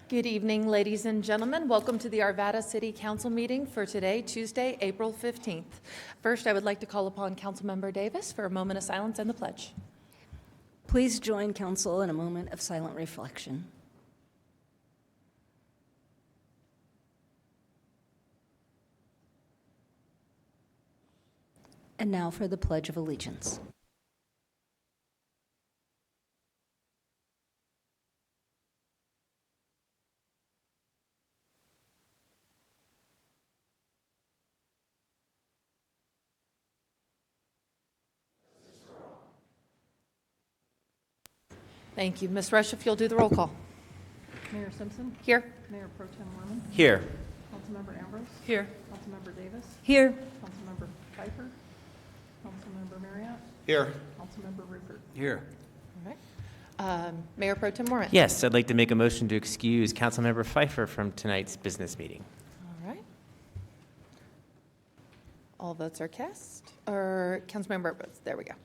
Good evening, ladies and gentlemen. Welcome to the Arvada City Council meeting for today, Tuesday, April 15th. First, I would like to call upon Councilmember Davis for a moment of silence and the pledge. Please join council in a moment of silent reflection. And now for the Pledge of Allegiance. Thank you. Ms. Rush, if you'll do the roll call. Mayor Simpson. Here. Mayor Pro Tem Lemon. Here. Councilmember Ambrose. Here. Councilmember Davis. Here. Councilmember Pfeiffer. Councilmember Marriott. Here. Councilmember Rupert. Here. All right. Mayor Pro Tem Moran. Yes, I'd like to make a motion to excuse Councilmember Pfeiffer from tonight's business meeting. All right. All votes are cast. Or Councilmember votes. There we go.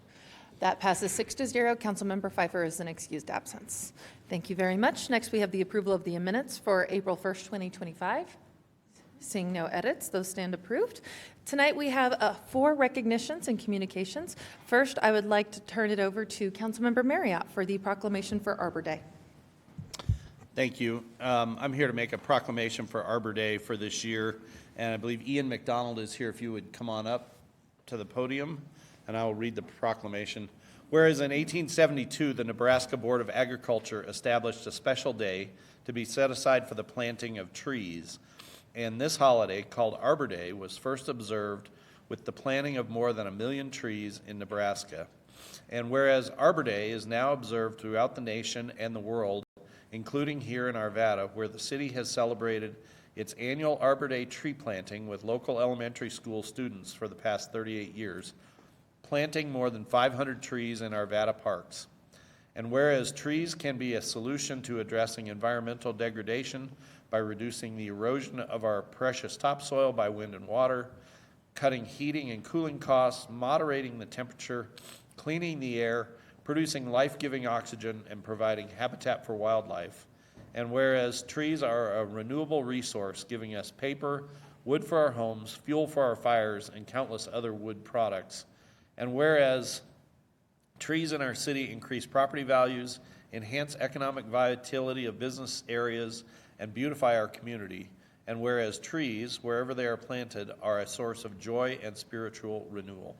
That passes 6-0. Councilmember Pfeiffer is an excused absence. Thank you very much. Next, we have the approval of the minutes for April 1st, 2025. Seeing no edits, those stand approved. Tonight, we have 4 recognitions and communications. First, I would like to turn it over to Councilmember Marriott for the proclamation for Arbor Day. Thank you. I'm here to make a proclamation for Arbor Day for this year, and I believe Ian McDonald is here. If you would come on up to the podium, and I will read the proclamation. Whereas in 1872, the Nebraska Board of Agriculture established a special day to be set aside for the planting of trees, and this holiday, called Arbor Day, was first observed with the planting of more than 1 million trees in Nebraska. And whereas Arbor Day is now observed throughout the nation and the world, including here in Arvada, where the city has celebrated its annual Arbor Day tree planting with local elementary school students for the past 38 years, planting more than 500 trees in Arvada parks. And whereas trees can be a solution to addressing environmental degradation by reducing the erosion of our precious topsoil by wind and water, cutting heating and cooling costs, moderating the temperature, cleaning the air, producing life-giving oxygen, and providing habitat for wildlife. And whereas trees are a renewable resource, giving us paper, wood for our homes, fuel for our fires, and countless other wood products. And whereas trees in our city increase property values, enhance economic vitality of business areas, and beautify our community. And whereas trees, wherever they are planted, are a source of joy and spiritual renewal.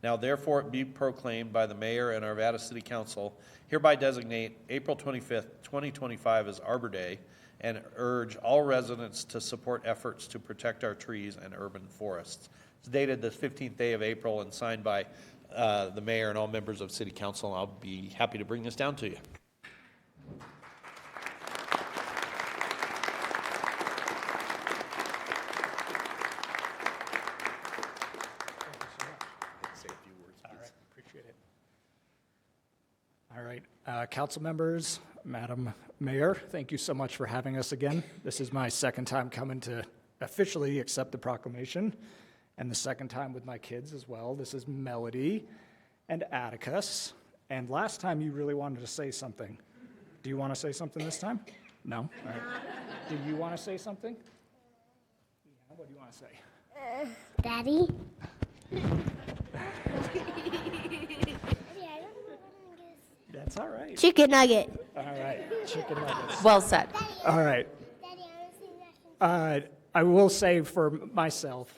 Now therefore it be proclaimed by the Mayor and Arvada City Council, hereby designate April 25th, 2025 as Arbor Day, and urge all residents to support efforts to protect our trees and urban forests. It's dated the 15th day of April and signed by the Mayor and all members of City Council. I'll be happy to bring this down to you. All right, council members, Madam Mayor, thank you so much for having us again. This is my second time coming to officially accept the proclamation, and the second time with my kids as well. This is Melody and Atticus, and last time you really wanted to say something. Do you want to say something this time? No? All right. Do you want to say something? Yeah, what do you want to say? Daddy? That's all right. Chicken nugget. All right, chicken nuggets. Well said. All right. I will say for myself,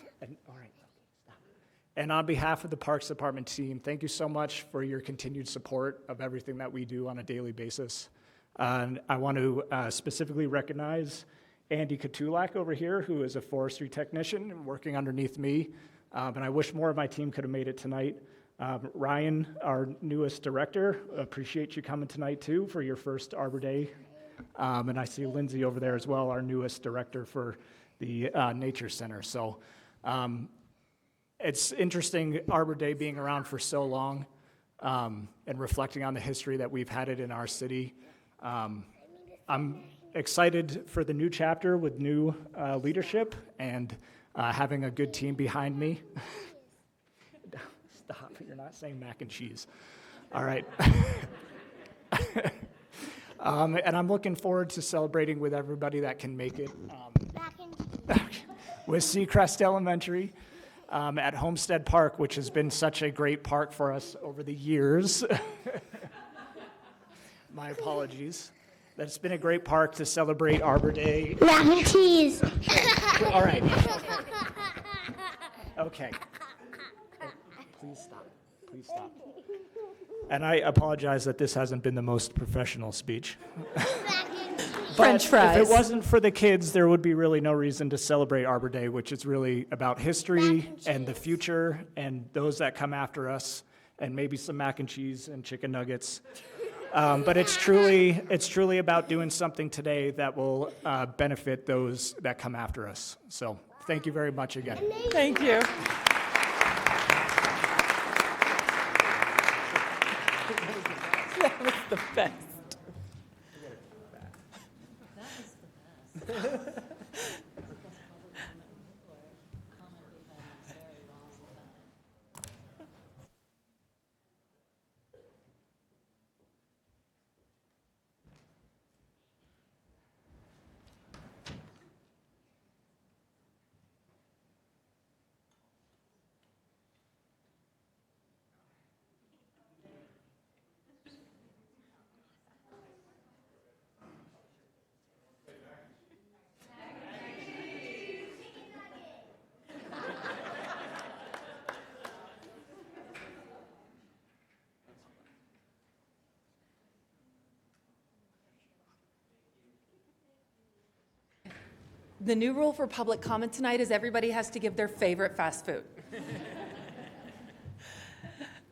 and on behalf of the Parks Department team, thank you so much for your continued support of everything that we do on a daily basis. And I want to specifically recognize Andy Katulak over here, who is a forestry technician working underneath me. And I wish more of my team could have made it tonight. Ryan, our newest director, appreciate you coming tonight too for your first Arbor Day. And I see Lindsay over there as well, our newest director for the Nature Center. So it's interesting, Arbor Day being around for so long and reflecting on the history that we've had it in our city. I'm excited for the new chapter with new leadership and having a good team behind me. Stop, you're not saying mac and cheese. All right. And I'm looking forward to celebrating with everybody that can make it with Seacrest Elementary at Homestead Park, which has been such a great park for us over the years. My apologies. That's been a great park to celebrate Arbor Day. Mac and cheese. All right. Okay. Oh, please stop. Please stop. And I apologize that this hasn't been the most professional speech. French fries. If it wasn't for the kids, there would be really no reason to celebrate Arbor Day, which is really about history and the future and those that come after us, and maybe some mac and cheese and chicken nuggets. But it's truly about doing something today that will benefit those that come after us. So thank you very much again. Thank you. That was the best. The new rule for public comment tonight is everybody has to give their favorite fast food.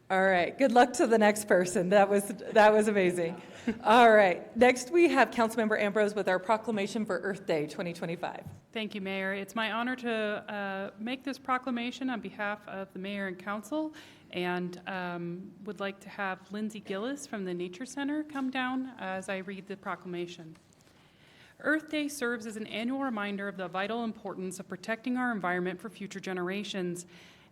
All right, good luck to the next person. That was amazing. All right, next we have Councilmember Ambrose with our proclamation for Earth Day 2025. Thank you, Mayor. It's my honor to make this proclamation on behalf of the Mayor and Council, and would like to have Lindsay Gillis from the Nature Center come down as I read the proclamation. Earth Day serves as an annual reminder of the vital importance of protecting our environment for future generations.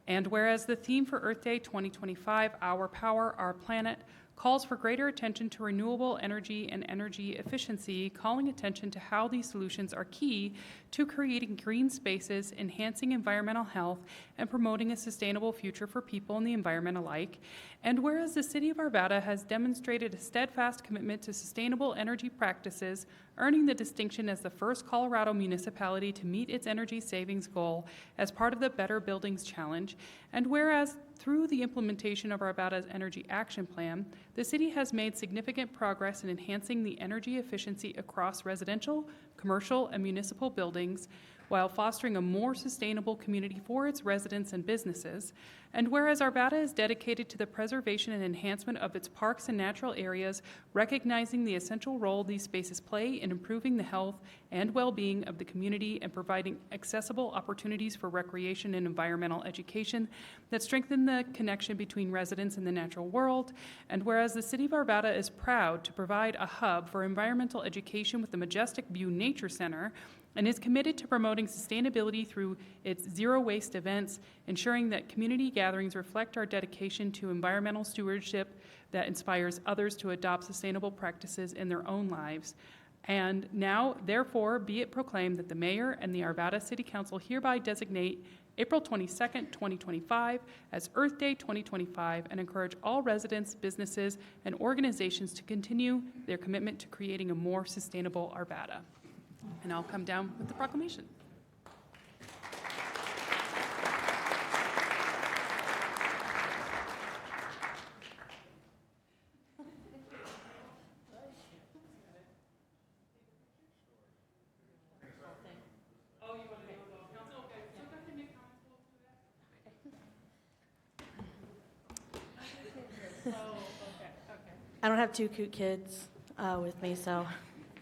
And whereas the theme for Earth Day 2025, Our Power, Our Planet, calls for greater attention to renewable energy and energy efficiency, calling attention to how these solutions are key to creating green spaces, enhancing environmental health, and promoting a sustainable future for people and the environment alike. And whereas the City of Arvada has demonstrated a steadfast commitment to sustainable energy practices, earning the distinction as the first Colorado municipality to meet its energy savings goal as part of the Better Buildings Challenge, and whereas through the implementation of Arvada's Energy Action Plan, the city has made significant progress in enhancing the energy efficiency across residential, commercial, and municipal buildings, while fostering a more sustainable community for its residents and businesses. And whereas Arvada is dedicated to the preservation and enhancement of its parks and natural areas, recognizing the essential role these spaces play in improving the health and well-being of the community and providing accessible opportunities for recreation and environmental education that strengthen the connection between residents and the natural world. And whereas the City of Arvada is proud to provide a hub for environmental education with the Majestic View Nature Center, and is committed to promoting sustainability through its zero-waste events, ensuring that community gatherings reflect our dedication to environmental stewardship that inspires others to adopt sustainable practices in their own lives. And now, therefore, be it proclaimed that the Mayor and the Arvada City Council hereby designate April 22nd, 2025 as Earth Day 2025 and encourage all residents, businesses, and organizations to continue their commitment to creating a more sustainable Arvada. And I'll come down with the proclamation. I don't have two cute kids with me, so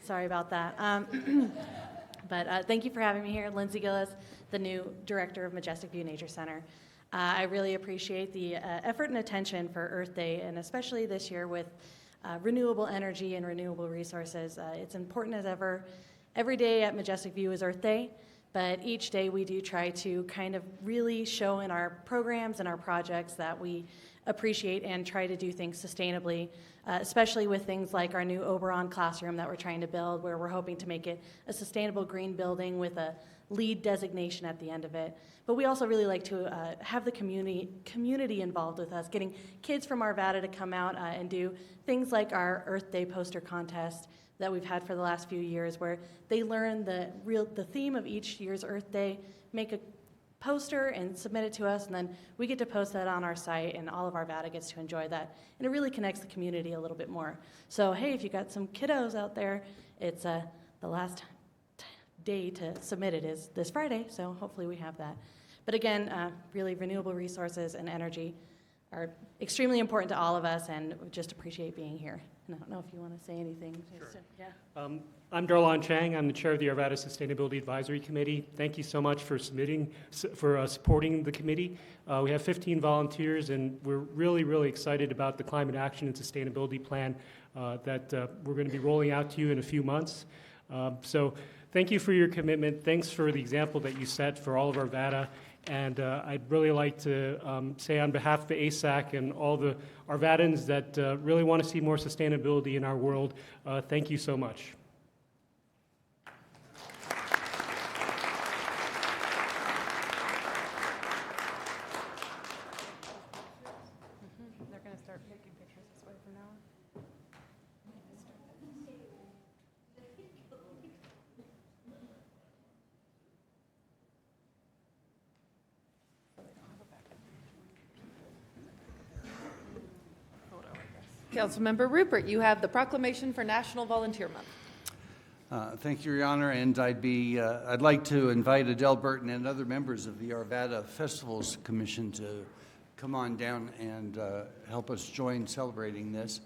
sorry about that. But thank you for having me here. Lindsay Gillis, the new director of Majestic View Nature Center. I really appreciate the effort and attention for Earth Day, and especially this year with renewable energy and renewable resources. It's important as ever. Every day at Majestic View is Earth Day, but each day we do try to kind of really show in our programs and our projects that we appreciate and try to do things sustainably, especially with things like our new Oberon classroom that we're trying to build, where we're hoping to make it a sustainable green building with a LEED designation at the end of it. But we also really like to have the community involved with us, getting kids from Arvada to come out and do things like our Earth Day poster contest that we've had for the last few years, where they learn the theme of each year's Earth Day, make a poster and submit it to us, and then we get to post that on our site, and all of Arvada gets to enjoy that. And it really connects the community a little bit more. So hey, if you got some kiddos out there, it's the last day to submit it is this Friday, so hopefully we have that. But again, really renewable resources and energy are extremely important to all of us, and we just appreciate being here. And I don't know if you want to say anything. Sure. Yeah. I'm Darlon Chang. I'm the chair of the Arvada Sustainability Advisory Committee. Thank you so much for supporting the committee. We have 15 volunteers, and we're really, really excited about the climate action and sustainability plan that we're going to be rolling out to you in a few months. So thank you for your commitment. Thanks for the example that you set for all of Arvada. And I'd really like to say on behalf of the ASAC and all the Arvadans that really want to see more sustainability in our world, thank you so much. They're going to start taking pictures this way from now on. Councilmember Rupert, you have the proclamation for National Volunteer Month. Thank you, Your Honor, and I'd like to invite Adele Burton and other members of the Arvada Festivals Commission to come on down and help us join celebrating this.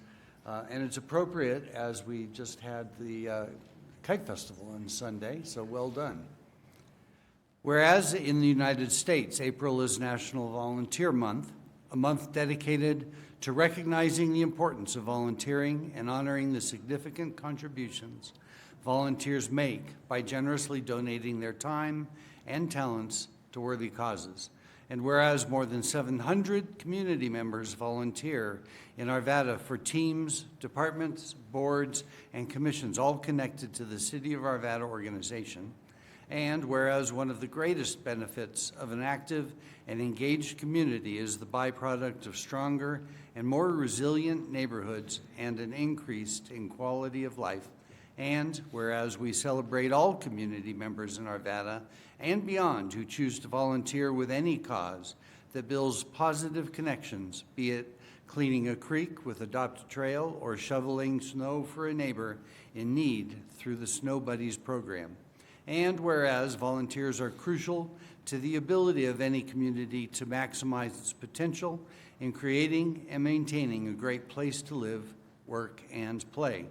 And it's appropriate as we just had the Kite Festival on Sunday, so well done. Whereas in the United States, April is National Volunteer Month, a month dedicated to recognizing the importance of volunteering and honoring the significant contributions volunteers make by generously donating their time and talents to worthy causes. And whereas more than 700 community members volunteer in Arvada for teams, departments, boards, and commissions, all connected to the City of Arvada organization, and whereas one of the greatest benefits of an active and engaged community is the byproduct of stronger and more resilient neighborhoods and an increase in quality of life, and whereas we celebrate all community members in Arvada and beyond who choose to volunteer with any cause that builds positive connections, be it cleaning a creek with Adopt a Trail or shoveling snow for a neighbor in need through the Snow Buddies program. And whereas volunteers are crucial to the ability of any community to maximize its potential in creating and maintaining a great place to live, work, and play.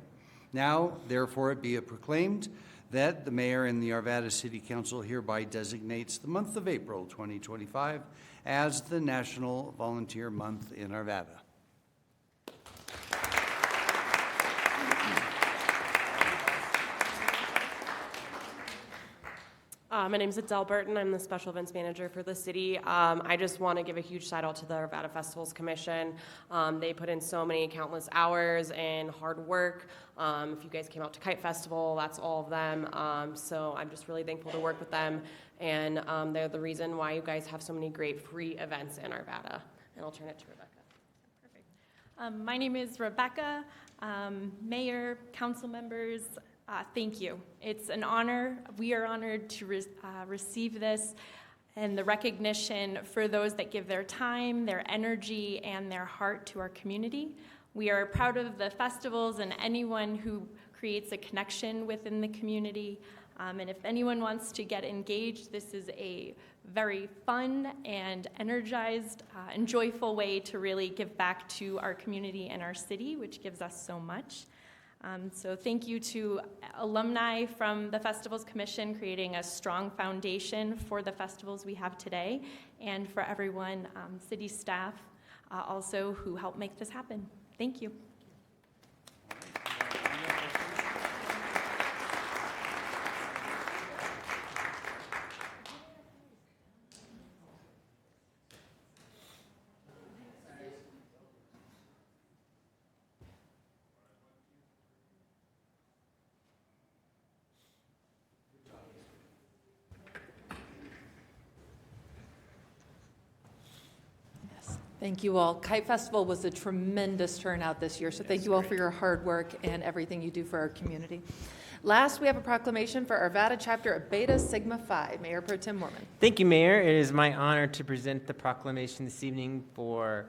Now, therefore, it be it proclaimed that the Mayor and the Arvada City Council hereby designates the month of April 2025 as the National Volunteer Month in Arvada. My name is Adele Burton. I'm the Special Events Manager for the city. I just want to give a huge shout out to the Arvada Festivals Commission. They put in so many countless hours and hard work. If you guys came out to Kite Festival, that's all of them. So I'm just really thankful to work with them. And they're the reason why you guys have so many great free events in Arvada. And I'll turn it to Rebecca. Perfect. My name is Rebecca. Mayor, council members, thank you. It's an honor. We are honored to receive this and the recognition for those that give their time, their energy, and their heart to our community. We are proud of the festivals and anyone who creates a connection within the community. And if anyone wants to get engaged, this is a very fun and energized and joyful way to really give back to our community and our city, which gives us so much. So thank you to alumni from the Festivals Commission creating a strong foundation for the festivals we have today, and for everyone, city staff also who helped make this happen. Thank you. Thank you all. Kite Festival was a tremendous turnout this year, so thank you all for your hard work and everything you do for our community. Last, we have a proclamation for Arvada chapter of Beta Sigma Phi. Mayor Pro Tem Mormon. Thank you, Mayor. It is my honor to present the proclamation this evening for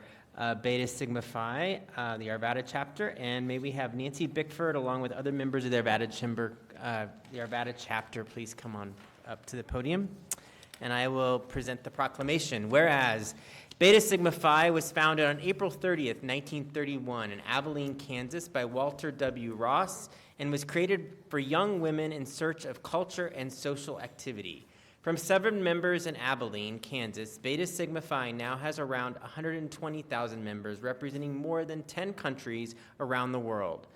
Beta Sigma Phi, the Arvada chapter, and may we have Nancy Bickford along with other members of the Arvada chapter please come on up to the podium, and I will present the proclamation. Whereas Beta Sigma Phi was founded on April 30th, 1931 in Abilene, Kansas by Walter W. Ross and was created for young women in search of culture and social activity. From 7 members in Abilene, Kansas, Beta Sigma Phi now has around 120,000 members representing more than 10 countries around the world.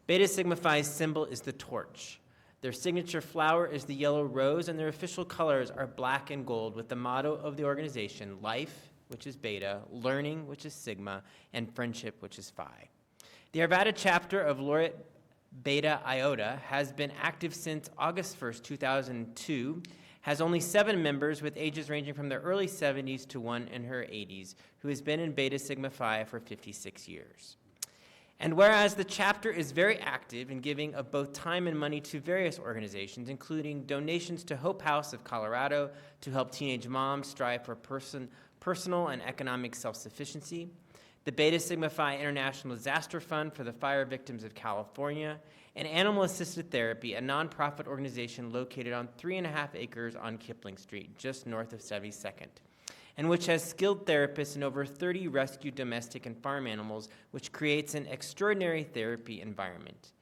Beta Sigma Phi's symbol is the torch. Their signature flower is the yellow rose, and their official colors are black and gold with the motto of the organization, life, which is Beta, learning, which is Sigma, and friendship, which is Phi. The Arvada chapter of Laureate Beta Iota has been active since August 1st, 2002, has only 7 members with ages ranging from the early 70s to one in her 80s, who has been in Beta Sigma Phi for 56 years. And whereas the chapter is very active in giving of both time and money to various organizations, including donations to Hope House of Colorado to help teenage moms strive for personal and economic self-sufficiency, the Beta Sigma Phi International Disaster Fund for the Fire Victims of California, and Animal Assisted Therapy, a nonprofit organization located on 3.5 acres on Kipling Street, just north of 72nd, and which has skilled therapists and over 30 rescued domestic and farm animals, which creates an extraordinary therapy environment.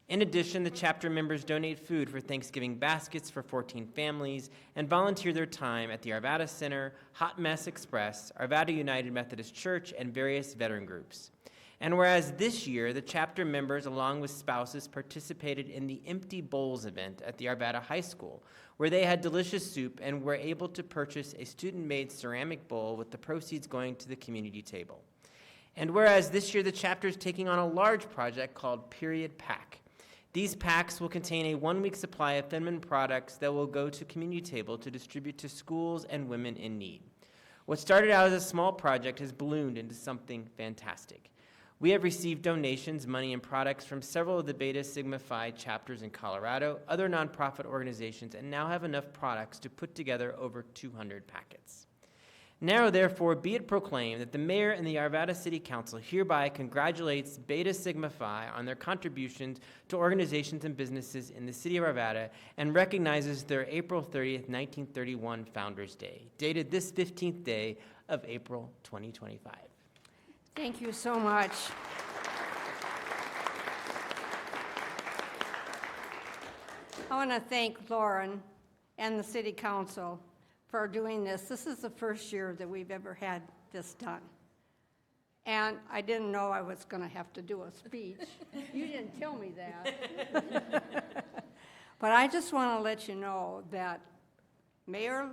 In addition, the chapter members donate food for Thanksgiving baskets for 14 families and volunteer their time at the Arvada Center, Hot Mess Express, Arvada United Methodist Church, and various veteran groups. And whereas this year, the chapter members, along with spouses, participated in the Empty Bowls event at the Arvada High School, where they had delicious soup and were able to purchase a student-made ceramic bowl with the proceeds going to the community table. And whereas this year, the chapter is taking on a large project called Period Pack. These packs will contain a 1-week supply of feminine products that will go to community table to distribute to schools and women in need. What started out as a small project has ballooned into something fantastic. We have received donations, money, and products from several of the Beta Sigma Phi chapters in Colorado, other nonprofit organizations, and now have enough products to put together over 200 packets. Now, therefore, be it proclaimed that the Mayor and the Arvada City Council hereby congratulates Beta Sigma Phi on their contributions to organizations and businesses in the city of Arvada and recognizes their April 30th, 1931 Founders Day, dated this 15th day of April 2025. Thank you so much. I want to thank Lauren and the City Council for doing this. This is the first year that we've ever had this done. And I didn't know I was going to have to do a speech. You didn't tell me that. But I just want to let you know that Mayor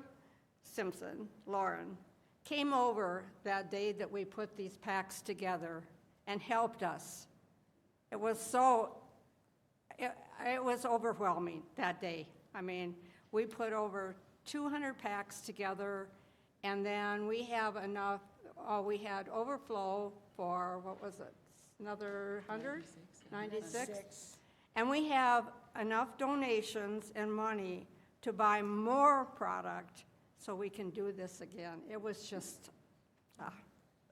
Simpson, Lauren, came over that day that we put these packs together and helped us. It was overwhelming that day. I mean, we put over 200 packs together, and then we have enough, we had overflow for, what was it, another 100? 96. And we have enough donations and money to buy more product so we can do this again. It was just,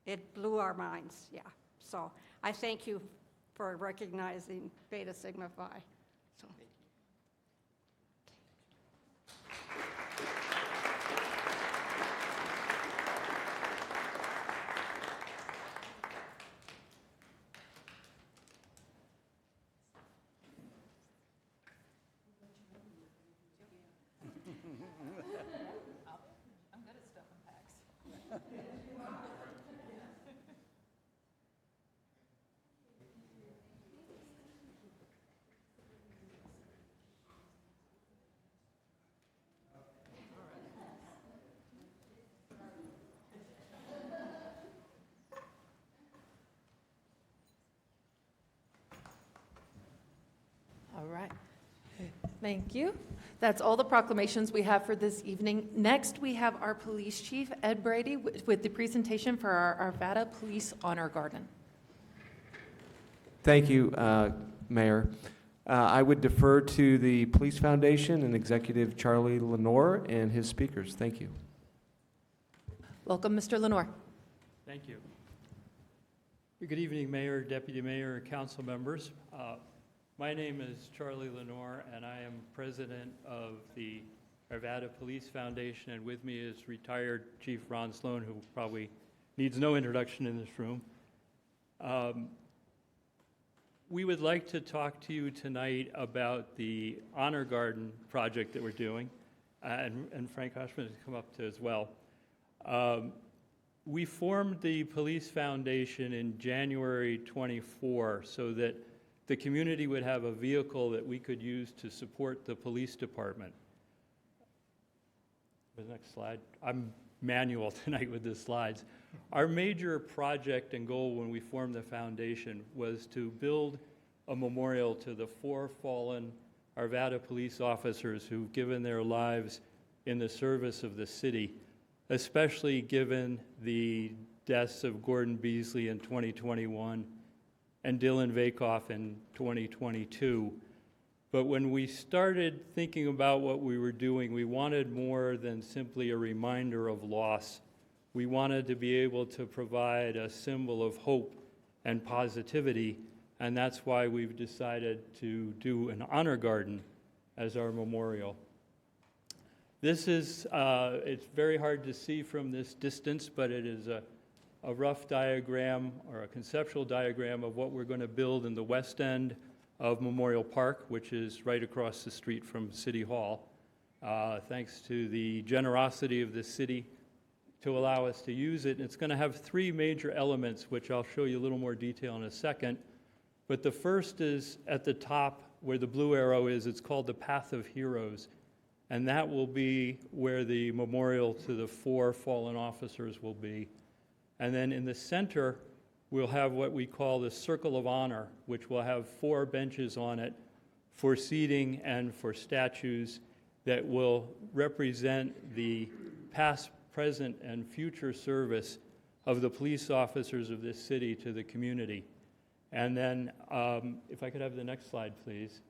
it blew our minds, yeah. So I thank you for recognizing Beta Sigma Phi. So. All right. Thank you. That's all the proclamations we have for this evening. Next, we have our Police Chief, Ed Brady, with the presentation for our Arvada Police Honor Garden. Thank you, Mayor. I would defer to the Police Foundation and Executive Charlie Lenore and his speakers. Thank you. Welcome, Mr. Lenore. Thank you. Good evening, Mayor, Deputy Mayor, and council members. My name is Charlie Lenore, and I am president of the Arvada Police Foundation, and with me is retired Chief Ron Sloan, who probably needs no introduction in this room. We would like to talk to you tonight about the Honor Garden project that we're doing, and Frank Hushman has come up to as well. We formed the Police Foundation in January 24 so that the community would have a vehicle that we could use to support the police department. The next slide. I'm manual tonight with the slides. Our major project and goal when we formed the foundation was to build a memorial to the 4 fallen Arvada police officers who've given their lives in the service of the city, especially given the deaths of Gordon Beasley in 2021 and Dylan Vakoff in 2022. But when we started thinking about what we were doing, we wanted more than simply a reminder of loss. We wanted to be able to provide a symbol of hope and positivity, and that's why we've decided to do an honor garden as our memorial. This is, it's very hard to see from this distance, but it is a rough diagram or a conceptual diagram of what we're going to build in the west end of Memorial Park, which is right across the street from City Hall. Thanks to the generosity of the city to allow us to use it. And it's going to have 3 major elements, which I'll show you a little more detail in a second. But the first is at the top where the blue arrow is. It's called the Path of Heroes. And that will be where the memorial to the 4 fallen officers will be. And then in the center, we'll have what we call the Circle of Honor, which will have 4 benches on it for seating and for statues that will represent the past, present, and future service of the police officers of this city to the community. And then, if I could have the next slide, please.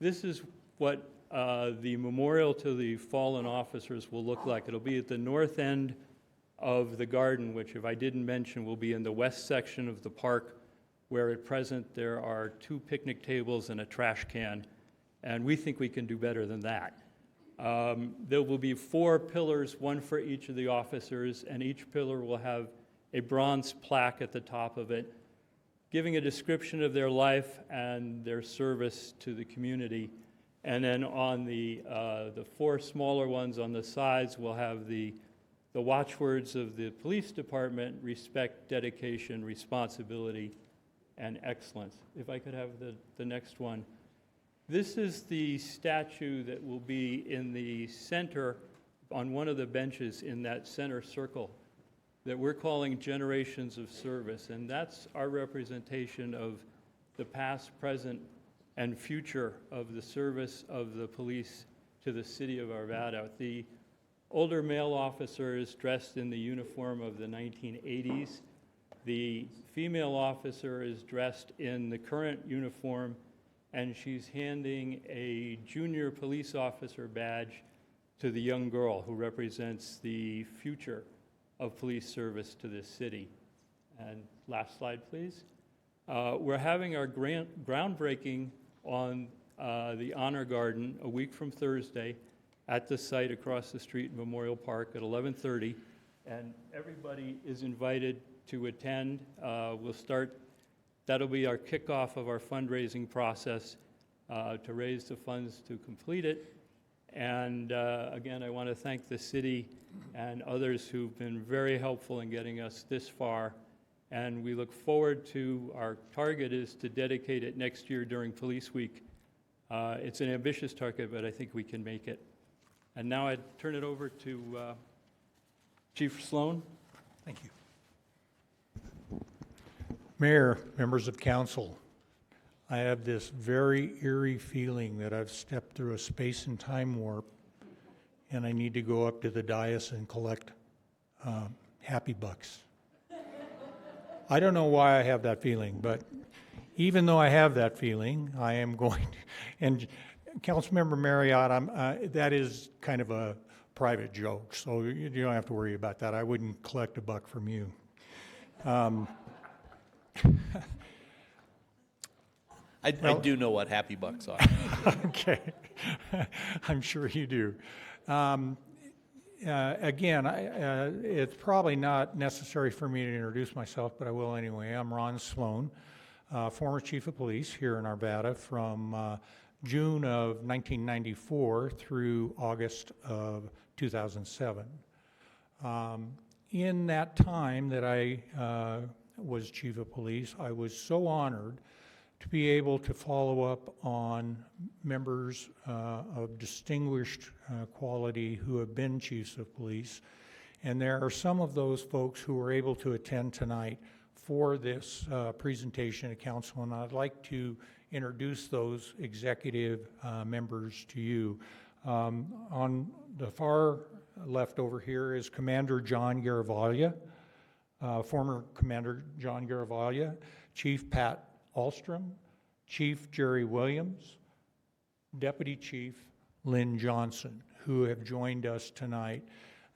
This is what the memorial to the fallen officers will look like. It'll be at the north end of the garden, which, if I didn't mention, will be in the west section of the park, where at present there are 2 picnic tables and a trash can, and we think we can do better than that. There will be 4 pillars, 1 for each of the officers, and each pillar will have a bronze plaque at the top of it, giving a description of their life and their service to the community. And then on the 4 smaller ones on the sides, we'll have the watchwords of the police department: respect, dedication, responsibility, and excellence. If I could have the next one. This is the statue that will be in the center on one of the benches in that center circle that we're calling Generations of Service. And that's our representation of the past, present, and future of the service of the police to the city of Arvada. The older male officer is dressed in the uniform of the 1980s. The female officer is dressed in the current uniform, and she's handing a junior police officer badge to the young girl who represents the future of police service to this city. And last slide, please. We're having our groundbreaking on the Honor Garden a week from Thursday at the site across the street in Memorial Park at 11:30, and everybody is invited to attend. We'll start, that'll be our kickoff of our fundraising process to raise the funds to complete it. And again, I want to thank the city and others who've been very helpful in getting us this far. And we look forward to, our target is to dedicate it next year during Police Week. It's an ambitious target, but I think we can make it. And now I'd turn it over to Chief Sloan. Thank you. Mayor, members of council, I have this very eerie feeling that I've stepped through a space and time warp, and I need to go up to the dais and collect happy bucks. I don't know why I have that feeling, but even though I have that feeling, I am going to, and Councilmember Marriott, that is kind of a private joke, so you don't have to worry about that. I wouldn't collect a buck from you. I do know what happy bucks are. Okay, I'm sure you do. Again, it's probably not necessary for me to introduce myself, but I will anyway. I'm Ron Sloan, former chief of police here in Arvada from June of 1994 through August of 2007. In that time that I was chief of police, I was so honored to be able to follow up on members of distinguished quality who have been chiefs of police. And there are some of those folks who were able to attend tonight for this presentation at council, and I'd like to introduce those executive members to you. On the far left over here is Commander John Garavaglia, former Commander John Garavaglia, Chief Pat Alstrom, Chief Jerry Williams, Deputy Chief Lynn Johnson, who have joined us tonight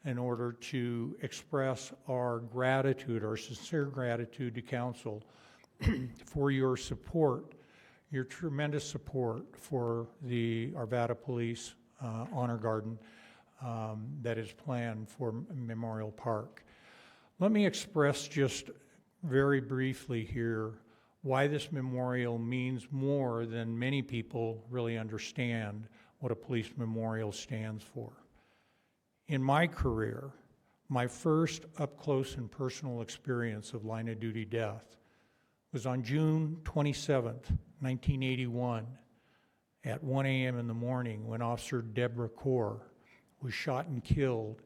in order to express our gratitude, our sincere gratitude to council for your support, your tremendous support for the Arvada Police Honor Garden that is planned for Memorial Park. Let me express just very briefly here why this memorial means more than many people really understand what a police memorial stands for. In my career, my first up-close and personal experience of line of duty death was on June 27th, 1981, at 1 a.m. in the morning when Officer Deborah Kaur was shot and killed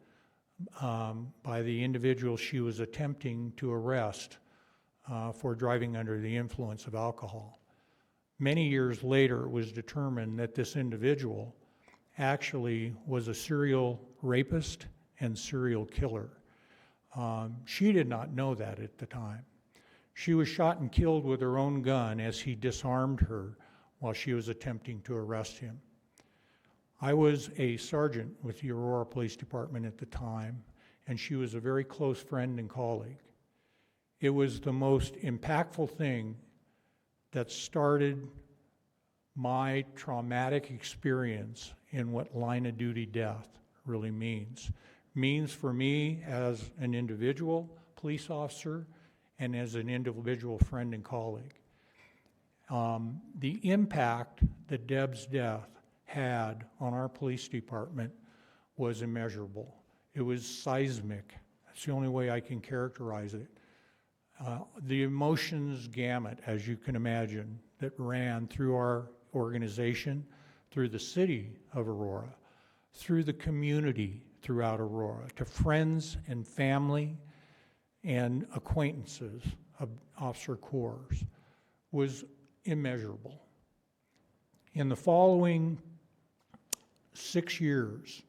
by the individual she was attempting to arrest for driving under the influence of alcohol. Many years later, it was determined that this individual actually was a serial rapist and serial killer. She did not know that at the time. She was shot and killed with her own gun as he disarmed her while she was attempting to arrest him. I was a sergeant with the Aurora Police Department at the time, and she was a very close friend and colleague. It was the most impactful thing that started my traumatic experience in what line of duty death really means. Means for me as an individual police officer and as an individual friend and colleague. The impact that Deb's death had on our police department was immeasurable. It was seismic. That's the only way I can characterize it. The emotions gamut, as you can imagine, that ran through our organization, through the city of Aurora, through the community throughout Aurora, to friends and family and acquaintances of Officer Kaur's, was immeasurable. In the following 6 years,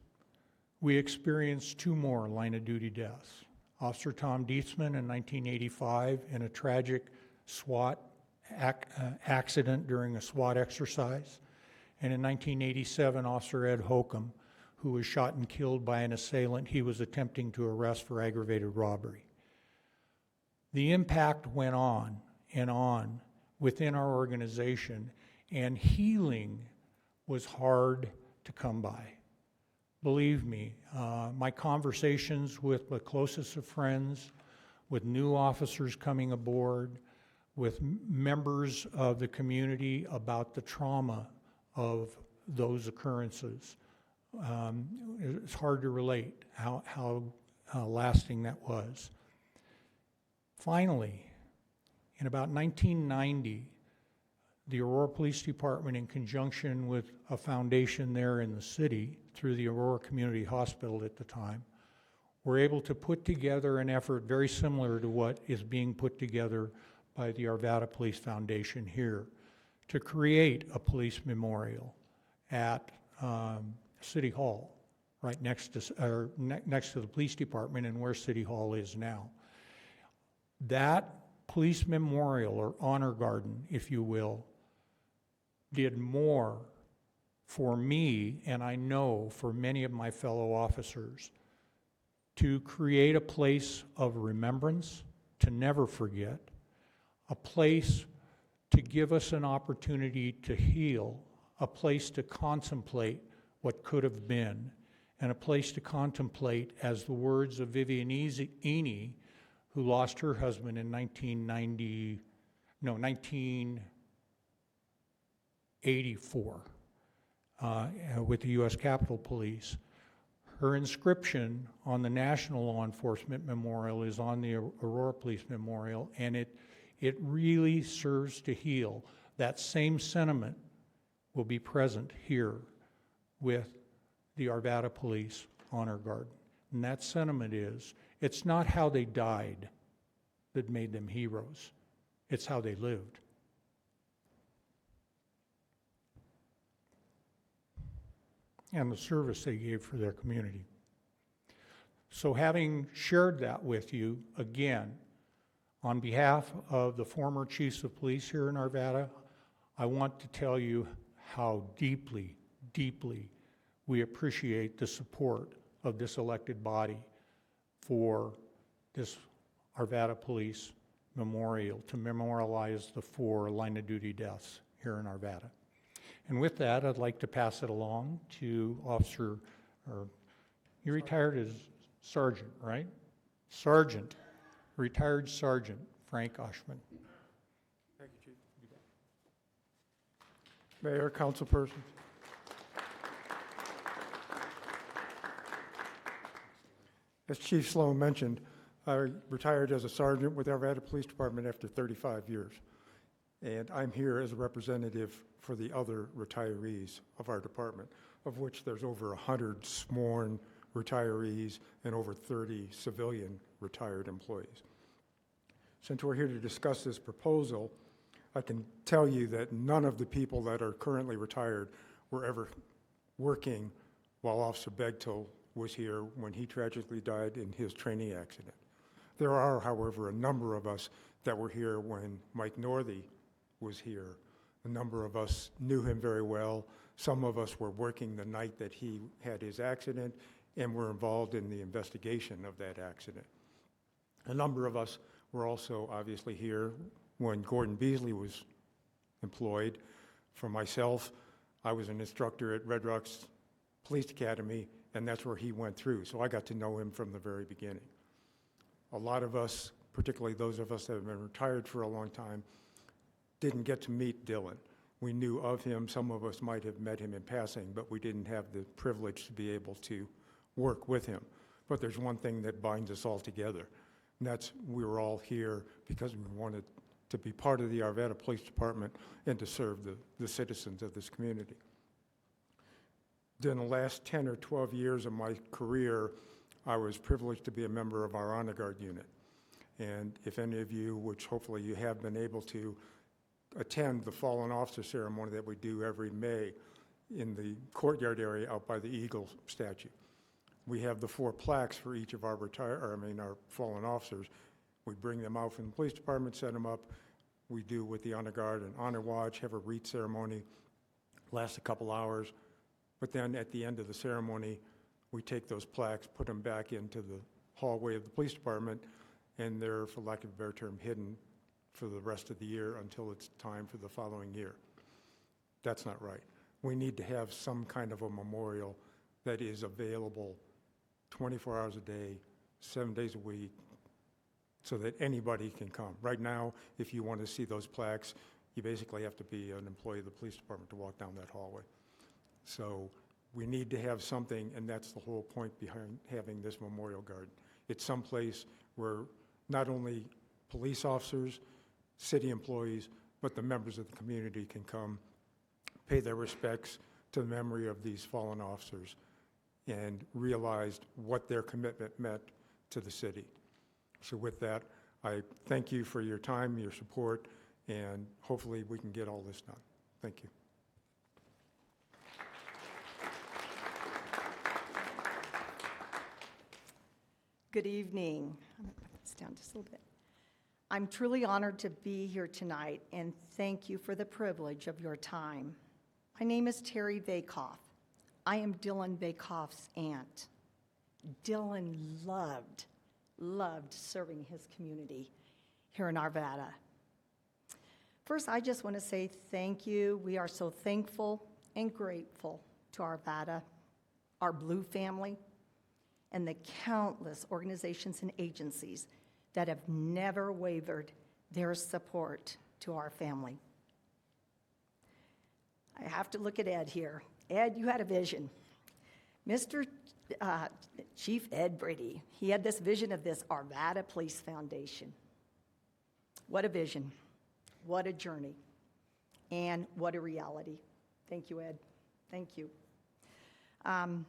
we experienced 2 more line of duty deaths. Officer Tom Dietzman in 1985 in a tragic SWAT accident during a SWAT exercise. And in 1987, Officer Ed Holcomb, who was shot and killed by an assailant he was attempting to arrest for aggravated robbery. The impact went on and on within our organization, and healing was hard to come by. Believe me, my conversations with the closest of friends, with new officers coming aboard, with members of the community about the trauma of those occurrences. It's hard to relate how lasting that was. Finally, in about 1990, the Aurora Police Department, in conjunction with a foundation there in the city, through the Aurora Community Hospital at the time, were able to put together an effort very similar to what is being put together by the Arvada Police Foundation here, to create a police memorial at City Hall, right next to, next to the police department and where City Hall is now. That police memorial, or honor garden, if you will, did more for me, and I know for many of my fellow officers, to create a place of remembrance, to never forget, a place to give us an opportunity to heal, a place to contemplate what could have been, and a place to contemplate, as the words of Vivian Eney, who lost her husband in 1984 with the U.S. Capitol Police. Her inscription on the National Law Enforcement Memorial is on the Aurora Police Memorial, and it really serves to heal. That same sentiment will be present here with the Arvada Police Honor Garden. And that sentiment is, it's not how they died that made them heroes, it's how they lived. And the service they gave for their community. So having shared that with you, again, on behalf of the former chiefs of police here in Arvada, I want to tell you how deeply, deeply we appreciate the support of this elected body for this Arvada Police Memorial, to memorialize the 4 line of duty deaths here in Arvada. And with that, I'd like to pass it along to Officer, or you retired as Sergeant, right? Sergeant, retired Sergeant Frank Oshman. Thank you, Chief. Mayor, councilperson. As Chief Sloan mentioned, I retired as a sergeant with Arvada Police Department after 35 years. And I'm here as a representative for the other retirees of our department, of which there's over 100 sworn retirees and over 30 civilian retired employees. Since we're here to discuss this proposal, I can tell you that none of the people that are currently retired were ever working while Officer Begtil was here when he tragically died in his training accident. There are, however, a number of us that were here when Mike Northey was here. A number of us knew him very well. Some of us were working the night that he had his accident and were involved in the investigation of that accident. A number of us were also obviously here when Gordon Beasley was employed. For myself, I was an instructor at Red Rocks Police Academy, and that's where he went through. So I got to know him from the very beginning. A lot of us, particularly those of us that have been retired for a long time, didn't get to meet Dylan. We knew of him. Some of us might have met him in passing, but we didn't have the privilege to be able to work with him. But there's one thing that binds us all together, and that's we were all here because we wanted to be part of the Arvada Police Department and to serve the citizens of this community. During the last 10 or 12 years of my career, I was privileged to be a member of our Honor Guard unit. And if any of you, which hopefully you have been able to, attend the fallen officer ceremony that we do every May in the courtyard area out by the Eagle statue. We have the 4 plaques for each of our our fallen officers. We bring them out from the police department, set them up. We do with the Honor Guard an honor watch, have a wreath ceremony, lasts a couple hours. But then at the end of the ceremony, we take those plaques, put them back into the hallway of the police department, and they're, for lack of a better term, hidden for the rest of the year until it's time for the following year. That's not right. We need to have some kind of a memorial that is available 24 hours a day, 7 days a week, so that anybody can come. Right now, if you want to see those plaques, you basically have to be an employee of the police department to walk down that hallway. So we need to have something, and that's the whole point behind having this memorial garden. It's someplace where not only police officers, city employees, but the members of the community can come, pay their respects to the memory of these fallen officers, and realized what their commitment meant to the city. So with that, I thank you for your time, your support, and hopefully we can get all this done. Thank you. Good evening. I'm going to put this down just a little bit. I'm truly honored to be here tonight, and thank you for the privilege of your time. My name is Terry Vakoff. I am Dylan Vakoff's aunt. Dylan loved serving his community here in Arvada. First, I just want to say thank you. We are so thankful and grateful to Arvada, our Blue family, and the countless organizations and agencies that have never wavered their support to our family. I have to look at Ed here. Ed, you had a vision. Mr. Chief Ed Brady, he had this vision of this Arvada Police Foundation. What a vision, what a journey, and what a reality. Thank you, Ed. Thank you. When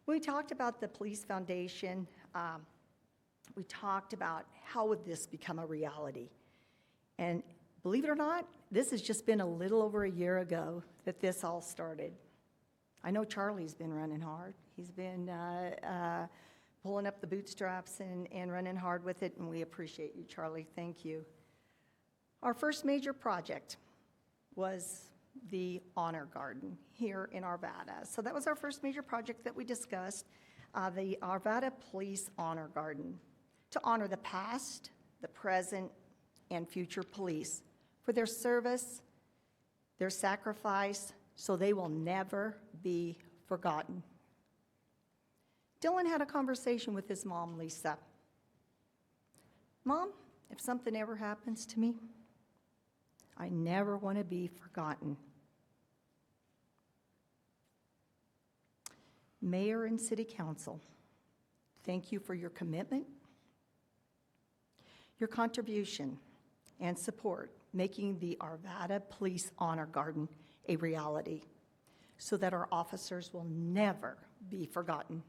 we talked about the Police Foundation, we talked about how would this become a reality. And believe it or not, this has just been a little over a year ago that this all started. I know Charlie's been running hard. He's been pulling up the bootstraps and running hard with it, and we appreciate you, Charlie. Thank you. Our first major project was the Honor Garden here in Arvada. So that was our first major project that we discussed, the Arvada Police Honor Garden, to honor the past, the present, and future police for their service, their sacrifice, so they will never be forgotten. Dylan had a conversation with his mom, Lisa. Mom, if something ever happens to me, I never want to be forgotten. Mayor and City Council, thank you for your commitment, your contribution, and support, making the Arvada Police Honor Garden a reality so that our officers will never be forgotten.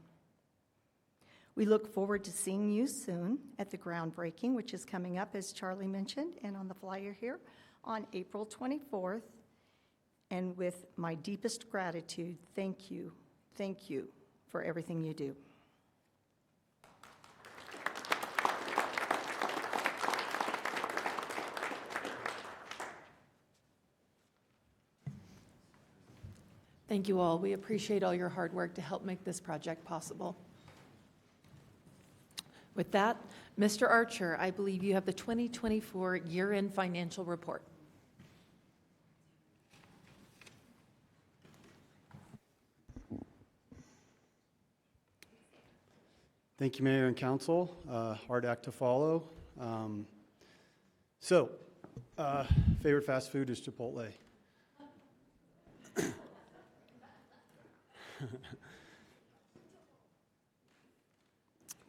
We look forward to seeing you soon at the groundbreaking, which is coming up, as Charlie mentioned, and on the flyer here, on April 24th. And with my deepest gratitude, thank you for everything you do. Thank you all. We appreciate all your hard work to help make this project possible. With that, Mr. Archer, I believe you have the 2024 year-end financial report. Thank you, Mayor and Council. Hard act to follow. Favorite fast food is Chipotle.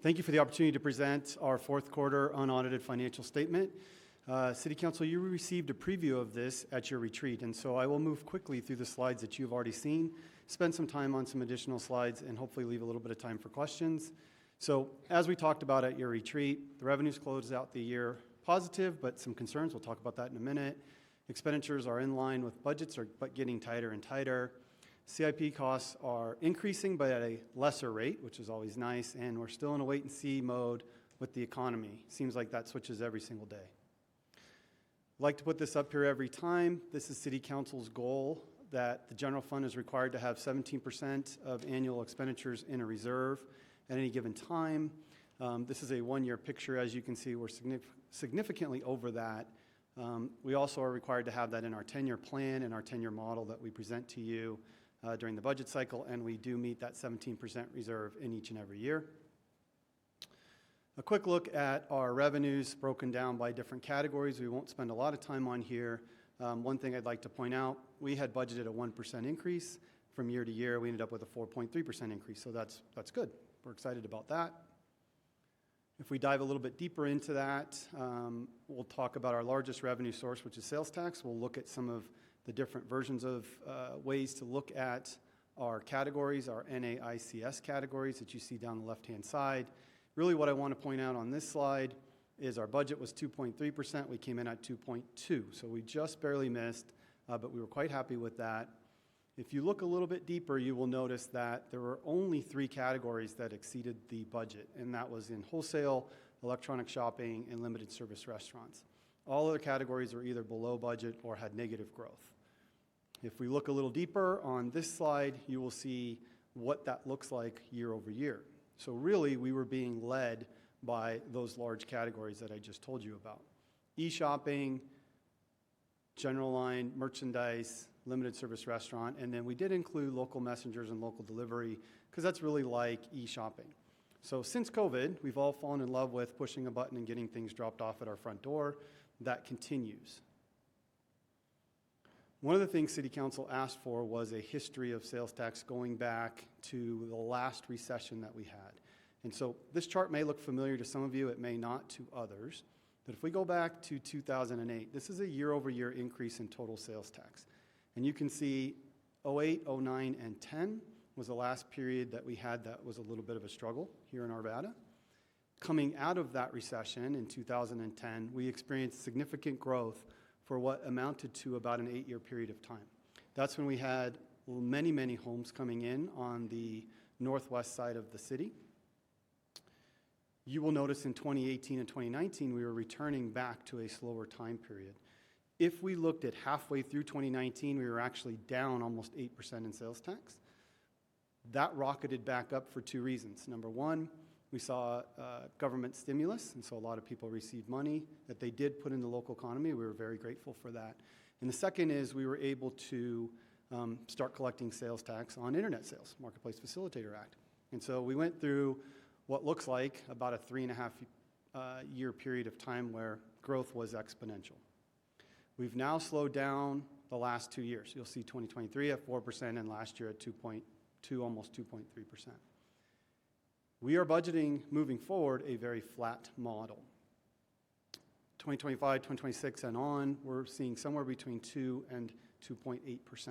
Thank you for the opportunity to present our fourth quarter unaudited financial statement. City Council, you received a preview of this at your retreat, and so I will move quickly through the slides that you've already seen, spend some time on some additional slides, and hopefully leave a little bit of time for questions. So as we talked about at your retreat, the revenues closed out the year positive, but some concerns. We'll talk about that in a minute. Expenditures are in line with budgets, but getting tighter and tighter. CIP costs are increasing, but at a lesser rate, which is always nice, and we're still in a wait-and-see mode with the economy. Seems like that switches every single day. I'd like to put this up here every time. This is City Council's goal that the general fund is required to have 17% of annual expenditures in a reserve at any given time. This is a one-year picture. As you can see, we're significantly over that. We also are required to have that in our 10-year plan and our 10-year model that we present to you during the budget cycle, and we do meet that 17% reserve in each and every year. A quick look at our revenues broken down by different categories. We won't spend a lot of time on here. One thing I'd like to point out, we had budgeted a 1% increase. From year to year, we ended up with a 4.3% increase, so that's good. We're excited about that. If we dive a little bit deeper into that, we'll talk about our largest revenue source, which is sales tax. We'll look at some of the different versions of ways to look at our categories, our NAICS categories that you see down the left-hand side. Really what I want to point out on this slide is our budget was 2.3%. We came in at 2.2%, so we just barely missed but we were quite happy with that. If you look a little bit deeper, you will notice that there were only 3 categories that exceeded the budget, and that was in wholesale, electronic shopping, and limited service restaurants. All other categories were either below budget or had negative growth. If we look a little deeper on this slide, you will see what that looks like year over year. So really, we were being led by those large categories that I just told you about. E-shopping, general line, merchandise, limited service restaurant, and then we did include local messengers and local delivery because that's really like e-shopping. So since COVID, we've all fallen in love with pushing a button and getting things dropped off at our front door. That continues. One of the things City Council asked for was a history of sales tax going back to the last recession that we had. And so this chart may look familiar to some of you, it may not to others. But if we go back to 2008, this is a year-over-year increase in total sales tax. And you can see 08, 09, and 10 was the last period that we had that was a little bit of a struggle here in Arvada. Coming out of that recession in 2010, we experienced significant growth for what amounted to about an 8-year period of time. That's when we had many, many homes coming in on the northwest side of the city. You will notice in 2018 and 2019, we were returning back to a slower time period. If we looked at halfway through 2019, we were actually down almost 8% in sales tax. That rocketed back up for 2 reasons. Number one, we saw government stimulus, and so a lot of people received money that they did put in the local economy. We were very grateful for that. And the second is we were able to start collecting sales tax on internet sales, Marketplace Facilitator Act. And so we went through what looks like about a 3.5 year period of time where growth was exponential. We've now slowed down the last 2 years. You'll see 2023 at 4% and last year at 2.2, almost 2.3%. We are budgeting moving forward a very flat model. 2025, 2026 and on, we're seeing somewhere between 2 and 2.8%.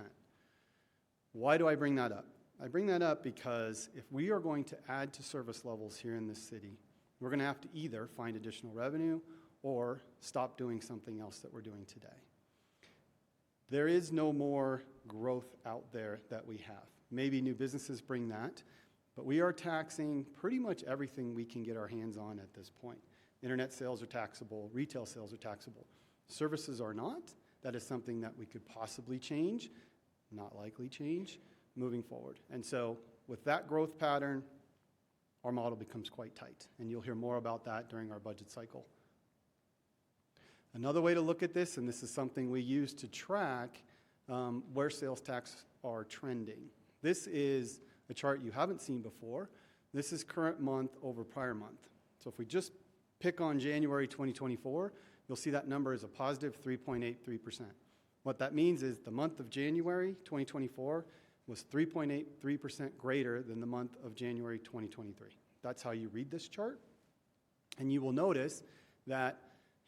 Why do I bring that up? I bring that up because if we are going to add to service levels here in this city, we're going to have to either find additional revenue or stop doing something else that we're doing today. There is no more growth out there that we have. Maybe new businesses bring that, but we are taxing pretty much everything we can get our hands on at this point. Internet sales are taxable, retail sales are taxable. Services are not. That is something that we could possibly change, not likely change, moving forward. And so with that growth pattern, our model becomes quite tight, and you'll hear more about that during our budget cycle. Another way to look at this, and this is something we use to track where sales tax are trending. This is a chart you haven't seen before. This is current month over prior month. So if we just pick on January 2024, you'll see that number is a positive 3.83%. What that means is the month of January 2024 was 3.83% greater than the month of January 2023. That's how you read this chart. And you will notice that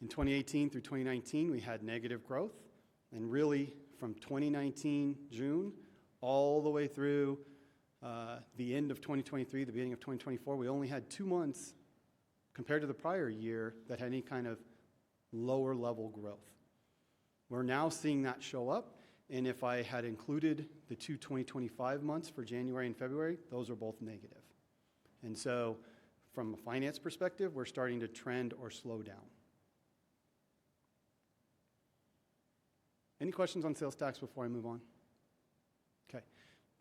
in 2018 through 2019, we had negative growth. And really, from 2019, June, all the way through the end of 2023, the beginning of 2024, we only had 2 months compared to the prior year that had any kind of lower level growth. We're now seeing that show up. And if I had included the 2 2025 months for January and February, those are both negative. And so from a finance perspective, we're starting to trend or slow down. Any questions on sales tax before I move on? Okay.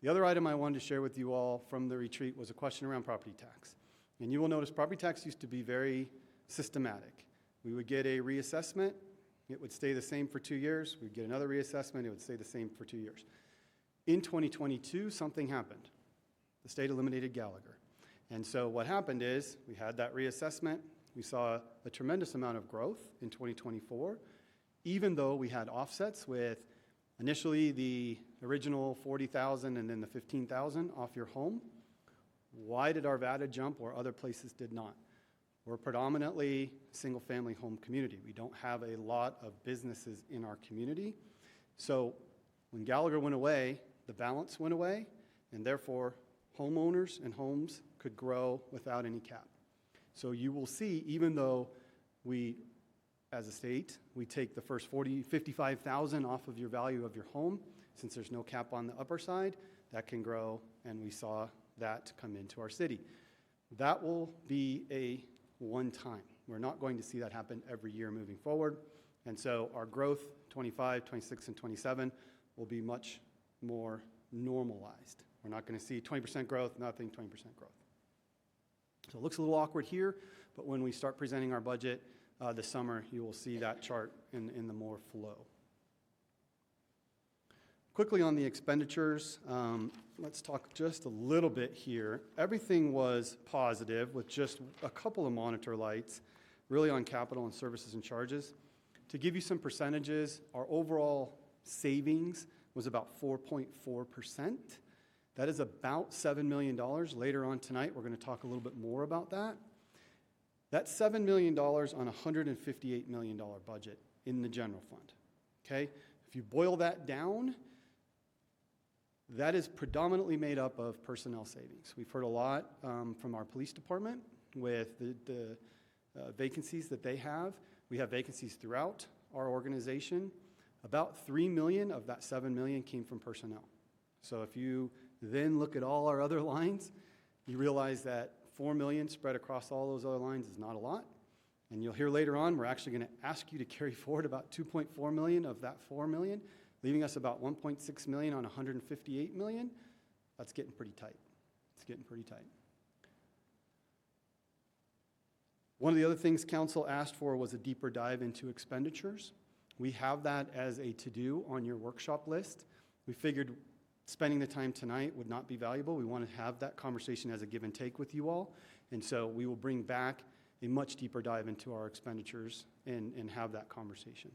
The other item I wanted to share with you all from the retreat was a question around property tax. And you will notice property tax used to be very systematic. We would get a reassessment. It would stay the same for 2 years. We'd get another reassessment. It would stay the same for 2 years. In 2022, something happened. The state eliminated Gallagher. And so what happened is we had that reassessment. We saw a tremendous amount of growth in 2024, even though we had offsets with initially the original $40,000 and then the $15,000 off your home. Why did Arvada jump where other places did not? We're predominantly a single-family home community. We don't have a lot of businesses in our community. So when Gallagher went away, the balance went away, and therefore homeowners and homes could grow without any cap. So you will see, even though we as a state. We take the first 55,000 off of your value of your home. Since there's no cap on the upper side, that can grow, and we saw that come into our city. That will be a one-time. We're not going to see that happen every year moving forward. And so our growth, 25, 26, and 27, will be much more normalized. We're not going to see 20% growth, nothing, 20% growth. So it looks a little awkward here, but when we start presenting our budget this summer, you will see that chart in the more flow. Quickly on the expenditures, let's talk just a little bit here. Everything was positive with just a couple of monitor lights, really on capital and services and charges. To give you some percentages, our overall savings was about 4.4%. That is about $7 million. Later on tonight, we're going to talk a little bit more about that. That's $7 million on a $158 million budget in the general fund. Okay? If you boil that down, that is predominantly made up of personnel savings. We've heard a lot from our police department with the vacancies that they have. We have vacancies throughout our organization. About $3 million of that $7 million came from personnel. So if you then look at all our other lines, you realize that $4 million spread across all those other lines is not a lot. And you'll hear later on, we're actually going to ask you to carry forward about $2.4 million of that $4 million, leaving us about $1.6 million on $158 million. That's getting pretty tight. It's getting pretty tight. One of the other things council asked for was a deeper dive into expenditures. We have that as a to-do on your workshop list. We figured spending the time tonight would not be valuable. We want to have that conversation as a give and take with you all. And so we will bring back a much deeper dive into our expenditures and have that conversation.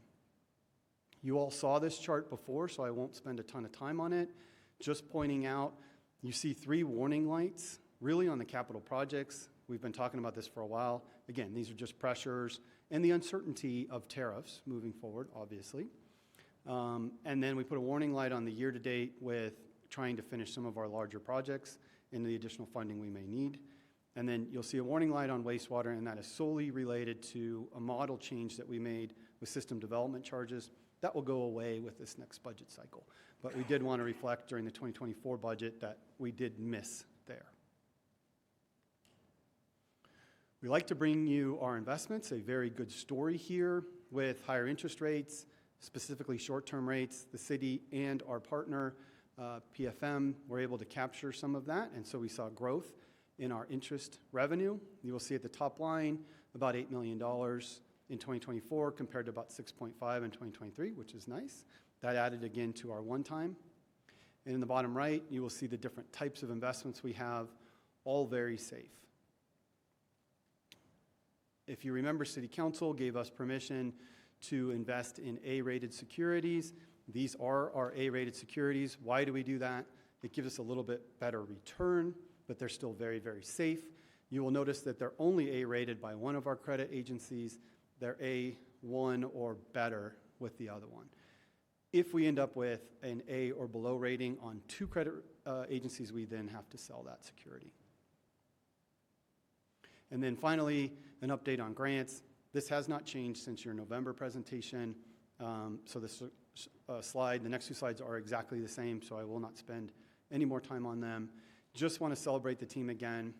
You all saw this chart before, so I won't spend a ton of time on it. Just pointing out, you see 3 warning lights, really on the capital projects. We've been talking about this for a while. Again, these are just pressures and the uncertainty of tariffs moving forward, obviously. And then we put a warning light on the year-to-date with trying to finish some of our larger projects and the additional funding we may need. And then you'll see a warning light on wastewater, and that is solely related to a model change that we made with system development charges. That will go away with this next budget cycle. But we did want to reflect during the 2024 budget that we did miss there. We like to bring you our investments, a very good story here with higher interest rates, specifically short-term rates. The city and our partner, PFM, were able to capture some of that, and so we saw growth in our interest revenue. You will see at the top line about $8 million in 2024 compared to about 6.5 in 2023, which is nice. That added again to our one-time. And in the bottom right, you will see the different types of investments we have, all very safe. If you remember, City Council gave us permission to invest in A-rated securities. These are our A-rated securities. Why do we do that? It gives us a little bit better return, but they're still very, very safe. You will notice that they're only A-rated by one of our credit agencies. They're A1 or better with the other one. If we end up with an A or below rating on 2 credit agencies, we then have to sell that security. And then finally, an update on grants. This has not changed since your November presentation. So this slide, the next 2 slides are exactly the same, so I will not spend any more time on them. Just want to celebrate the team again.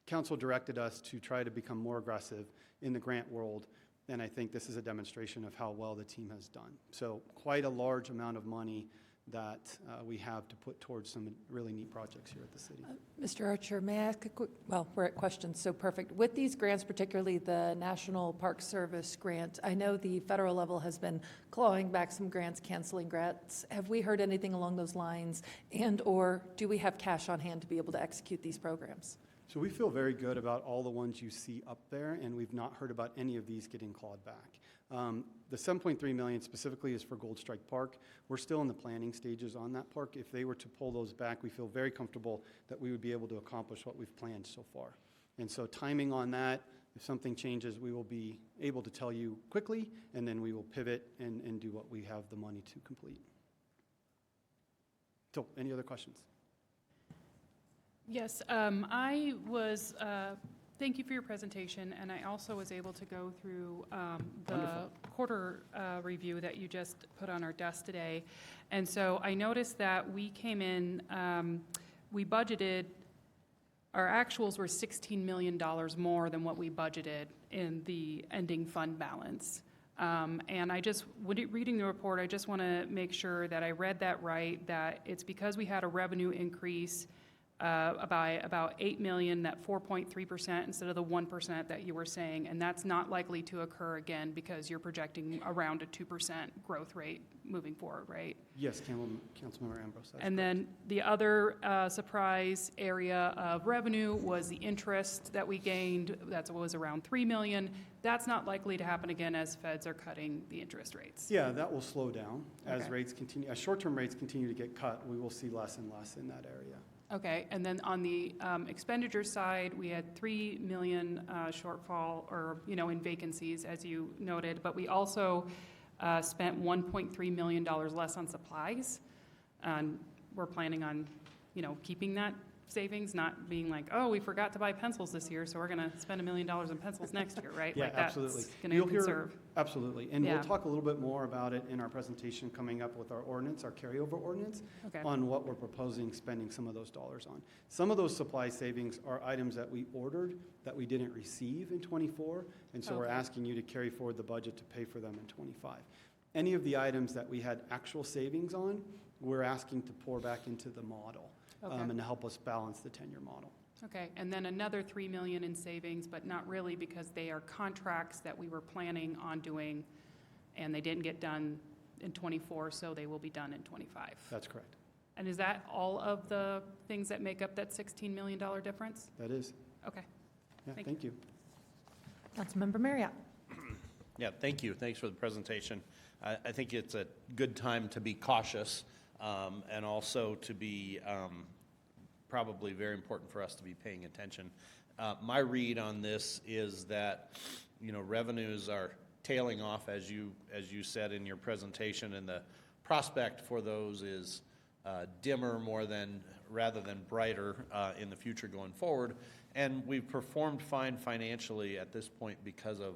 Council directed us to try to become more aggressive in the grant world, and I think this is a demonstration of how well the team has done. So quite a large amount of money that we have to put towards some really neat projects here at the city. Mr. Archer, may I ask a quick, well, we're at questions, so perfect. With these grants, particularly the National Park Service grant, I know the federal level has been clawing back some grants, canceling grants. Have we heard anything along those lines? And or do we have cash on hand to be able to execute these programs? So we feel very good about all the ones you see up there, and we've not heard about any of these getting clawed back. The $7.3 million specifically is for Gold Strike Park. We're still in the planning stages on that park. If they were to pull those back, we feel very comfortable that we would be able to accomplish what we've planned so far. And so timing on that, if something changes, we will be able to tell you quickly, and then we will pivot and do what we have the money to complete. So, any other questions? Yes, I was Thank you for your presentation, and I also was able to go through the Wonderful. quarter review that you just put on our desk today. And so I noticed that we came in, we budgeted, our actuals were $16 million more than what we budgeted in the ending fund balance. And I just, reading the report, I just want to make sure that I read that right, that it's because we had a revenue increase by about 8 million, that 4.3% instead of the 1% that you were saying, and that's not likely to occur again because you're projecting around a 2% growth rate moving forward, right? Yes, Councilmember Ambrose. That's And then the other surprise area of revenue was the interest that we gained. That was around 3 million. That's not likely to happen again as feds are cutting the interest rates. Yeah, that will slow down as Okay. rates continue, as short-term rates continue to get cut. We will see less and less in that area. Okay, and then on the expenditure side, we had 3 million shortfall, or, in vacancies, as you noted, but we also spent $1.3 million less on supplies. And we're planning on, keeping that savings, not being like, oh, we forgot to buy pencils this year, so we're going to spend $1 million in pencils next year, right? Yeah, Like, that's absolutely. going to You'll hear- conserve. Absolutely. And Yeah. we'll talk a little bit more about it in our presentation coming up with our ordinance, our carryover ordinance, Okay. on what we're proposing spending some of those dollars on. Some of those supply savings are items that we ordered that we didn't receive in '24, and so we're Okay. asking you to carry forward the budget to pay for them in '25. Any of the items that we had actual savings on, we're asking to pour back into the model Okay. and to help us balance the 10-year model. Okay, and then another 3 million in savings, but not really because they are contracts that we were planning on doing, and they didn't get done in '24, so they will be done in '25. That's correct. And is that all of the things that make up that $16 million difference? That is. Okay. Yeah, Thank thank you. Councilmember Marriott. Yeah, thank you. Thanks for the presentation. I think it's a good time to be cautious and also to be probably very important for us to be paying attention. My read on this is that, revenues are tailing off, as you said in your presentation, and the prospect for those is dimmer rather than brighter in the future going forward. And we've performed fine financially at this point because of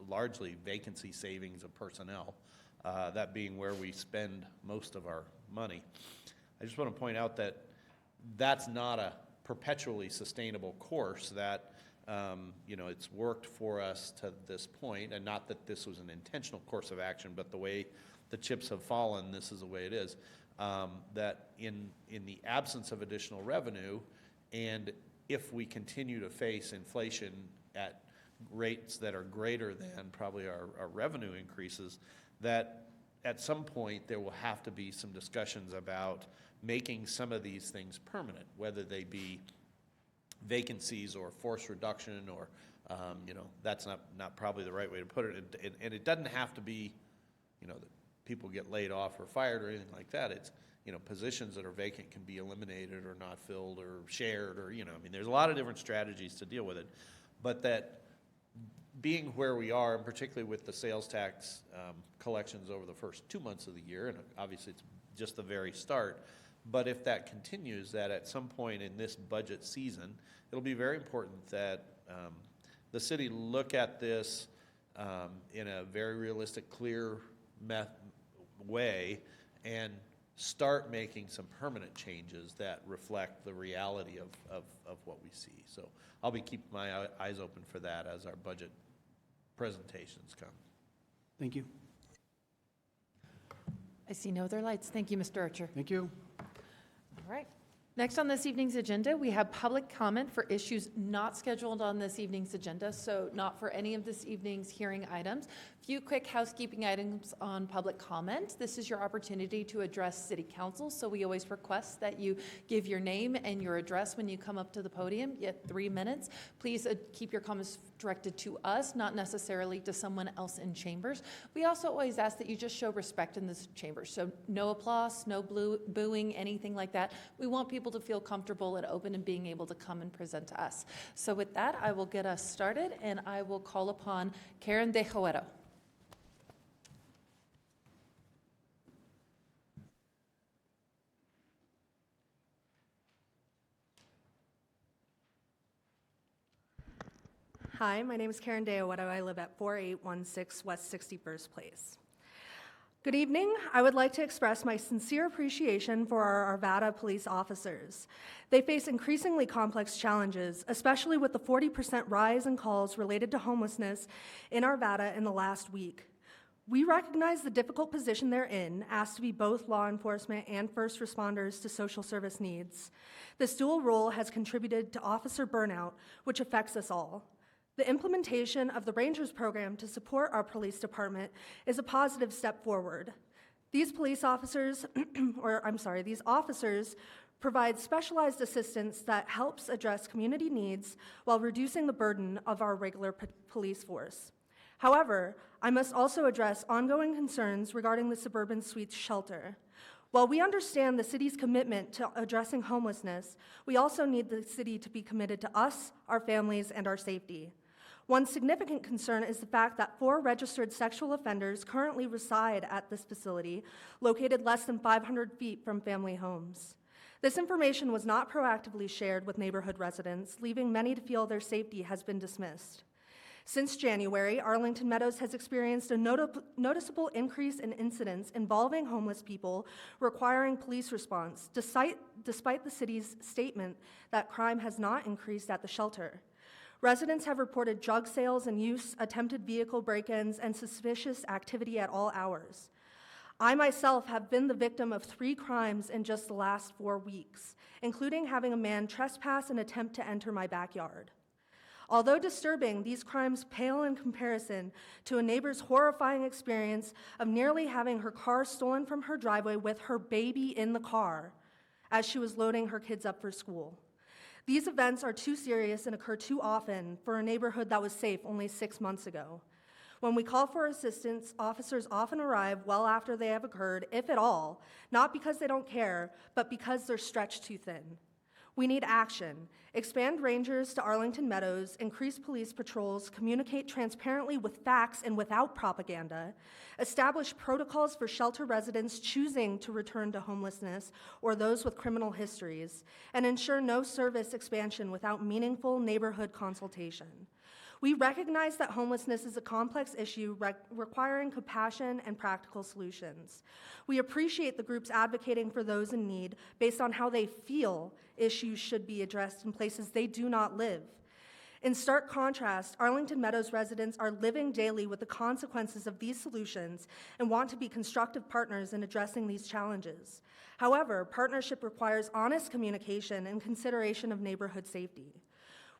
largely vacancy savings of personnel, that being where we spend most of our money. I just want to point out that that's not a perpetually sustainable course, that it's worked for us to this point, and not that this was an intentional course of action, but the way the chips have fallen, this is the way it is, that in the absence of additional revenue, and if we continue to face inflation at rates that are greater than probably our revenue increases, that at some point there will have to be some discussions about making some of these things permanent, whether they be vacancies or force reduction, or that's not probably the right way to put it. And it doesn't have to be, that people get laid off or fired or anything like that. It's, positions that are vacant can be eliminated or not filled or shared, or, there's a lot of different strategies to deal with it. But that being where we are, and particularly with the sales tax collections over the first 2 months of the year, and obviously it's just the very start, but if that continues, that at some point in this budget season, it'll be very important that the city look at this in a very realistic, clear way, and start making some permanent changes that reflect the reality of what we see. So I'll be keeping my eyes open for that as our budget presentations come. Thank you. I see no other lights. Thank you, Mr. Archer. Thank you. All right. Next on this evening's agenda, we have public comment for issues not scheduled on this evening's agenda, so not for any of this evening's hearing items. Few quick housekeeping items on public comment. This is your opportunity to address City Council, so we always request that you give your name and your address when you come up to the podium. You have 3 minutes. Please keep your comments directed to us, not necessarily to someone else in chambers. We also always ask that you just show respect in this chamber, so no applause, no booing, anything like that. We want people to feel comfortable and open and being able to come and present to us. So with that, I will get us started, and I will call upon Karen De Joero. Hi, my name is Karen Deowedo. I live at 4816 West 61st Place. Good evening. I would like to express my sincere appreciation for our Arvada police officers. They face increasingly complex challenges, especially with the 40% rise in calls related to homelessness in Arvada in the last week. We recognize the difficult position they're in, asked to be both law enforcement and first responders to social service needs. This dual role has contributed to officer burnout, which affects us all. The implementation of the Rangers program to support our police department is a positive step forward. These officers provide specialized assistance that helps address community needs while reducing the burden of our regular police force. However, I must also address ongoing concerns regarding the Suburban Suites shelter. While we understand the city's commitment to addressing homelessness, we also need the city to be committed to us, our families, and our safety. One significant concern is the fact that 4 registered sexual offenders currently reside at this facility, located less than 500 feet from family homes. This information was not proactively shared with neighborhood residents, leaving many to feel their safety has been dismissed. Since January, Arlington Meadows has experienced a noticeable increase in incidents involving homeless people requiring police response, despite the city's statement that crime has not increased at the shelter. Residents have reported drug sales and use, attempted vehicle break-ins, and suspicious activity at all hours. I myself have been the victim of 3 crimes in just the last 4 weeks, including having a man trespass and attempt to enter my backyard. Although disturbing, these crimes pale in comparison to a neighbor's horrifying experience of nearly having her car stolen from her driveway with her baby in the car as she was loading her kids up for school. These events are too serious and occur too often for a neighborhood that was safe only 6 months ago. When we call for assistance, officers often arrive well after they have occurred, if at all, not because they don't care, but because they're stretched too thin. We need action. Expand rangers to Arlington Meadows, increase police patrols, communicate transparently with facts and without propaganda, establish protocols for shelter residents choosing to return to homelessness or those with criminal histories, and ensure no service expansion without meaningful neighborhood consultation. We recognize that homelessness is a complex issue requiring compassion and practical solutions. We appreciate the groups advocating for those in need based on how they feel issues should be addressed in places they do not live. In stark contrast, Arlington Meadows residents are living daily with the consequences of these solutions and want to be constructive partners in addressing these challenges. However, partnership requires honest communication and consideration of neighborhood safety.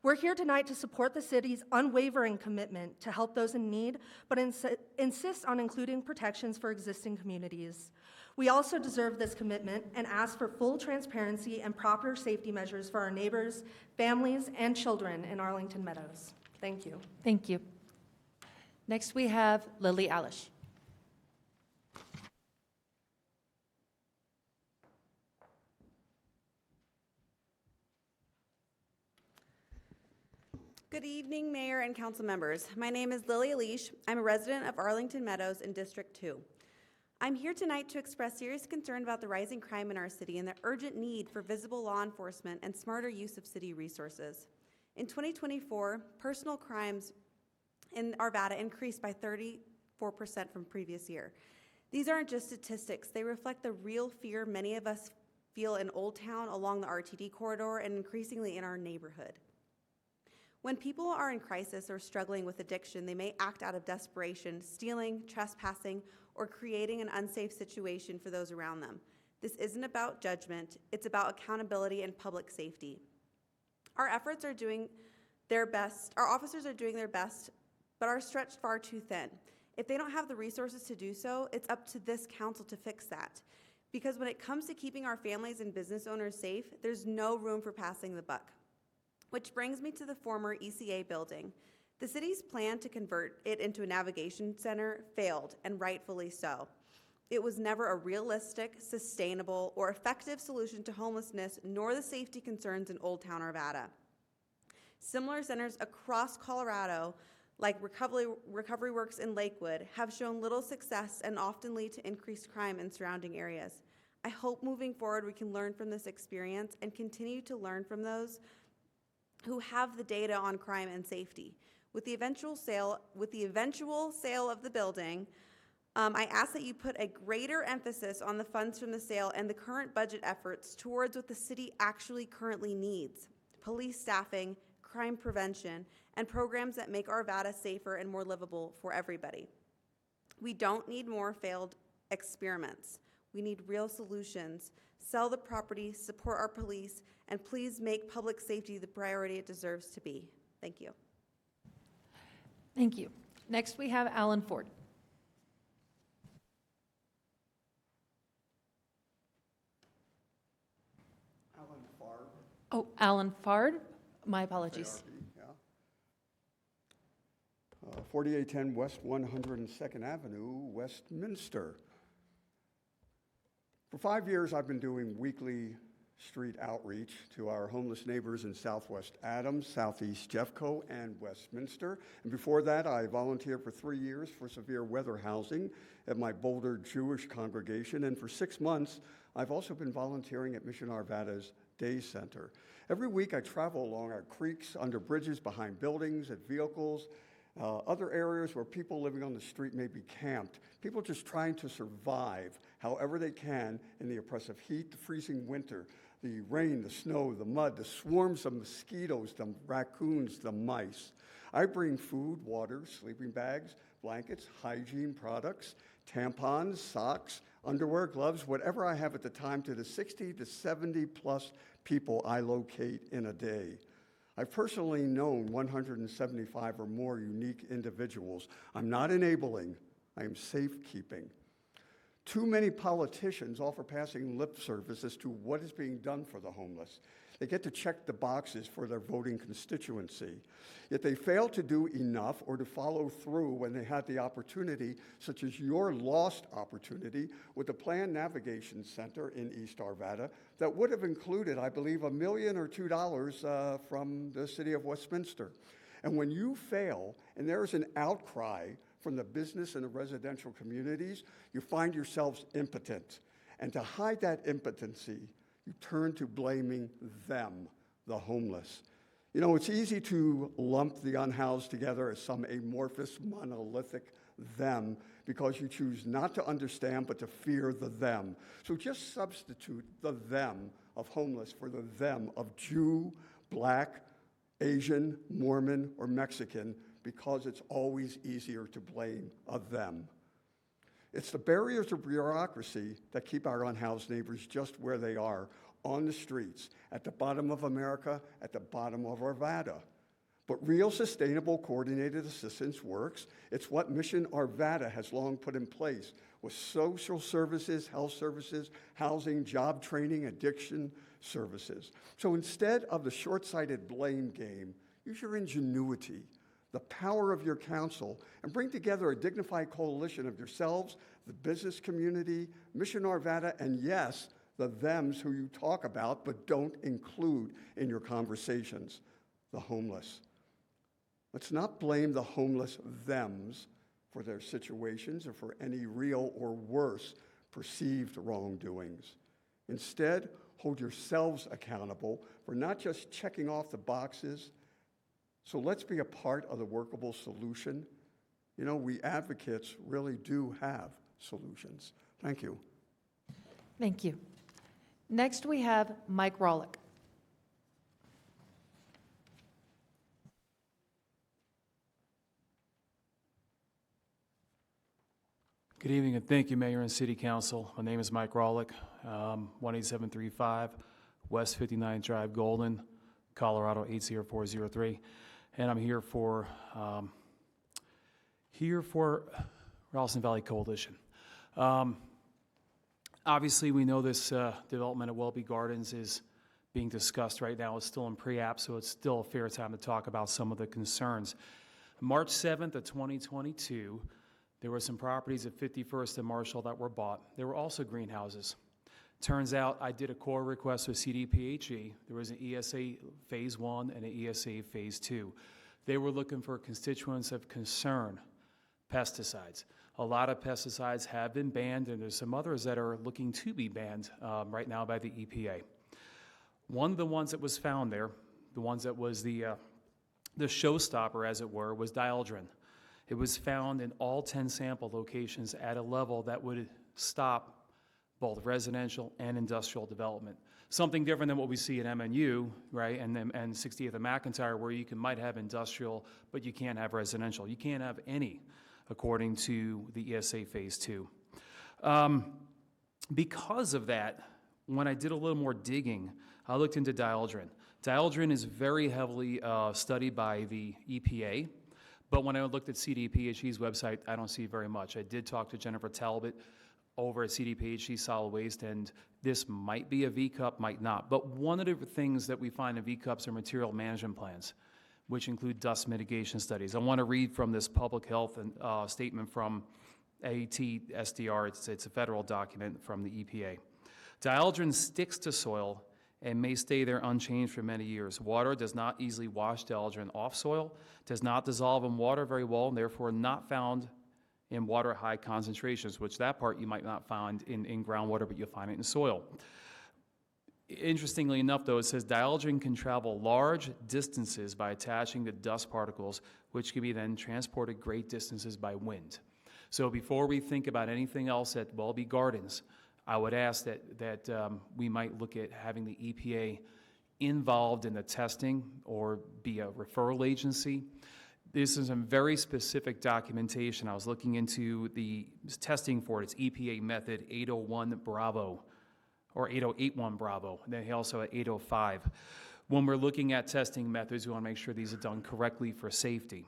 We're here tonight to support the city's unwavering commitment to help those in need, but insist on including protections for existing communities. We also deserve this commitment and ask for full transparency and proper safety measures for our neighbors, families, and children in Arlington Meadows. Thank you. Thank you. Next, we have Lily Alish. Good evening, Mayor and Council members. My name is Lily Alish. I'm a resident of Arlington Meadows in District 2. I'm here tonight to express serious concern about the rising crime in our city and the urgent need for visible law enforcement and smarter use of city resources. In 2024, personal crimes in Arvada increased by 34% from previous year. These aren't just statistics. They reflect the real fear many of us feel in Old Town, along the RTD corridor, and increasingly in our neighborhood. When people are in crisis or struggling with addiction, they may act out of desperation, stealing, trespassing, or creating an unsafe situation for those around them. This isn't about judgment, it's about accountability and public safety. Our officers are doing their best, but are stretched far too thin. If they don't have the resources to do so, it's up to this council to fix that. Because when it comes to keeping our families and business owners safe, there's no room for passing the buck. Which brings me to the former ECA building. The city's plan to convert it into a navigation center failed, and rightfully so. It was never a realistic, sustainable, or effective solution to homelessness, nor the safety concerns in Old Town Arvada. Similar centers across Colorado, like Recovery Works in Lakewood, have shown little success and often lead to increased crime in surrounding areas. I hope moving forward we can learn from this experience and continue to learn from those who have the data on crime and safety. With the eventual sale of the building, I ask that you put a greater emphasis on the funds from the sale and the current budget efforts towards what the city actually currently needs: police staffing, crime prevention, and programs that make Arvada safer and more livable for everybody. We don't need more failed experiments. We need real solutions. Sell the property, support our police, and please make public safety the priority it deserves to be. Thank you. Thank you. Next, we have Alan Ford. Alan Farb. Oh, Alan Fard. My apologies. 4810 West 102nd Avenue, Westminster. For 5 years, I've been doing weekly street outreach to our homeless neighbors in Southwest Adams, Southeast Jeffco, and Westminster. And before that, I volunteered for 3 years for severe weather housing at my Boulder Jewish congregation. And for 6 months, I've also been volunteering at Mission Arvada's Day Center. Every week, I travel along our creeks, under bridges, behind buildings, at vehicles, other areas where people living on the street may be camped, people just trying to survive however they can in the oppressive heat, the freezing winter, the rain, the snow, the mud, the swarms of mosquitoes, the raccoons, the mice. I bring food, water, sleeping bags, blankets, hygiene products, tampons, socks, underwear, gloves, whatever I have at the time to the 60 to 70 plus people I locate in a day. I've personally known 175 or more unique individuals. I'm not enabling, I am safekeeping. Too many politicians offer passing lip service as to what is being done for the homeless. They get to check the boxes for their voting constituency, yet they fail to do enough or to follow through when they had the opportunity, such as your lost opportunity with the Planned Navigation Center in East Arvada that would have included, I believe, $1 million or $2 from the city of Westminster. And when you fail and there is an outcry from the business and the residential communities, you find yourselves impotent. And to hide that impotency, you turn to blaming them, the homeless. You know, it's easy to lump the unhoused together as some amorphous, monolithic them because you choose not to understand but to fear the them. So just substitute the them of homeless for the them of Jew, Black, Asian, Mormon, or Mexican because it's always easier to blame a them. It's the barriers of bureaucracy that keep our unhoused neighbors just where they are, on the streets, at the bottom of America, at the bottom of Arvada. But real, sustainable, coordinated assistance works. It's what Mission Arvada has long put in place with social services, health services, housing, job training, addiction services. So instead of the short-sighted blame game, use your ingenuity, the power of your council, and bring together a dignified coalition of yourselves, the business community, Mission Arvada, and yes, the thems who you talk about but don't include in your conversations, the homeless. Let's not blame the homeless thems for their situations or for any real or worse perceived wrongdoings. Instead, hold yourselves accountable for not just checking off the boxes. So let's be a part of the workable solution. You know, we advocates really do have solutions. Thank you. Thank you. Next, we have Mike Rawlick. Good evening, and thank you, Mayor and City Council. My name is Mike Rawlick, 18735 West 59th Drive, Golden, Colorado 80403, and I'm here for Ralston Valley Coalition. Obviously, we know this development at Welby Gardens is being discussed right now. It's still in pre-app, so it's still a fair time to talk about some of the concerns. March 7th of 2022, there were some properties at 51st and Marshall that were bought. There were also greenhouses. Turns out I did a core request with CDPHE. There was an ESA Phase 1 and an ESA Phase 2. They were looking for constituents of concern, pesticides. A lot of pesticides have been banned, and there's some others that are looking to be banned right now by the EPA. One of the ones that was found there, the ones that was the The showstopper, as it were, was dieldrin. It was found in all 10 sample locations at a level that would stop both residential and industrial development. Something different than what we see at MNU, right, and 60th and McIntyre, where you might have industrial, but you can't have residential. You can't have any, according to the ESA Phase 2. Because of that, when I did a little more digging, I looked into dieldrin. Dieldrin is very heavily studied by the EPA, but when I looked at CDPHE's website, I don't see very much. I did talk to Jennifer Talbot over at CDPHE Solid Waste, and this might be a V-Cup, might not. But one of the things that we find in V-Cups are material management plans, which include dust mitigation studies. I want to read from this public health statement from AET-SDR. It's a federal document from the EPA. Dieldrin sticks to soil and may stay there unchanged for many years. Water does not easily wash dieldrin off soil, does not dissolve in water very well, and therefore not found in water at high concentrations, which that part you might not find in groundwater, but you'll find it in soil. Interestingly enough, though, it says dieldrin can travel large distances by attaching to dust particles, which can be then transported great distances by wind. So before we think about anything else at Welby Gardens, I would ask that we might look at having the EPA involved in the testing or be a referral agency. This is some very specific documentation. I was looking into the testing for it. It's EPA method 801 Bravo or 8081 Bravo. And then also at 805. When we're looking at testing methods, we want to make sure these are done correctly for safety.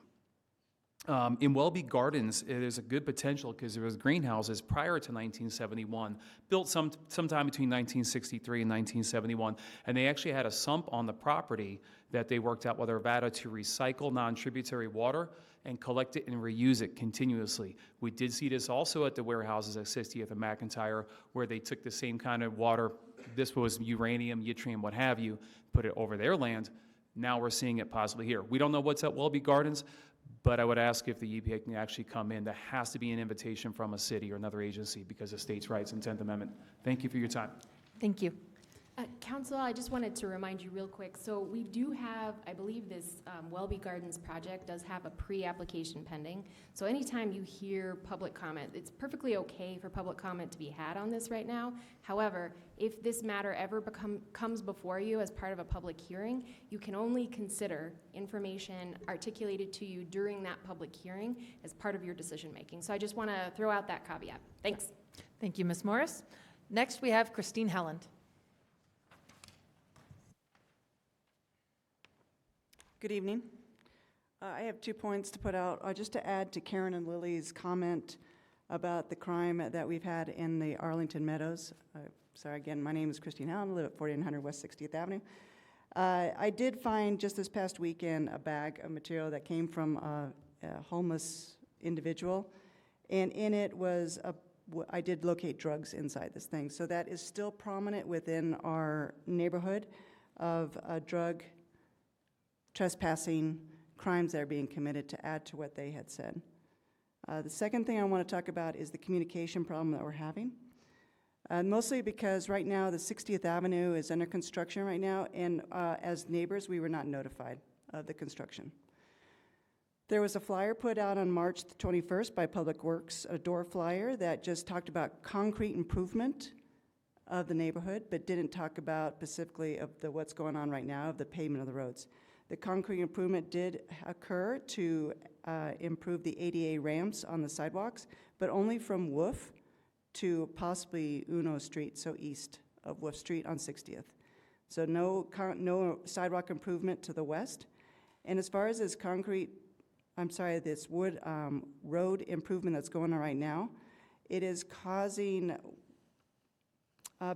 In Welby Gardens, there's a good potential because there was greenhouses prior to 1971, built sometime between 1963 and 1971, and they actually had a sump on the property that they worked out with Arvada to recycle non-tributary water and collect it and reuse it continuously. We did see this also at the warehouses at 60th and McIntyre, where they took the same kind of water, this was uranium, yttrium, what have you, put it over their land. Now we're seeing it possibly here. We don't know what's at Welby Gardens, but I would ask if the EPA can actually come in. There has to be an invitation from a city or another agency because of states' rights and 10th Amendment. Thank you for your time. Thank you. Council, I just wanted to remind you real quick. So we do have, I believe this Welby Gardens project does have a pre-application pending. So anytime you hear public comment, it's perfectly okay for public comment to be had on this right now. However, if this matter ever comes before you as part of a public hearing, you can only consider information articulated to you during that public hearing as part of your decision making. So I just want to throw out that caveat. Thanks. Thank you, Ms. Morris. Next, we have Christine Helland. Good evening. I have 2 points to put out, just to add to Karen and Lily's comment about the crime that we've had in the Arlington Meadows. Sorry, again, my name is Christine Allen, I live at 4800 West 60th Avenue. I did find just this past weekend a bag of material that came from a homeless individual, and in it was I did locate drugs inside this thing. So that is still prominent within our neighborhood of drug trespassing crimes that are being committed, to add to what they had said. The second thing I want to talk about is the communication problem that we're having. Mostly because right now the 60th Avenue is under construction right now, and as neighbors we were not notified of the construction. There was a flyer put out on March 21st by Public Works, a door flyer that just talked about concrete improvement of the neighborhood, but didn't talk about specifically of what's going on right now of the pavement of the roads. The concrete improvement did occur to improve the ADA ramps on the sidewalks, but only from Wolf to possibly Uno Street, so east of Wolf Street on 60th. So no sidewalk improvement to the west. And as far as this this wood road improvement that's going on right now, it is causing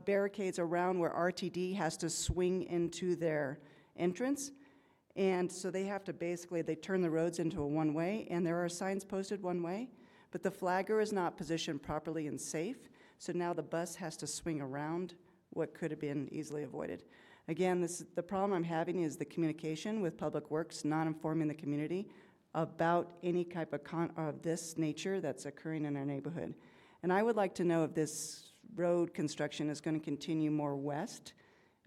barricades around where RTD has to swing into their entrance. And so they have to they turn the roads into a one-way, and there are signs posted one way, but the flagger is not positioned properly and safe, so now the bus has to swing around what could have been easily avoided. Again, the problem I'm having is the communication with Public Works, not informing the community about any type of this nature that's occurring in our neighborhood. And I would like to know if this road construction is going to continue more west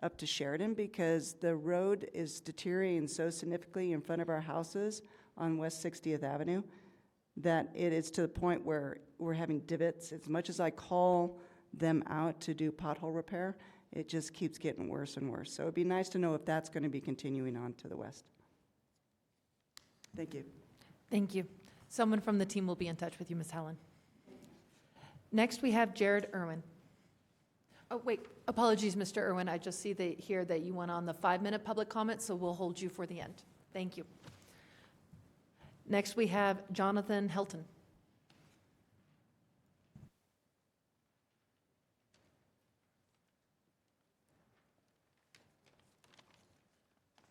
up to Sheridan because the road is deteriorating so significantly in front of our houses on West 60th Avenue that it is to the point where we're having divots. As much as I call them out to do pothole repair, it just keeps getting worse and worse. So it'd be nice to know if that's going to be continuing on to the west. Thank you. Thank you. Someone from the team will be in touch with you, Ms. Helen. Next, we have Jared Irwin. Oh, wait, apologies, Mr. Irwin. I just see here that you went on the 5-minute public comment, so we'll hold you for the end. Thank you. Next, we have Jonathan Helton.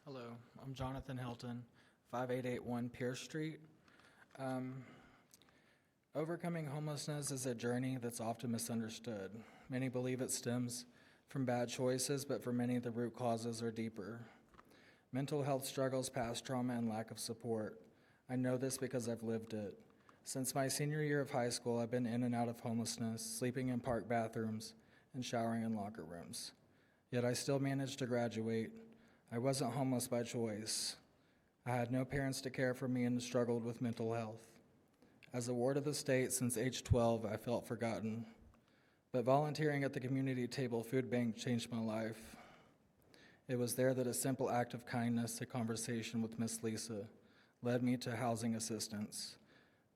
Hello, I'm Jonathan Helton, 5881 Pierce Street. Overcoming homelessness is a journey that's often misunderstood. Many believe it stems from bad choices, but for many, the root causes are deeper. Mental health struggles, past trauma, and lack of support. I know this because I've lived it. Since my senior year of high school, I've been in and out of homelessness, sleeping in park bathrooms, and showering in locker rooms. Yet I still managed to graduate. I wasn't homeless by choice. I had no parents to care for me and struggled with mental health. As a ward of the state since age 12, I felt forgotten. But volunteering at the community table food bank changed my life. It was there that a simple act of kindness, a conversation with Miss Lisa, led me to housing assistance.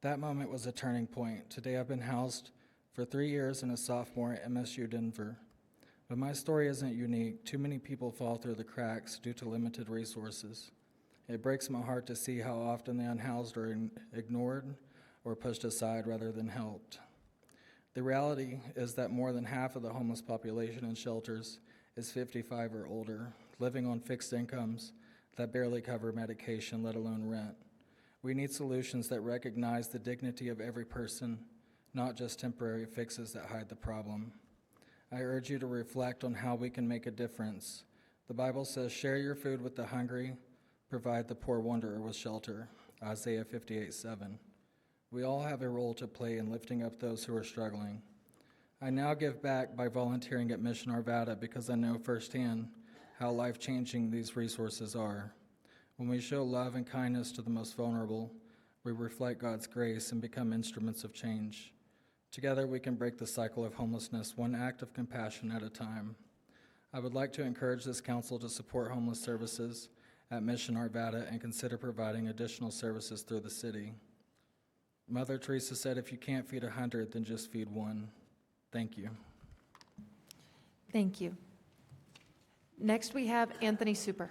That moment was a turning point. Today I've been housed for 3 years and a sophomore at MSU Denver. But my story isn't unique. Too many people fall through the cracks due to limited resources. It breaks my heart to see how often the unhoused are ignored or pushed aside rather than helped. The reality is that more than half of the homeless population in shelters is 55 or older, living on fixed incomes that barely cover medication, let alone rent. We need solutions that recognize the dignity of every person, not just temporary fixes that hide the problem. I urge you to reflect on how we can make a difference. The Bible says, share your food with the hungry, provide the poor wanderer with shelter, Isaiah 58:7. We all have a role to play in lifting up those who are struggling. I now give back by volunteering at Mission Arvada because I know firsthand how life-changing these resources are. When we show love and kindness to the most vulnerable, we reflect God's grace and become instruments of change. Together, we can break the cycle of homelessness one act of compassion at a time. I would like to encourage this council to support homeless services at Mission Arvada and consider providing additional services through the city. Mother Teresa said, if you can't feed 100, then just feed one. Thank you. Thank you. Next, we have Anthony Super.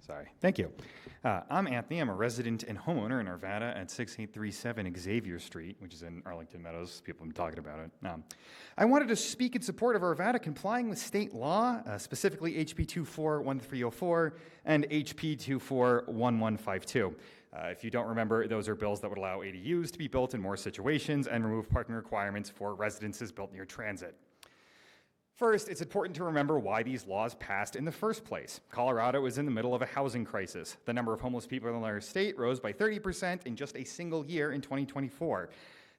Sorry. Thank you. I'm Anthony. I'm a resident and homeowner in Arvada at 6837 Xavier Street, which is in Arlington Meadows. People have been talking about it. I wanted to speak in support of Arvada complying with state law, specifically HB 241304 and HB 241152. If you don't remember, those are bills that would allow ADUs to be built in more situations and remove parking requirements for residences built near transit. First, it's important to remember why these laws passed in the first place. Colorado is in the middle of a housing crisis. The number of homeless people in our state rose by 30% in just a single year in 2024.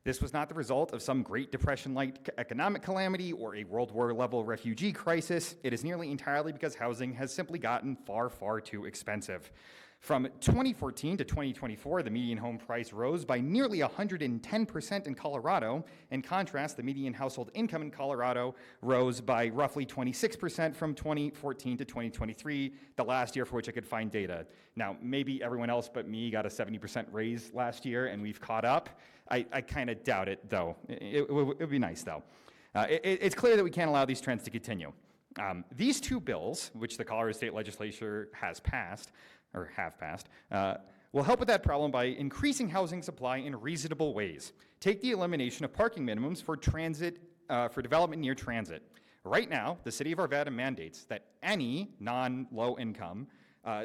This was not the result of some Great Depression-like economic calamity or a World War-level refugee crisis. It is nearly entirely because housing has simply gotten far, far too expensive. From 2014 to 2024, the median home price rose by nearly 110% in Colorado. In contrast, the median household income in Colorado rose by roughly 26% from 2014 to 2023, the last year for which I could find data. Now, maybe everyone else but me got a 70% raise last year and we've caught up. I kind of doubt it, though. It would be nice, though. It's clear that we can't allow these trends to continue. These two bills, which the Colorado State Legislature has passed, or have passed, will help with that problem by increasing housing supply in reasonable ways. Take the elimination of parking minimums for transit, for development near transit. Right now, the city of Arvada mandates that any non-low income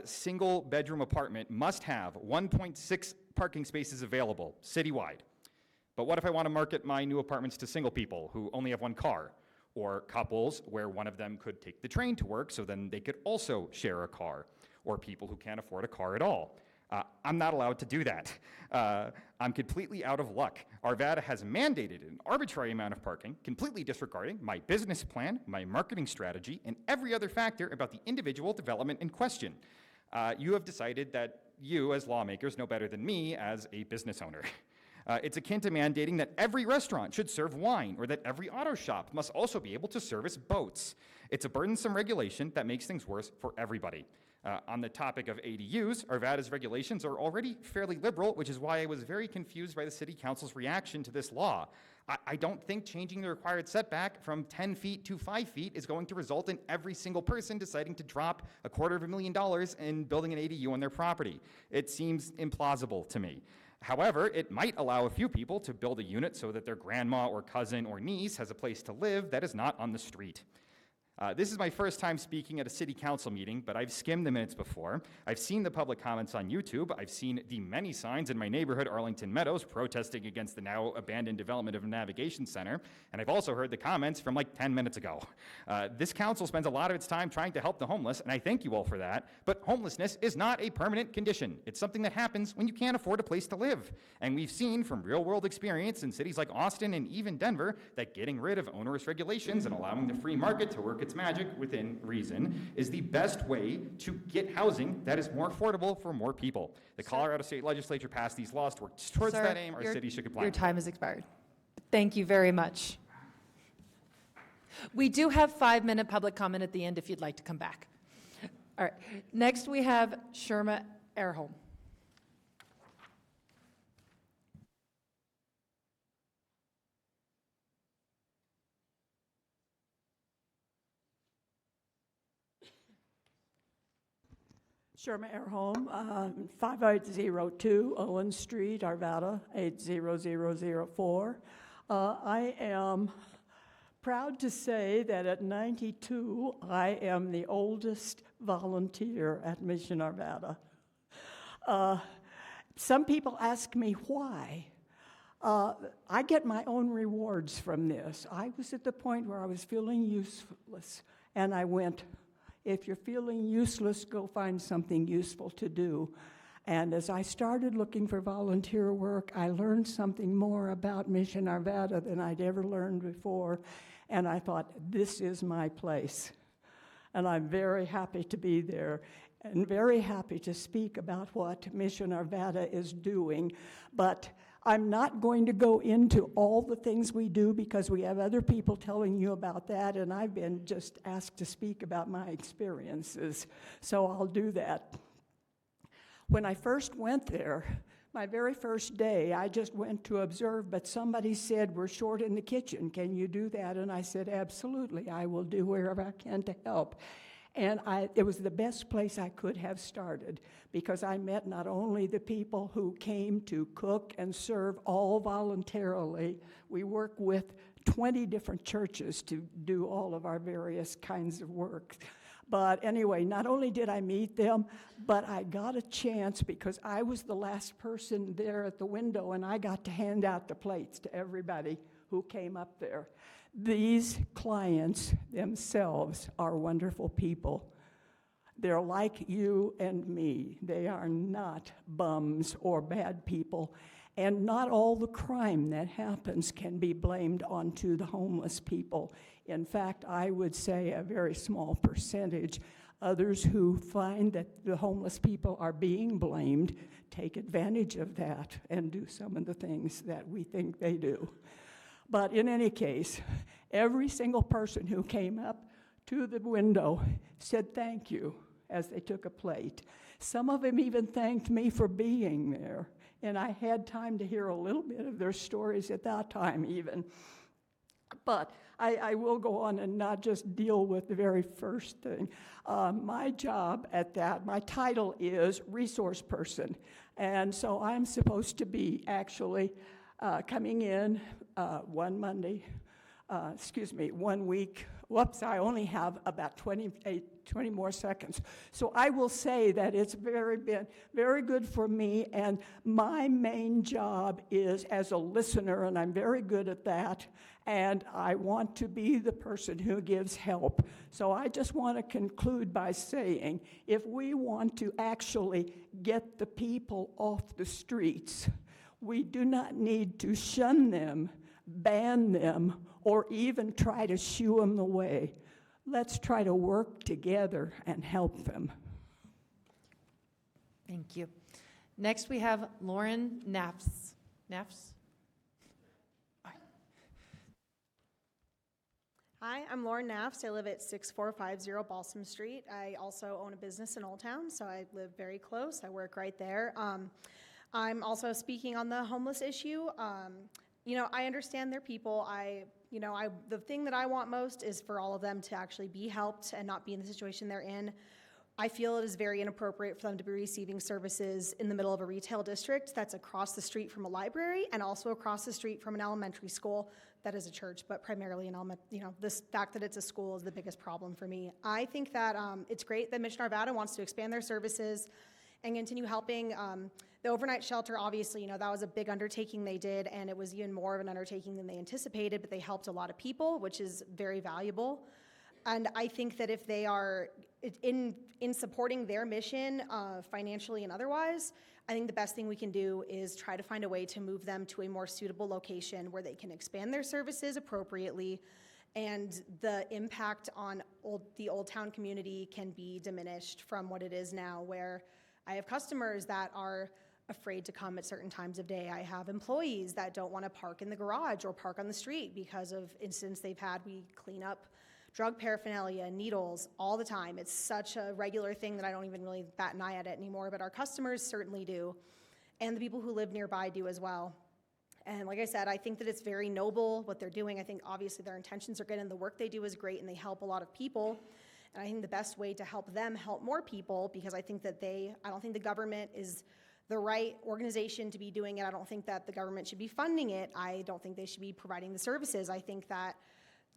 single bedroom apartment must have 1.6 parking spaces available citywide. But what if I want to market my new apartments to single people who only have one car, or couples where one of them could take the train to work so then they could also share a car, or people who can't afford a car at all? I'm not allowed to do that. I'm completely out of luck. Arvada has mandated an arbitrary amount of parking, completely disregarding my business plan, my marketing strategy, and every other factor about the individual development in question. You have decided that you, as lawmakers, know better than me as a business owner. It's akin to mandating that every restaurant should serve wine or that every auto shop must also be able to service boats. It's a burdensome regulation that makes things worse for everybody. On the topic of ADUs, Arvada's regulations are already fairly liberal, which is why I was very confused by the City Council's reaction to this law. I don't think changing the required setback from 10 feet to 5 feet is going to result in every single person deciding to drop $250,000 in building an ADU on their property. It seems implausible to me. However, it might allow a few people to build a unit so that their grandma or cousin or niece has a place to live that is not on the street. This is my first time speaking at a city council meeting, but I've skimmed the minutes before. I've seen the public comments on YouTube. I've seen the many signs in my neighborhood, Arlington Meadows, protesting against the now abandoned development of a navigation center. And I've also heard the comments from like 10 minutes ago. This council spends a lot of its time trying to help the homeless, and I thank you all for that. But homelessness is not a permanent condition. It's something that happens when you can't afford a place to live. And we've seen from real-world experience in cities like Austin and even Denver that getting rid of onerous regulations and allowing the free market to work its magic within reason is the best way to get housing that is more affordable for more people. The Colorado State Legislature passed these laws to work towards Sir, that aim. Our city should comply. Your time has expired. Thank you very much. We do have 5-minute public comment at the end if you'd like to come back. All right. Next, we have Sherma Erholm. Sherma Erholm, 5802 Owen Street, Arvada, 80004. I am proud to say that at 92, I am the oldest volunteer at Mission Arvada. Some people ask me why. I get my own rewards from this. I was at the point where I was feeling useless, and I went, if you're feeling useless, go find something useful to do. And as I started looking for volunteer work, I learned something more about Mission Arvada than I'd ever learned before. And I thought, this is my place. And I'm very happy to be there and very happy to speak about what Mission Arvada is doing. But I'm not going to go into all the things we do because we have other people telling you about that, and I've been just asked to speak about my experiences, so I'll do that. When I first went there, my very first day, I just went to observe, but somebody said, we're short in the kitchen, can you do that? And I said, absolutely, I will do wherever I can to help. And it was the best place I could have started because I met not only the people who came to cook and serve all voluntarily, we work with 20 different churches to do all of our various kinds of work. But anyway, not only did I meet them, but I got a chance because I was the last person there at the window and I got to hand out the plates to everybody who came up there. These clients themselves are wonderful people. They're like you and me. They are not bums or bad people. And not all the crime that happens can be blamed onto the homeless people. In fact, I would say a very small percentage. Others who find that the homeless people are being blamed take advantage of that and do some of the things that we think they do. But in any case, every single person who came up to the window said thank you as they took a plate. Some of them even thanked me for being there, and I had time to hear a little bit of their stories at that time even. But I will go on and not just deal with the very first thing. My job at that, my title is resource person, and so I'm supposed to be actually coming in one week. Whoops, I only have about 20 more seconds. So I will say that it's been very good for me, and my main job is as a listener, and I'm very good at that, and I want to be the person who gives help. So I just want to conclude by saying, if we want to actually get the people off the streets, we do not need to shun them, ban them, or even try to shoo them away. Let's try to work together and help them. Thank you. Next, we have Lauren Nafs. Nafs? Hi, I'm Lauren Nafs. I live at 6450 Balsam Street. I also own a business in Old Town, so I live very close. I work right there. I'm also speaking on the homeless issue. I understand they're people. The thing that I want most is for all of them to actually be helped and not be in the situation they're in. I feel it is very inappropriate for them to be receiving services in the middle of a retail district that's across the street from a library and also across the street from an elementary school that is a church, but primarily this fact that it's a school is the biggest problem for me. I think that it's great that Mission Arvada wants to expand their services and continue helping. The overnight shelter, obviously, that was a big undertaking they did, and it was even more of an undertaking than they anticipated, but they helped a lot of people, which is very valuable. And I think that if they are in supporting their mission financially and otherwise, I think the best thing we can do is try to find a way to move them to a more suitable location where they can expand their services appropriately and the impact on the Old Town community can be diminished from what it is now, where I have customers that are afraid to come at certain times of day. I have employees that don't want to park in the garage or park on the street because of incidents they've had. We clean up drug paraphernalia, needles, all the time. It's such a regular thing that I don't even really bat an eye at it anymore, but our customers certainly do, and the people who live nearby do as well. And like I said, I think that it's very noble what they're doing. I think obviously their intentions are good and the work they do is great and they help a lot of people. And I think the best way to help them help more people, because I think that I don't think the government is the right organization to be doing it. I don't think that the government should be funding it. I don't think they should be providing the services. I think that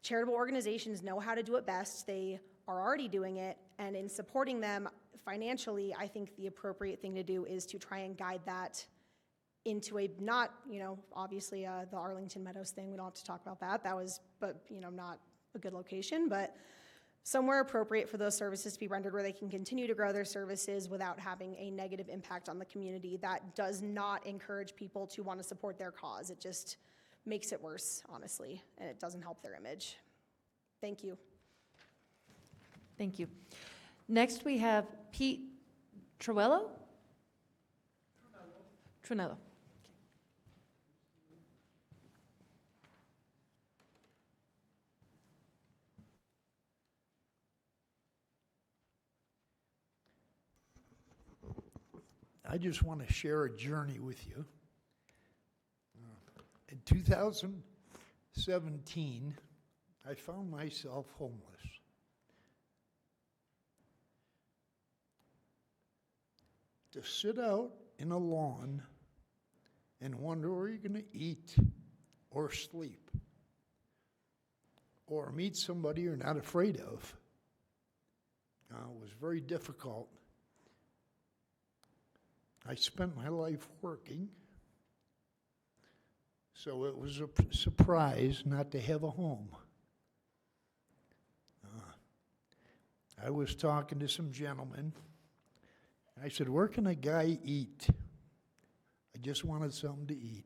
charitable organizations know how to do it best. They are already doing it, and in supporting them financially, I think the appropriate thing to do is to try and guide that into a, not, obviously the Arlington Meadows thing, we don't have to talk about that. That was, not a good location, but somewhere appropriate for those services to be rendered where they can continue to grow their services without having a negative impact on the community. That does not encourage people to want to support their cause. It just makes it worse, honestly, and it doesn't help their image. Thank you. Thank you. Next, we have Pete Trinello. Trinello. I just want to share a journey with you. In 2017, I found myself homeless. To sit out in a lawn and wonder where you're going to eat or sleep or meet somebody you're not afraid of was very difficult. I spent my life working, so it was a surprise not to have a home. I was talking to some gentlemen. I said, where can a guy eat? I just wanted something to eat.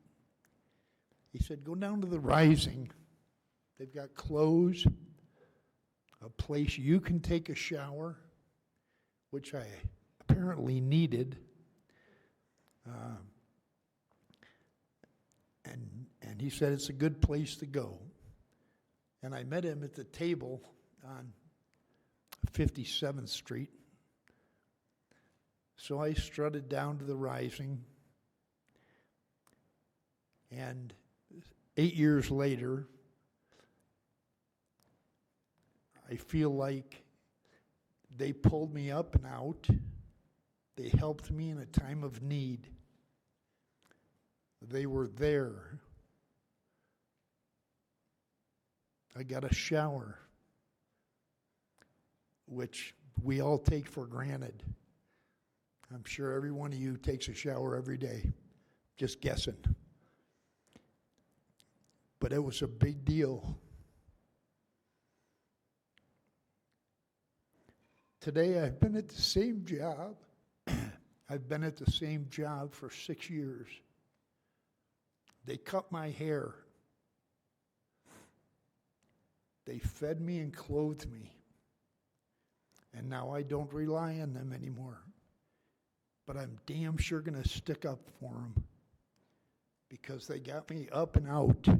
He said, go down to the Rising. They've got clothes, a place you can take a shower, which I apparently needed. And he said it's a good place to go. And I met him at the table on 57th Street. So I strutted down to the Rising, and 8 years later, I feel like they pulled me up and out. They helped me in a time of need. They were there. I got a shower, which we all take for granted. I'm sure every one of you takes a shower every day. Just guessing. but it was a big deal. Today, I've been at the same job. I've been at the same job for 6 years. They cut my hair. They fed me and clothed me. And now I don't rely on them anymore. But I'm damn sure going to stick up for them because they got me up and out of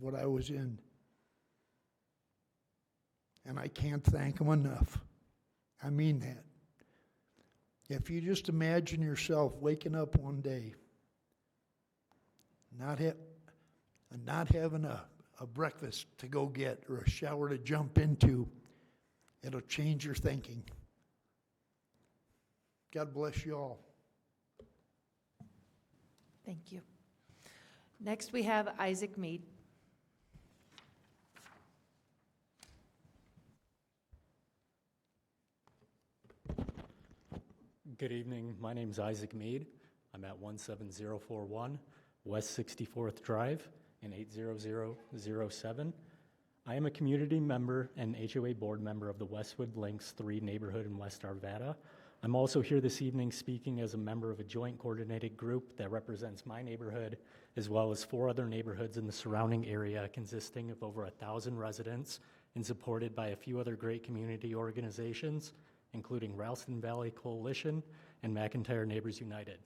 what I was in. And I can't thank them enough. I mean that. If you just imagine yourself waking up one day, not having a breakfast to go get or a shower to jump into, it'll change your thinking. God bless you all. Thank you. Next, we have Isaac Mead. Good evening. My name's Isaac Mead. I'm at 17041 West 64th Drive in 80007. I am a community member and HOA board member of the Westwood Links 3 neighborhood in West Arvada. I'm also here this evening speaking as a member of a joint coordinated group that represents my neighborhood, as well as 4 other neighborhoods in the surrounding area consisting of over 1,000 residents and supported by a few other great community organizations, including Ralston Valley Coalition and McIntyre Neighbors United.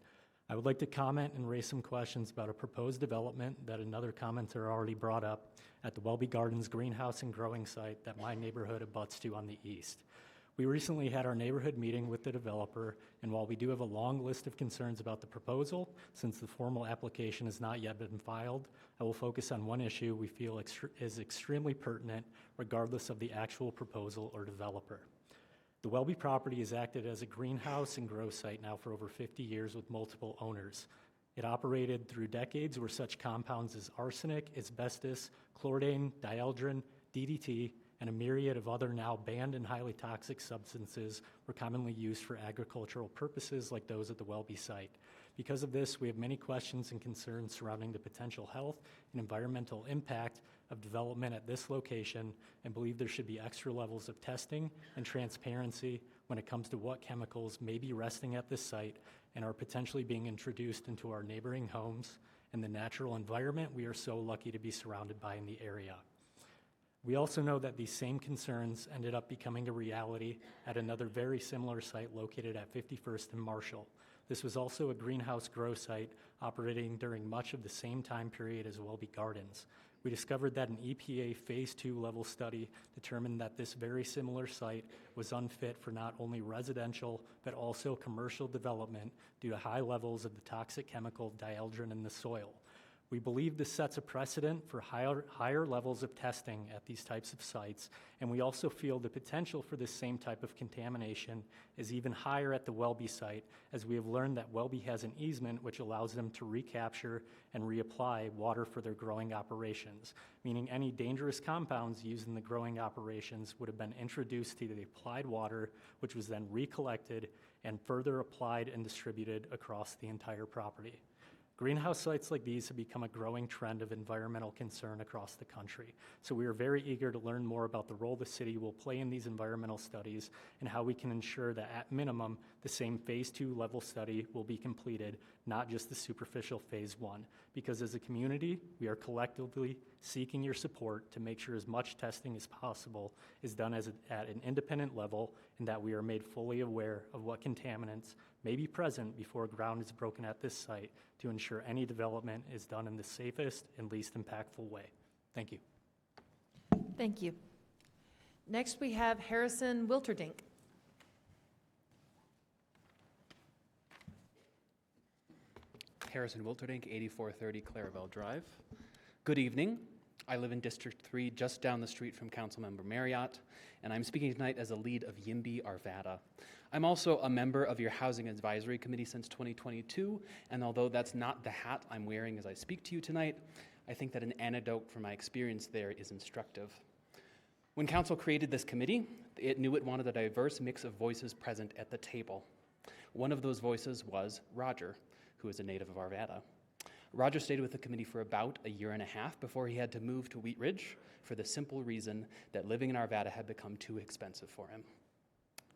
I would like to comment and raise some questions about a proposed development that another commenter already brought up at the Welby Gardens greenhouse and growing site that my neighborhood abuts to on the east. We recently had our neighborhood meeting with the developer, and while we do have a long list of concerns about the proposal, since the formal application has not yet been filed, I will focus on one issue we feel is extremely pertinent regardless of the actual proposal or developer. The Welby property has acted as a greenhouse and grow site now for over 50 years with multiple owners. It operated through decades where such compounds as arsenic, asbestos, chlordane, dieldrin, DDT, and a myriad of other now banned and highly toxic substances were commonly used for agricultural purposes like those at the Welby site. Because of this, we have many questions and concerns surrounding the potential health and environmental impact of development at this location and believe there should be extra levels of testing and transparency when it comes to what chemicals may be resting at this site and are potentially being introduced into our neighboring homes and the natural environment we are so lucky to be surrounded by in the area. We also know that these same concerns ended up becoming a reality at another very similar site located at 51st and Marshall. This was also a greenhouse grow site operating during much of the same time period as Welby Gardens. We discovered that an EPA Phase 2 level study determined that this very similar site was unfit for not only residential but also commercial development due to high levels of the toxic chemical dieldrin in the soil. We believe this sets a precedent for higher levels of testing at these types of sites, and we also feel the potential for this same type of contamination is even higher at the Welby site, as we have learned that Welby has an easement which allows them to recapture and reapply water for their growing operations, meaning any dangerous compounds used in the growing operations would have been introduced to the applied water, which was then recollected and further applied and distributed across the entire property. Greenhouse sites like these have become a growing trend of environmental concern across the country. So we are very eager to learn more about the role the city will play in these environmental studies and how we can ensure that at minimum, the same Phase 2 level study will be completed, not just the superficial Phase 1. Because as a community, we are collectively seeking your support to make sure as much testing as possible is done at an independent level and that we are made fully aware of what contaminants may be present before ground is broken at this site to ensure any development is done in the safest and least impactful way. Thank you. Thank you. Next, we have Harrison Wilterdink. Harrison Wilterdink, 8430 Clarabelle Drive. Good evening. I live in District 3, just down the street from Councilmember Marriott, and I'm speaking tonight as a lead of YIMBY Arvada. I'm also a member of your Housing Advisory Committee since 2022, and although that's not the hat I'm wearing as I speak to you tonight, I think that an anecdote from my experience there is instructive. When Council created this committee, it knew it wanted a diverse mix of voices present at the table. One of those voices was Roger, who is a native of Arvada. Roger stayed with the committee for about a year and a half before he had to move to Wheat Ridge for the simple reason that living in Arvada had become too expensive for him.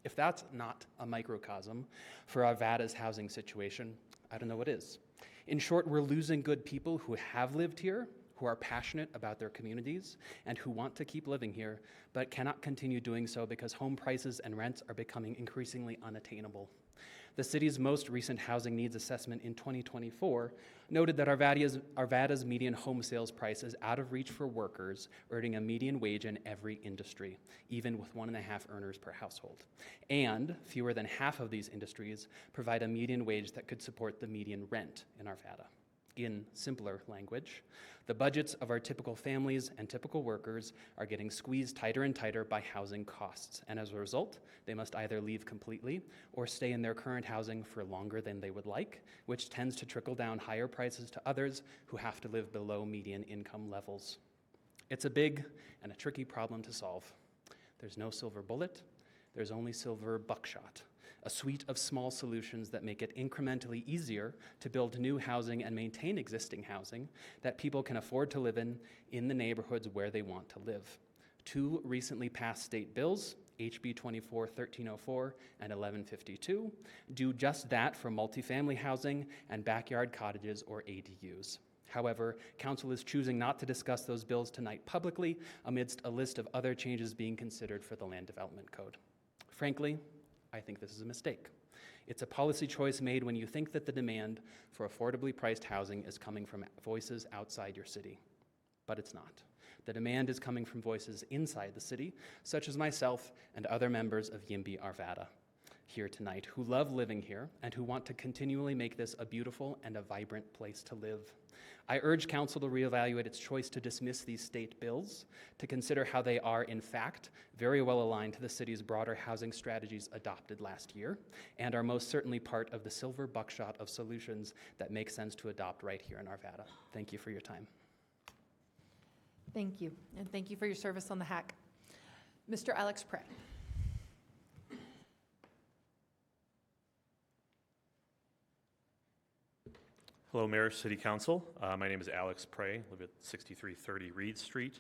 If that's not a microcosm for Arvada's housing situation, I don't know what is. In short, we're losing good people who have lived here, who are passionate about their communities, and who want to keep living here, but cannot continue doing so because home prices and rents are becoming increasingly unattainable. The city's most recent housing needs assessment in 2024 noted that Arvada's median home sales price is out of reach for workers earning a median wage in every industry, even with 1.5 earners per household. And fewer than half of these industries provide a median wage that could support the median rent in Arvada. In simpler language, the budgets of our typical families and typical workers are getting squeezed tighter and tighter by housing costs, and as a result, they must either leave completely or stay in their current housing for longer than they would like, which tends to trickle down higher prices to others who have to live below median income levels. It's a big and a tricky problem to solve. There's no silver bullet, there's only silver buckshot. A suite of small solutions that make it incrementally easier to build new housing and maintain existing housing that people can afford to live in the neighborhoods where they want to live. 2 recently passed state bills, HB 24-1304 and 1152, do just that for multifamily housing and backyard cottages or ADUs. However, Council is choosing not to discuss those bills tonight publicly amidst a list of other changes being considered for the Land Development Code. Frankly, I think this is a mistake. It's a policy choice made when you think that the demand for affordably priced housing is coming from voices outside your city, but it's not. The demand is coming from voices inside the city, such as myself and other members of YIMBY Arvada here tonight, who love living here and who want to continually make this a beautiful and a vibrant place to live. I urge Council to reevaluate its choice to dismiss these state bills, to consider how they are, in fact, very well aligned to the city's broader housing strategies adopted last year, and are most certainly part of the silver buckshot of solutions that make sense to adopt right here in Arvada. Thank you for your time. Thank you, and thank you for your service on the HAC. Mr. Alex Prey. Hello, Mayor, City Council. My name is Alex Prey, live at 6330 Reed Street.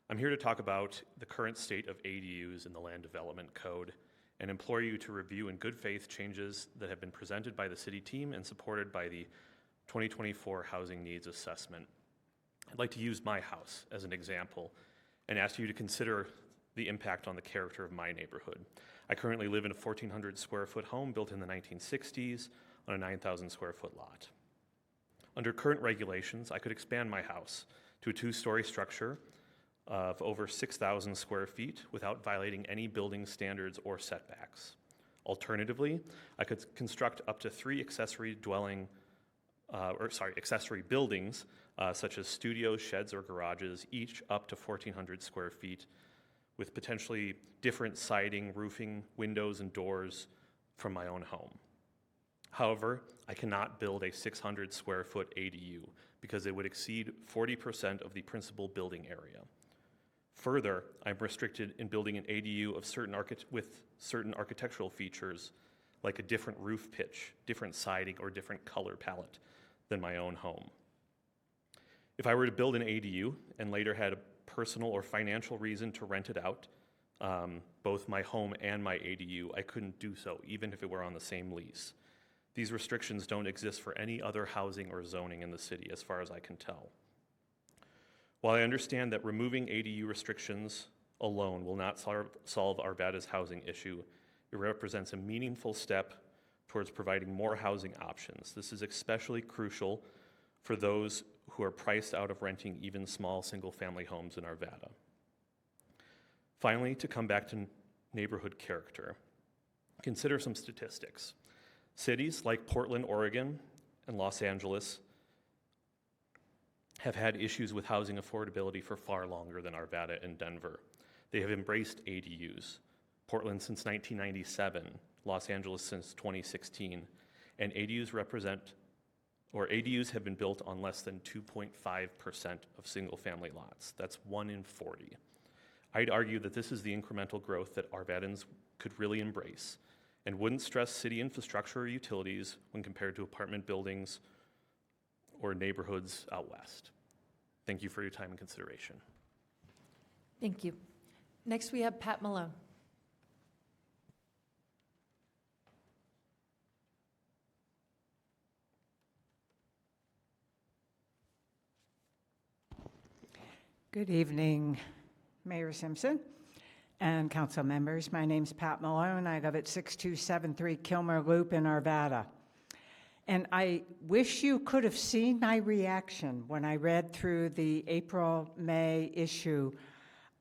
I'm here to talk about the current state of ADUs in the Land Development Code and implore you to review in good faith changes that have been presented by the city team and supported by the 2024 Housing Needs Assessment. I'd like to use my house as an example and ask you to consider the impact on the character of my neighborhood. I currently live in a 1,400 square foot home built in the 1960s on a 9,000 square foot lot. Under current regulations, I could expand my house to a 2-story structure of over 6,000 square feet without violating any building standards or setbacks. Alternatively, I could construct up to 3 accessory buildings, such as studios, sheds, or garages, each up to 1,400 square feet, with potentially different siding, roofing, windows, and doors from my own home. However, I cannot build a 600 square foot ADU because it would exceed 40% of the principal building area. Further, I'm restricted in building an ADU with certain architectural features, like a different roof pitch, different siding, or different color palette than my own home. If I were to build an ADU and later had a personal or financial reason to rent it out, both my home and my ADU, I couldn't do so, even if it were on the same lease. These restrictions don't exist for any other housing or zoning in the city, as far as I can tell. While I understand that removing ADU restrictions alone will not solve Arvada's housing issue, it represents a meaningful step towards providing more housing options. This is especially crucial for those who are priced out of renting even small single-family homes in Arvada. Finally, to come back to neighborhood character, consider some statistics. Cities like Portland, Oregon, and Los Angeles have had issues with housing affordability for far longer than Arvada and Denver. They have embraced ADUs. Portland since 1997, Los Angeles since 2016, and ADUs have been built on less than 2.5% of single-family lots. That's 1 in 40. I'd argue that this is the incremental growth that Arvadans could really embrace and wouldn't stress city infrastructure or utilities when compared to apartment buildings or neighborhoods out west. Thank you for your time and consideration. Thank you. Next, we have Pat Malone. Good evening, Mayor Simpson and council members. My name's Pat Malone. I live at 6273 Kilmer Loop in Arvada. And I wish you could have seen my reaction when I read through the April-May issue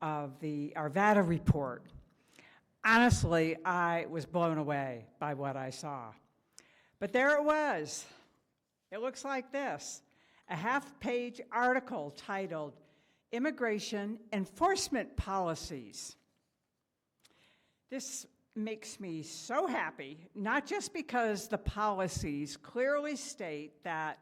of the Arvada report. Honestly, I was blown away by what I saw. But there it was. It looks like this, a half-page article titled, Immigration Enforcement Policies. This makes me so happy, not just because the policies clearly state that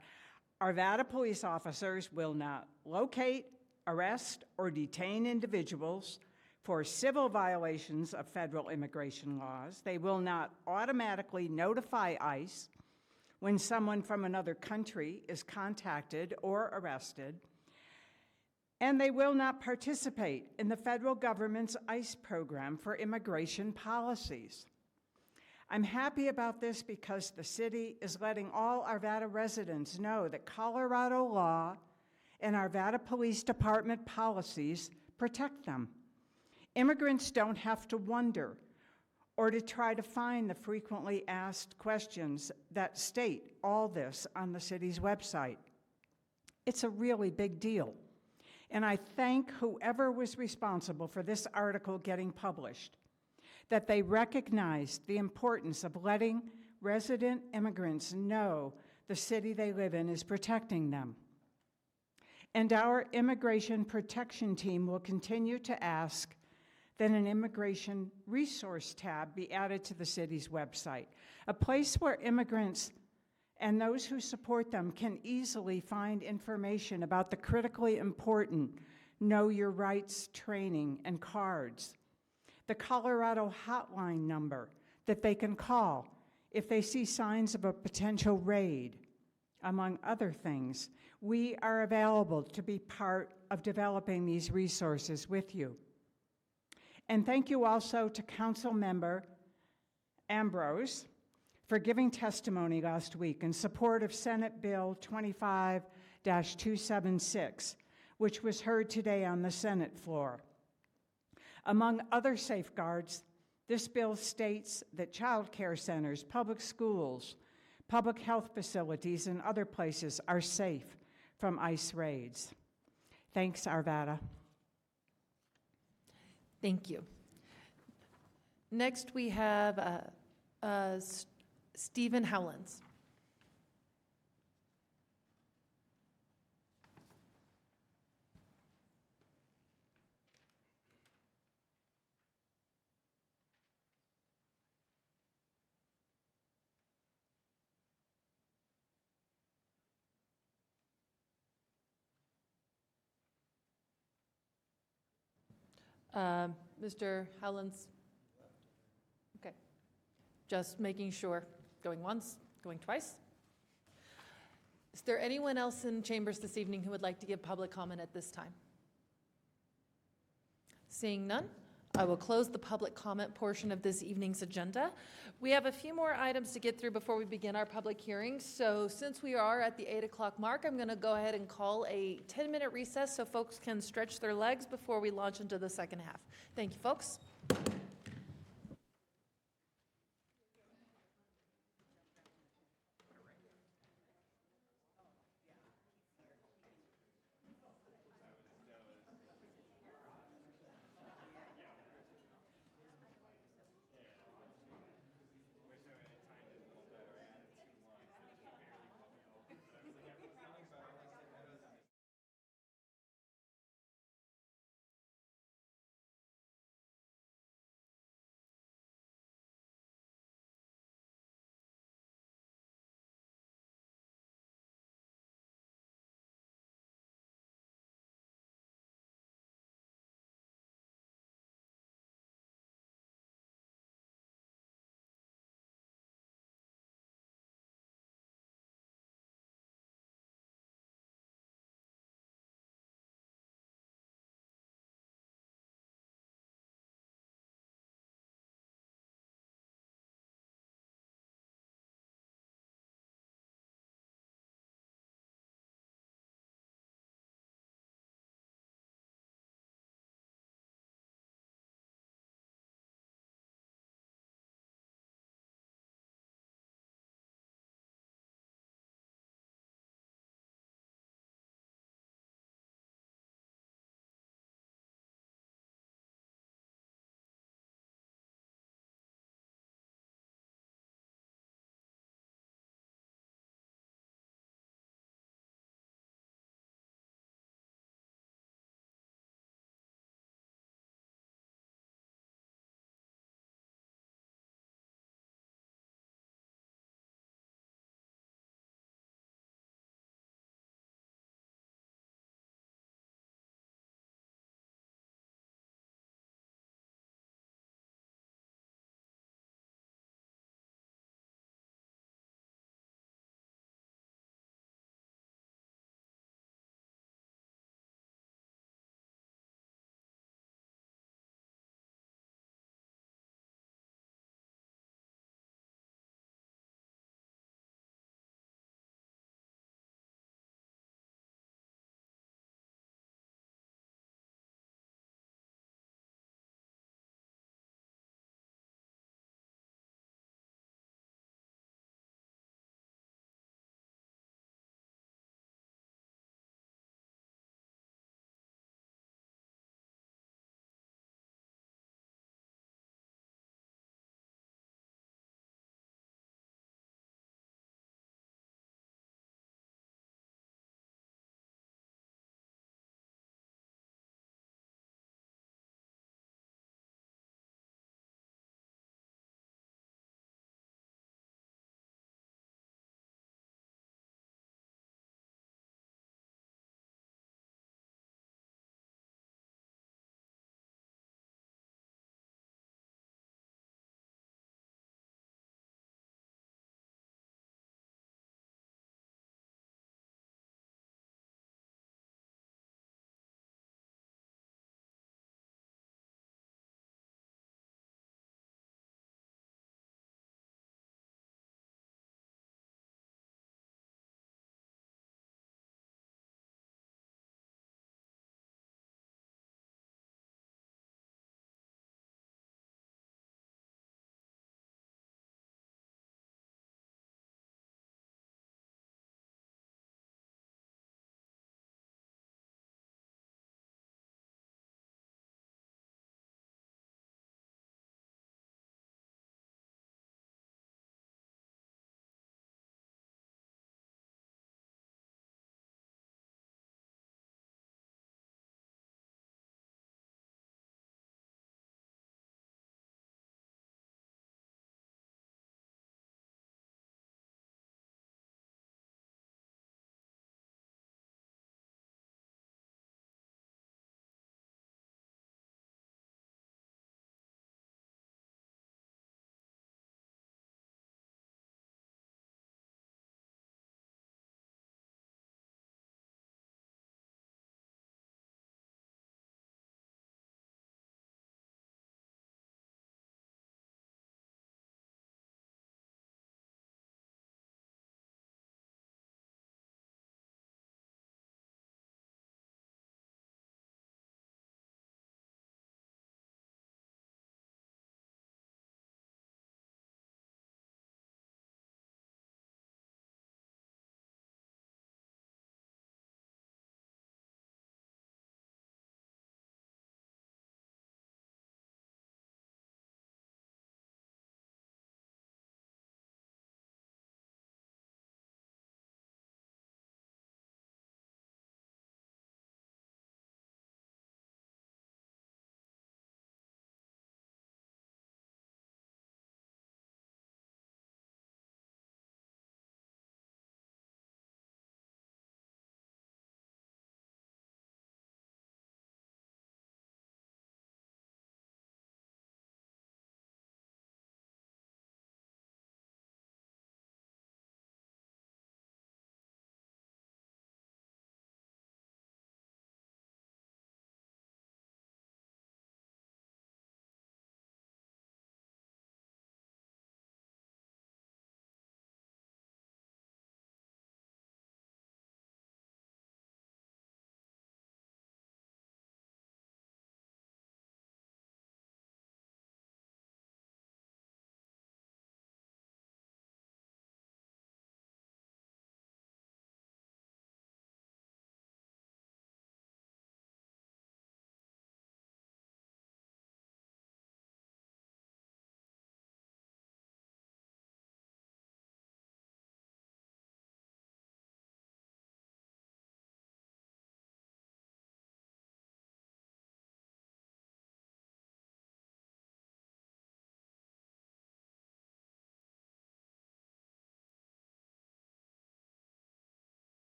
Arvada police officers will not locate, arrest, or detain individuals for civil violations of federal immigration laws. They will not automatically notify ICE when someone from another country is contacted or arrested. And they will not participate in the federal government's ICE program for immigration policies. I'm happy about this because the city is letting all Arvada residents know that Colorado law and Arvada Police Department policies protect them. Immigrants don't have to wonder or to try to find the frequently asked questions that state all this on the city's website. It's a really big deal. And I thank whoever was responsible for this article getting published, that they recognized the importance of letting resident immigrants know the city they live in is protecting them. And our immigration protection team will continue to ask that an immigration resource tab be added to the city's website, a place where immigrants and those who support them can easily find information about the critically important Know Your Rights training and cards, the Colorado hotline number that they can call if they see signs of a potential raid, among other things. We are available to be part of developing these resources with you. And thank you also to Council Member Ambrose for giving testimony last week in support of Senate Bill 25-276, which was heard today on the Senate floor. Among other safeguards, this bill states that child care centers, public schools, public health facilities, and other places are safe from ICE raids. Thanks, Arvada. Thank you. Next, we have Stephen Howlands. Mr. Howlands? Okay. Just making sure. Going once, going twice. Is there anyone else in chambers this evening who would like to give public comment at this time? Seeing none, I will close the public comment portion of this evening's agenda. We have a few more items to get through before we begin our public hearing. So since we are at the 8 o'clock mark, I'm going to go ahead and call a 10-minute recess so folks can stretch their legs before we launch into the second half. Thank you, folks.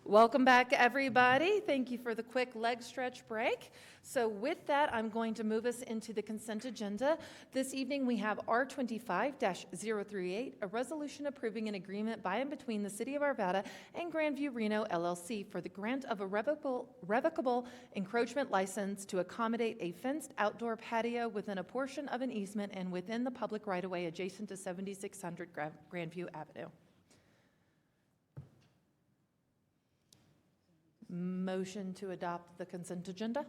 Welcome back, everybody. Thank you for the quick leg stretch break. So with that, I'm going to move us into the consent agenda. This evening, we have R25-038, a resolution approving an agreement by and between the City of Arvada and Grandview Reno LLC for the grant of a revocable encroachment license to accommodate a fenced outdoor patio within a portion of an easement and within the public right-of-way adjacent to 7600 Grandview Avenue. Motion to adopt the consent agenda?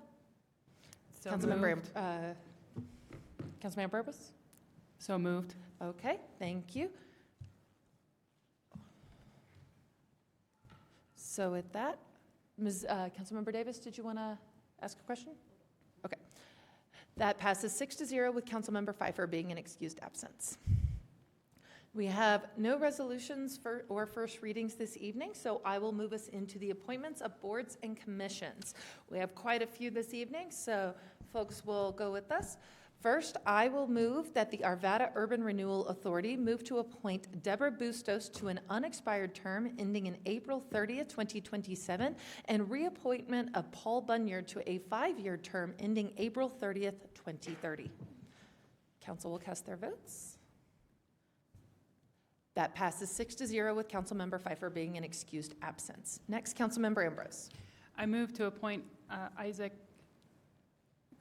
So Councilmember, moved. Councilmember Burbis? So moved. Okay, thank you. So with that, Councilmember Davis, did you want to ask a question? Okay. That passes 6-0 with Councilmember Pfeiffer being an excused absence. We have no resolutions or first readings this evening, so I will move us into the appointments of boards and commissions. We have quite a few this evening, so folks will go with us. First, I will move that the Arvada Urban Renewal Authority move to appoint Deborah Bustos to an unexpired term ending in April 30th, 2027, and reappointment of Paul Bunyard to a 5-year term ending April 30th, 2030. Council will cast their votes. That passes 6-0 with Councilmember Pfeiffer being an excused absence. Next, Councilmember Ambrose. I move to appoint Isaac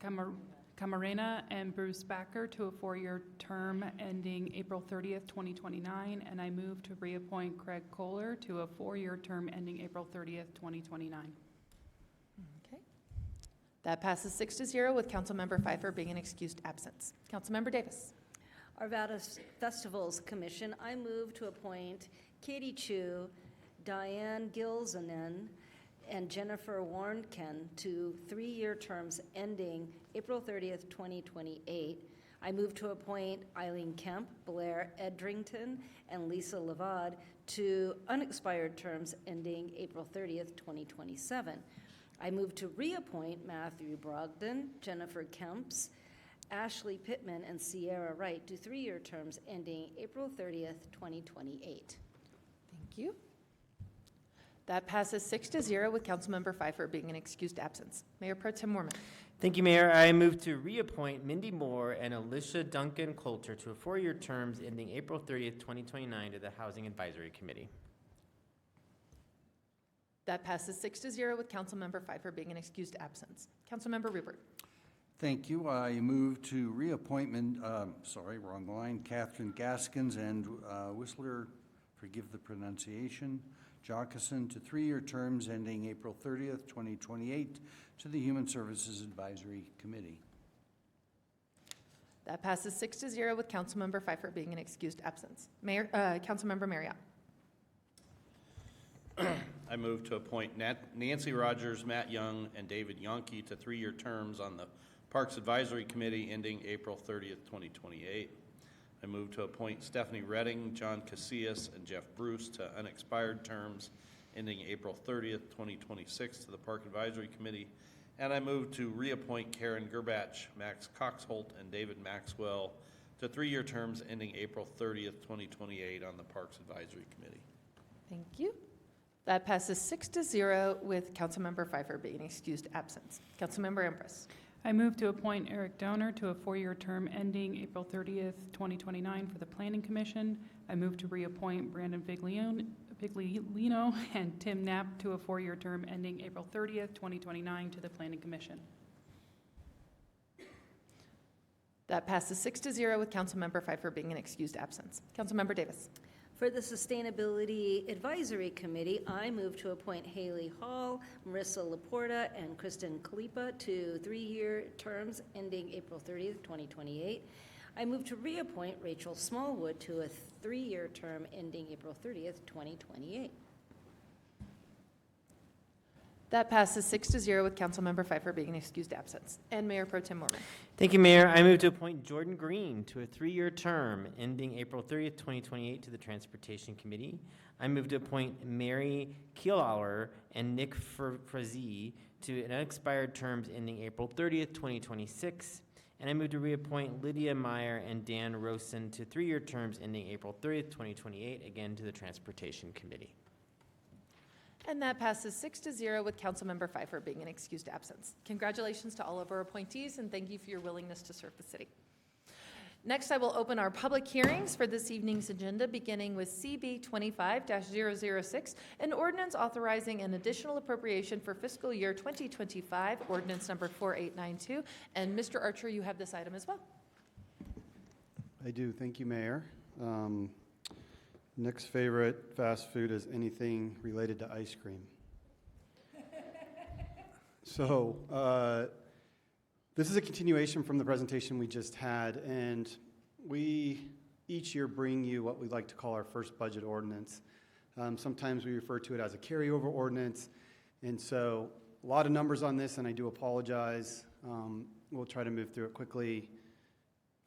Camarena and Bruce Backer to a 4-year term ending April 30th, 2029, and I move to reappoint Craig Kohler to a 4-year term ending April 30th, 2029. Okay. That passes 6-0 with Councilmember Pfeiffer being an excused absence. Councilmember Davis. Arvada Festivals Commission, I move to appoint Katie Chu, Diane Gilzanen, and Jennifer Warnken to 3-year terms ending April 30th, 2028. I move to appoint Eileen Kemp, Blair Edrington, and Lisa Levad to unexpired terms ending April 30th, 2027. I move to reappoint Matthew Brogdon, Jennifer Kemps, Ashley Pittman, and Sierra Wright to 3-year terms ending April 30th, 2028. Thank you. That passes 6-0 with Councilmember Pfeiffer being an excused absence. Mayor Pro Tem Mormon. Thank you, Mayor. I move to reappoint Mindy Moore and Alicia Duncan Coulter to a 4-year terms ending April 30th, 2029 to the Housing Advisory Committee. That passes 6-0 with Councilmember Pfeiffer being an excused absence. Councilmember Rupert. Thank you. I move to reappointment, wrong line, Catherine Gaskins and Whistler, forgive the pronunciation, Jockeson to 3-year terms ending April 30th, 2028 to the Human Services Advisory Committee. That passes 6-0 with Councilmember Pfeiffer being an excused absence. Councilmember Marriott. I move to appoint Nancy Rogers, Matt Young, and David Yonke to 3-year terms on the Parks Advisory Committee ending April 30th, 2028. I move to appoint Stephanie Redding, John Casillas, and Jeff Bruce to unexpired terms ending April 30th, 2026 to the Park Advisory Committee. And I move to reappoint Karen Gerbach, Max Coxholt, and David Maxwell to 3-year terms ending April 30th, 2028 on the Parks Advisory Committee. Thank you. That passes 6-0 with Councilmember Pfeiffer being an excused absence. Councilmember Ambrose. I move to appoint Eric Donor to a 4-year term ending April 30th, 2029 for the Planning Commission. I move to reappoint Brandon Viglino and Tim Knapp to a 4-year term ending April 30th, 2029 to the Planning Commission. That passes 6-0 with Councilmember Pfeiffer being an excused absence. Councilmember Davis. For the Sustainability Advisory Committee, I move to appoint Haley Hall, Marissa Laporta, and Kristen Kalipa to 3-year terms ending April 30th, 2028. I move to reappoint Rachel Smallwood to a 3-year term ending April 30th, 2028. That passes 6-0 with Councilmember Pfeiffer being an excused absence. And Mayor Pro Tem Mormon. Thank you, Mayor. I move to appoint Jordan Green to a 3-year term ending April 30th, 2028 to the Transportation Committee. I move to appoint Mary Kielauer and Nick Frazee to an unexpired terms ending April 30th, 2026. And I move to reappoint Lydia Meyer and Dan Rosen to 3-year terms ending April 30th, 2028, again to the Transportation Committee. And that passes 6-0 with Councilmember Pfeiffer being an excused absence. Congratulations to all of our appointees, and thank you for your willingness to serve the city. Next, I will open our public hearings for this evening's agenda, beginning with CB 25-006, an ordinance authorizing an additional appropriation for fiscal year 2025, ordinance number 4892. And Mr. Archer, you have this item as well. I do. Thank you, Mayor. Nick's favorite fast food is anything related to ice cream. So, this is a continuation from the presentation we just had, and we each year bring you what we like to call our first budget ordinance. Sometimes we refer to it as a carryover ordinance, and so a lot of numbers on this, and I do apologize. We'll try to move through it quickly.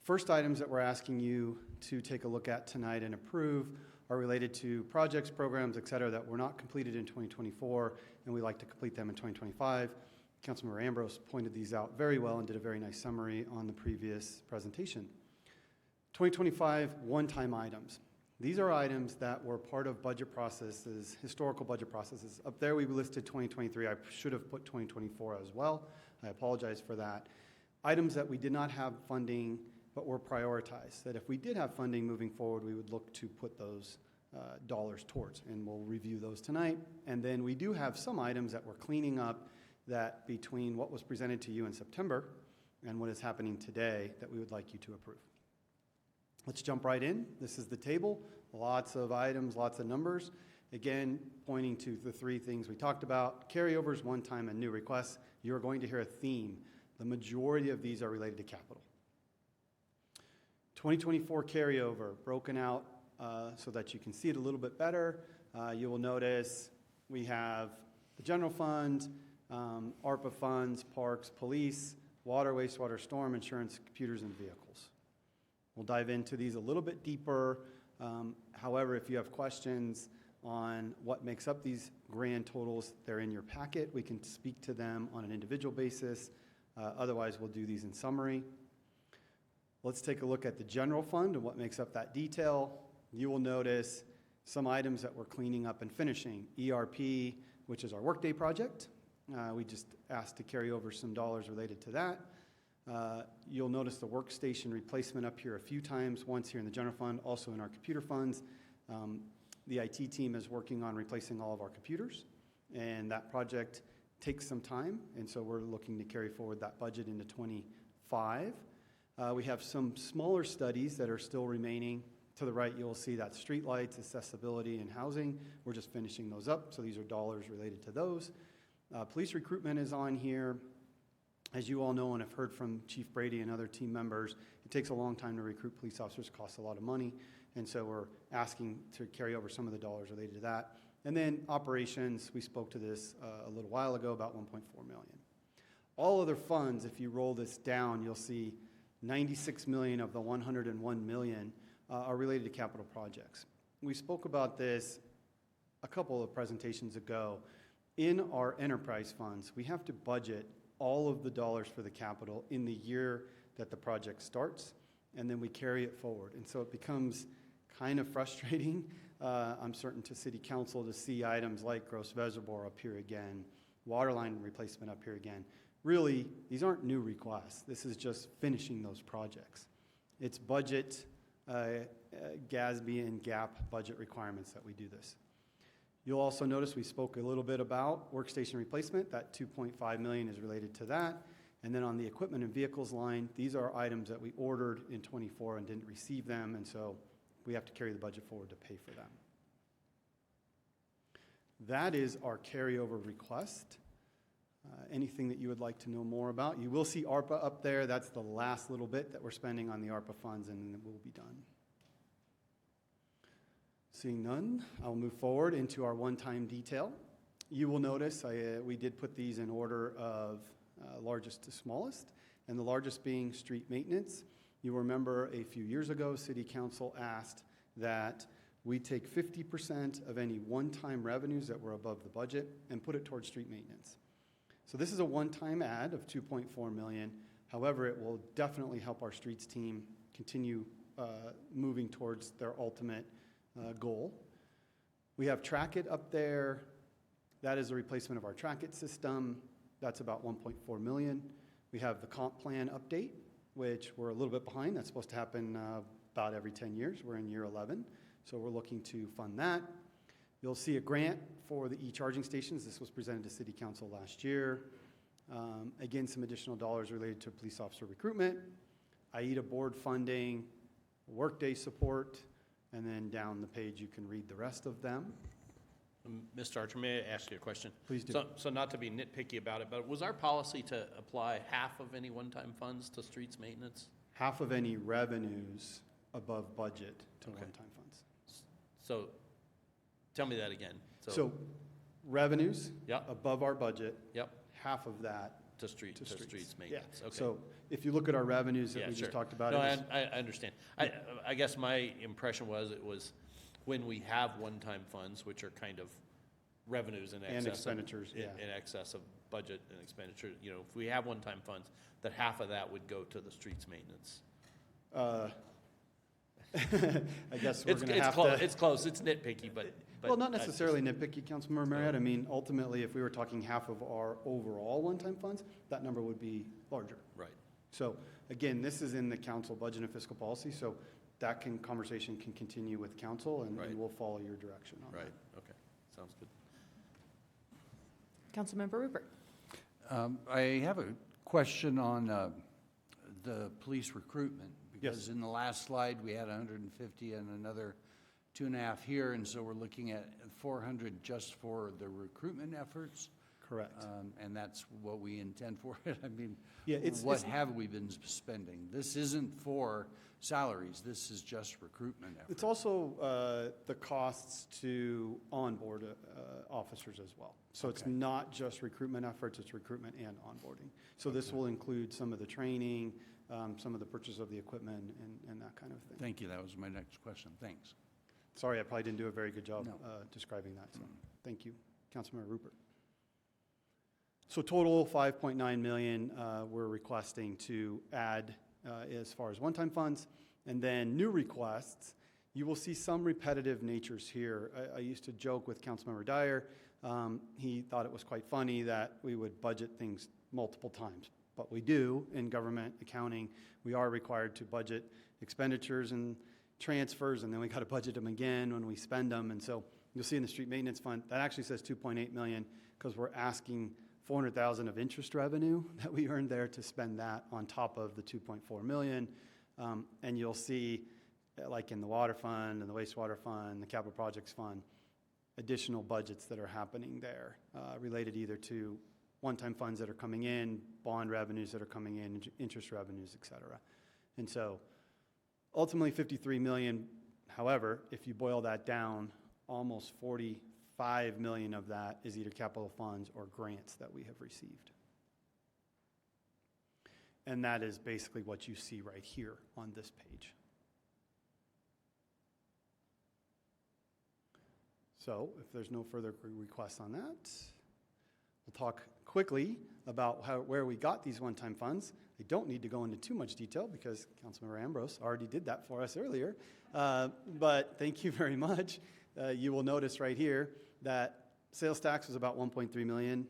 First items that we're asking you to take a look at tonight and approve are related to projects, programs, et cetera, that were not completed in 2024, and we'd like to complete them in 2025. Councilmember Ambrose pointed these out very well and did a very nice summary on the previous presentation. 2025 one-time items. These are items that were part of budget processes, historical budget processes. Up there we listed 2023. I should have put 2024 as well. I apologize for that. Items that we did not have funding but were prioritized, that if we did have funding moving forward, we would look to put those dollars towards, and we'll review those tonight. And then we do have some items that we're cleaning up that between what was presented to you in September and what is happening today that we would like you to approve. Let's jump right in. This is the table. Lots of items, lots of numbers. Again, pointing to the three things we talked about: carryovers, one-time, and new requests. You're going to hear a theme. The majority of these are related to capital. 2024 carryover, broken out so that you can see it a little bit better. You will notice we have the general fund, ARPA funds, parks, police, water, wastewater, storm, insurance, computers, and vehicles. We'll dive into these a little bit deeper. However, if you have questions on what makes up these grand totals, they're in your packet. We can speak to them on an individual basis. Otherwise, we'll do these in summary. Let's take a look at the general fund and what makes up that detail. You will notice some items that we're cleaning up and finishing. ERP, which is our Workday project. We just asked to carry over some dollars related to that. You'll notice the workstation replacement up here a few times, once here in the general fund, also in our computer funds. The IT team is working on replacing all of our computers, and that project takes some time, and so we're looking to carry forward that budget into 25. We have some smaller studies that are still remaining. To the right, you'll see that streetlights, accessibility, and housing. We're just finishing those up, so these are dollars related to those. Police recruitment is on here. As you all know and have heard from Chief Brady and other team members, it takes a long time to recruit police officers. It costs a lot of money, and so we're asking to carry over some of the dollars related to that. And then operations, we spoke to this a little while ago, about $1.4 million. All other funds, if you roll this down, you'll see 96 million of the 101 million are related to capital projects. We spoke about this a couple of presentations ago. In our enterprise funds, we have to budget all of the dollars for the capital in the year that the project starts, and then we carry it forward. And so it becomes kind of frustrating, I'm certain, to City Council to see items like Gross Reservoir up here again, water line replacement up here again. Really, these aren't new requests. This is just finishing those projects. It's budget, GASB and GAP budget requirements that we do this. You'll also notice we spoke a little bit about workstation replacement. That $2.5 million is related to that. And then on the equipment and vehicles line, these are items that we ordered in 24 and didn't receive them, and so we have to carry the budget forward to pay for them. That is our carryover request. Anything that you would like to know more about? You will see ARPA up there. That's the last little bit that we're spending on the ARPA funds, and then we'll be done. Seeing none, I'll move forward into our one-time detail. You will notice we did put these in order of largest to smallest, and the largest being street maintenance. You remember a few years ago, City Council asked that we take 50% of any one-time revenues that were above the budget and put it towards street maintenance. So this is a one-time add of $2.4 million. However, it will definitely help our streets team continue moving towards their ultimate goal. We have Track It up there. That is a replacement of our track-it system. That's about 1.4 million. We have the comp plan update, which we're a little bit behind. That's supposed to happen about every 10 years. We're in year 11, so we're looking to fund that. You'll see a grant for the e-charging stations. This was presented to City Council last year. Again, some additional dollars related to police officer recruitment, AIDA board funding, workday support, and then down the page you can read the rest of them. Mr. Archer, may I ask you a question? Please do. So not to be nitpicky about it, but was our policy to apply half of any one-time funds to streets maintenance? Half of any revenues above budget to one-time funds. So tell me that again. So revenues Yep. above our budget, Yep. half of that To streets maintenance. Yeah. Okay. So if you look at our revenues that Yeah, we sure. just talked about. No, it was- I understand. I guess my impression was it was when we have one-time funds, which are kind of revenues in excess. And expenditures, in excess of budget and expenditure, you know, if we have one-time funds, that half of that would go to the streets maintenance. I guess we're going to have close. to. It's close, it's nitpicky, but. Well, not necessarily nitpicky, Councilmember Marriott. I mean, ultimately, if we were talking half of our overall one-time funds, that number would be larger. Right. So again, this is in the council budget and fiscal policy, so that conversation can continue with council, and we'll follow your direction on that. Right, okay, sounds good. Councilmember Rupert. I have a question on the police recruitment. Because in the last slide, we had 150 and another 2.5 here, and so we're looking at 400 just for the recruitment efforts. Correct. And that's what we intend for it. I mean, Yeah, what have we been spending? This isn't for salaries. This is just recruitment efforts. It's also the costs to onboard officers as well. So it's not just recruitment efforts, it's recruitment and onboarding. So this will include some of the training, some of the purchase of the equipment, and that kind of thing. Thank you. That was my next question. Thanks. Sorry, I probably didn't do a very good job No. describing that, so thank you. Councilmember Rupert. So total 5.9 million we're requesting to add as far as one-time funds. And then new requests, you will see some repetitive natures here. I used to joke with Councilmember Dyer. He thought it was quite funny that we would budget things multiple times. But we do in government accounting. We are required to budget expenditures and transfers, and then we got to budget them again when we spend them. And so you'll see in the street maintenance fund, that actually says 2.8 million because we're asking 400,000 of interest revenue that we earned there to spend that on top of the 2.4 million. And you'll see, like in the water fund and the wastewater fund, the capital projects fund, additional budgets that are happening there related either to one-time funds that are coming in, bond revenues that are coming in, interest revenues, et cetera. And so ultimately 53 million. However, if you boil that down, almost 45 million of that is either capital funds or grants that we have received. And that is basically what you see right here on this page. So if there's no further requests on that, we'll talk quickly about where we got these one-time funds. I don't need to go into too much detail because Councilmember Ambrose already did that for us earlier. But thank you very much. You will notice right here that sales tax was about 1.3 million,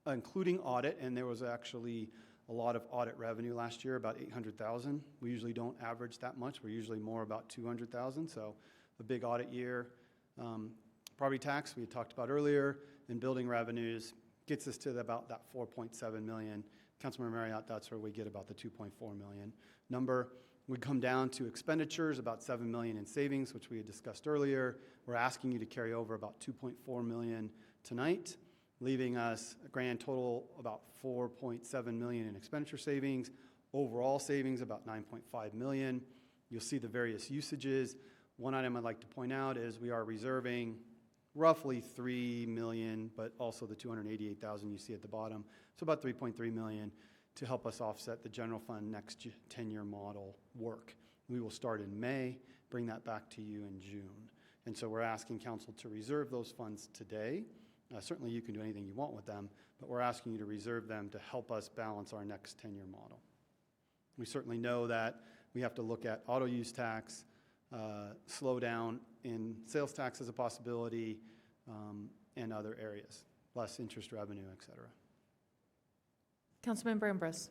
including audit, and there was actually a lot of audit revenue last year, about 800,000. We usually don't average that much. We're usually more about 200,000, so a big audit year. Property tax, we had talked about earlier, and building revenues gets us to about that 4.7 million. Councilmember Marriott, that's where we get about the 2.4 million number. We come down to expenditures, about 7 million in savings, which we had discussed earlier. We're asking you to carry over about 2.4 million tonight, leaving us a grand total about 4.7 million in expenditure savings. Overall savings about 9.5 million. You'll see the various usages. One item I'd like to point out is we are reserving roughly 3 million, but also the 288,000 you see at the bottom. So about 3.3 million to help us offset the general fund next 10-year model work. We will start in May, bring that back to you in June. And so we're asking council to reserve those funds today. Certainly you can do anything you want with them, but we're asking you to reserve them to help us balance our next 10-year model. We certainly know that we have to look at auto use tax, slow down in sales tax as a possibility, and other areas. less interest revenue, et cetera. Councilmember Ambrose.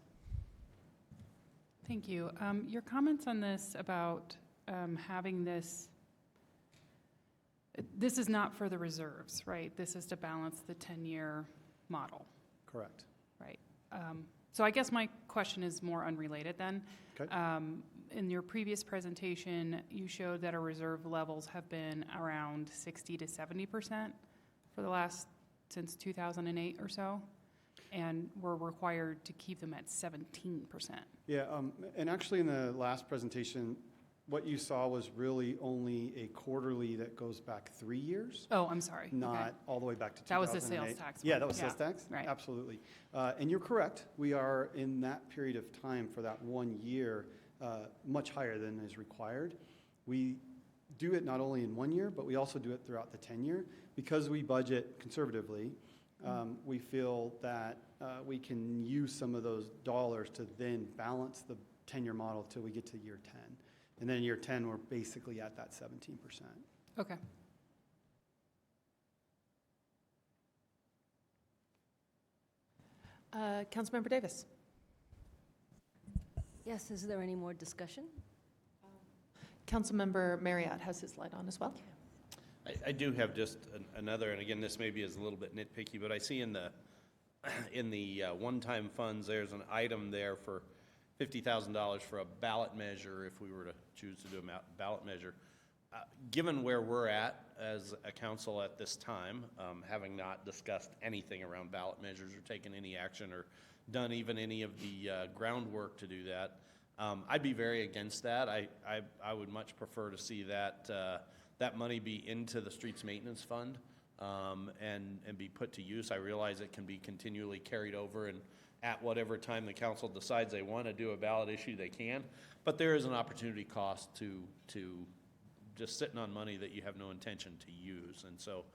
Thank you. Your comments on this about having this is not for the reserves, right? This is to balance the 10-year model. Correct. Right. So I guess my question is more unrelated then. Okay. In your previous presentation, you showed that our reserve levels have been around 60 to 70% for the since 2008 or so, and we're required to keep them at 17%. Yeah, and actually in the last presentation, what you saw was really only a quarterly that goes back 3 years. Oh, I'm sorry. Not Okay. all the way back to 2008. That was the sales tax Yeah, one. that was Yeah, sales tax. right. Absolutely. And you're correct. We are in that period of time for that 1 year, much higher than is required. We do it not only in 1 year, but we also do it throughout the 10-year. Because we budget conservatively, we feel that we can use some of those dollars to then balance the 10-year model till we get to year 10. And then in year 10, we're basically at that 17%. Okay. Councilmember Davis. Yes, is there any more discussion? Councilmember Marriott has his light on as well. I do have just another, and again, this maybe is a little bit nitpicky, but I see in the one-time funds, there's an item there for $50,000 for a ballot measure if we were to choose to do a ballot measure. Given where we're at as a council at this time, having not discussed anything around ballot measures or taken any action or done even any of the groundwork to do that, I'd be very against that. I would much prefer to see that money be into the streets maintenance fund and be put to use. I realize it can be continually carried over, and at whatever time the council decides they want to do a ballot issue, they can. But there is an opportunity cost to just sitting on money that you have no intention to use. And so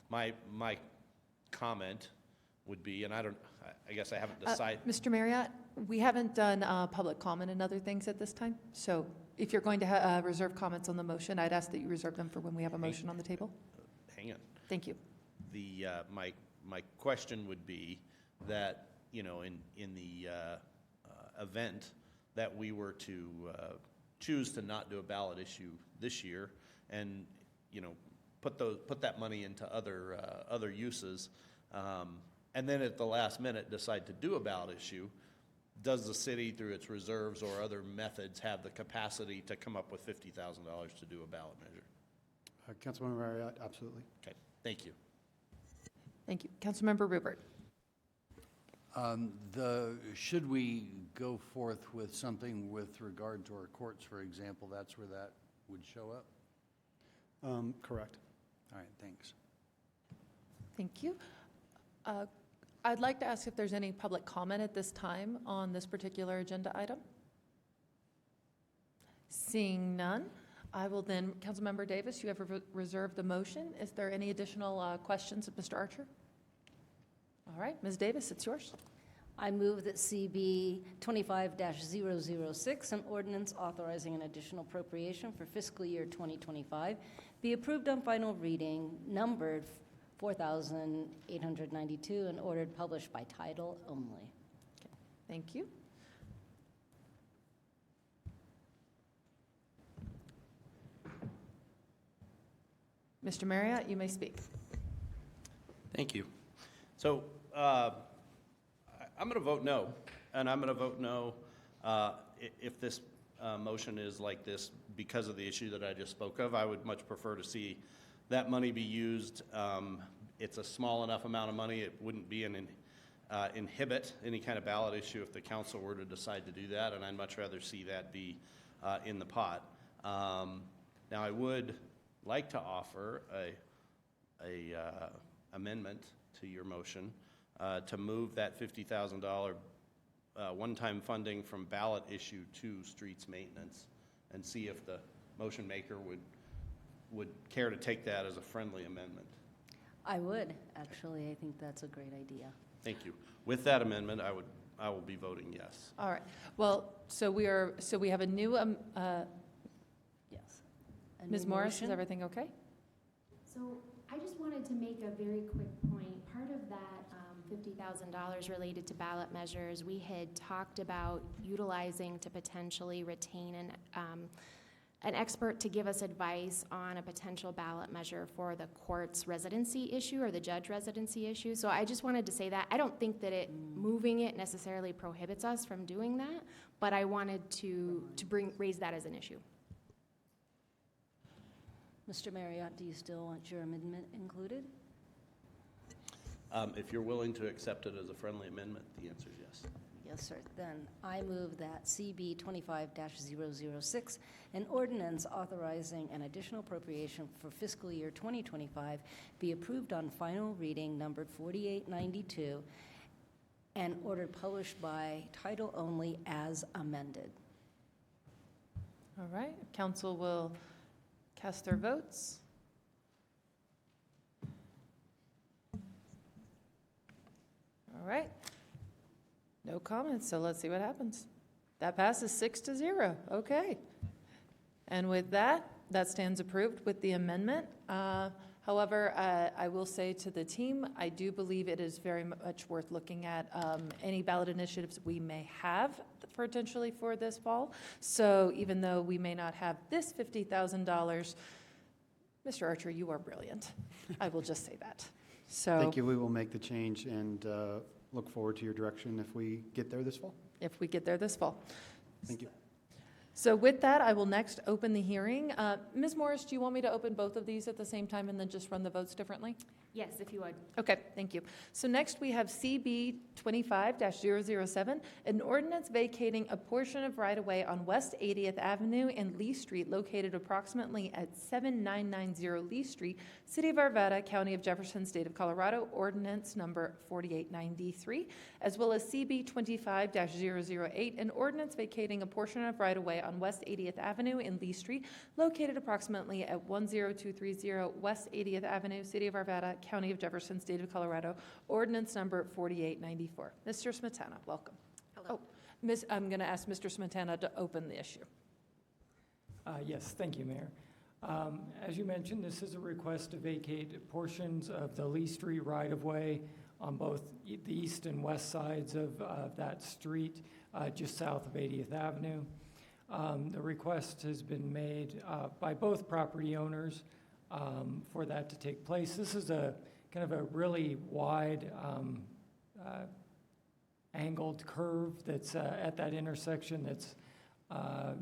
my comment would be, and I guess I haven't decided. Mr. Marriott, we haven't done public comment and other things at this time. So if you're going to reserve comments on the motion, I'd ask that you reserve them for when we have a motion on the table. Hang on. Thank you. My question would be that, in the event that we were to choose to not do a ballot issue this year and, put that money into other uses, and then at the last minute decide to do a ballot issue, does the city, through its reserves or other methods, have the capacity to come up with $50,000 to do a ballot measure? Councilmember Marriott, absolutely. Okay, thank you. Thank you. Councilmember Rupert. Should we go forth with something with regard to our courts, for example, that's where that would show up? Correct. All right, thanks. Thank you. I'd like to ask if there's any public comment at this time on this particular agenda item. Seeing none, I will then, Councilmember Davis, you have reserved the motion. Is there any additional questions of Mr. Archer? All right, Ms. Davis, it's yours. I move that CB 25-006, an ordinance authorizing an additional appropriation for fiscal year 2025, be approved on final reading, numbered 4,892, and ordered published by title only. Okay, thank you. Mr. Marriott, you may speak. Thank you. So I'm going to vote no, and I'm going to vote no if this motion is like this because of the issue that I just spoke of. I would much prefer to see that money be used. It's a small enough amount of money, it wouldn't be inhibit any kind of ballot issue if the council were to decide to do that, and I'd much rather see that be in the pot. Now, I would like to offer a amendment to your motion to move that $50,000 one-time funding from ballot issue to streets maintenance, and see if the motion maker would care to take that as a friendly amendment. I would, actually. I think that's a great idea. Thank you. With that amendment, I will be voting yes. All right. Well, so we have a new, Yes. A Ms. new Morris, is motion? everything okay? So I just wanted to make a very quick point. Part of that $50,000 related to ballot measures, we had talked about utilizing to potentially retain an expert to give us advice on a potential ballot measure for the court's residency issue or the judge residency issue. So I just wanted to say that. I don't think that moving it necessarily prohibits us from doing that, but I wanted to raise that as an issue. Mr. Marriott, do you still want your amendment included? If you're willing to accept it as a friendly amendment, the answer is yes. Yes, sir. Then I move that CB 25-006, an ordinance authorizing an additional appropriation for fiscal year 2025, be approved on final reading numbered 4892 and ordered published by title only as amended. All right, council will cast their votes. All right. No comments, so let's see what happens. That passes 6-0. Okay. And with that, that stands approved with the amendment. However, I will say to the team, I do believe it is very much worth looking at any ballot initiatives we may have potentially for this fall. So even though we may not have this $50,000, Mr. Archer, you are brilliant. I will just say that. So Thank you. We will make the change and look forward to your direction if we get there this fall. if we get there this fall. Thank you. So with that, I will next open the hearing. Ms. Morris, do you want me to open both of these at the same time and then just run the votes differently? Yes, if you would. Okay, thank you. So next we have CB 25-007, an ordinance vacating a portion of right-of-way on West 80th Avenue and Lee Street located approximately at 7990 Lee Street, City of Arvada, County of Jefferson, State of Colorado, ordinance number 4893, as well as CB 25-008, an ordinance vacating a portion of right-of-way on West 80th Avenue and Lee Street located approximately at 10230 West 80th Avenue, City of Arvada, County of Jefferson, State of Colorado, ordinance number 4894. Mr. Smetana, welcome. Hello. Oh, I'm going to ask Mr. Smetana to open the issue. Yes, thank you, Mayor. As you mentioned, this is a request to vacate portions of the Lee Street right-of-way on both the east and west sides of that street, just south of 80th Avenue. The request has been made by both property owners for that to take place. This is a kind of a really wide angled curve that's at that intersection that's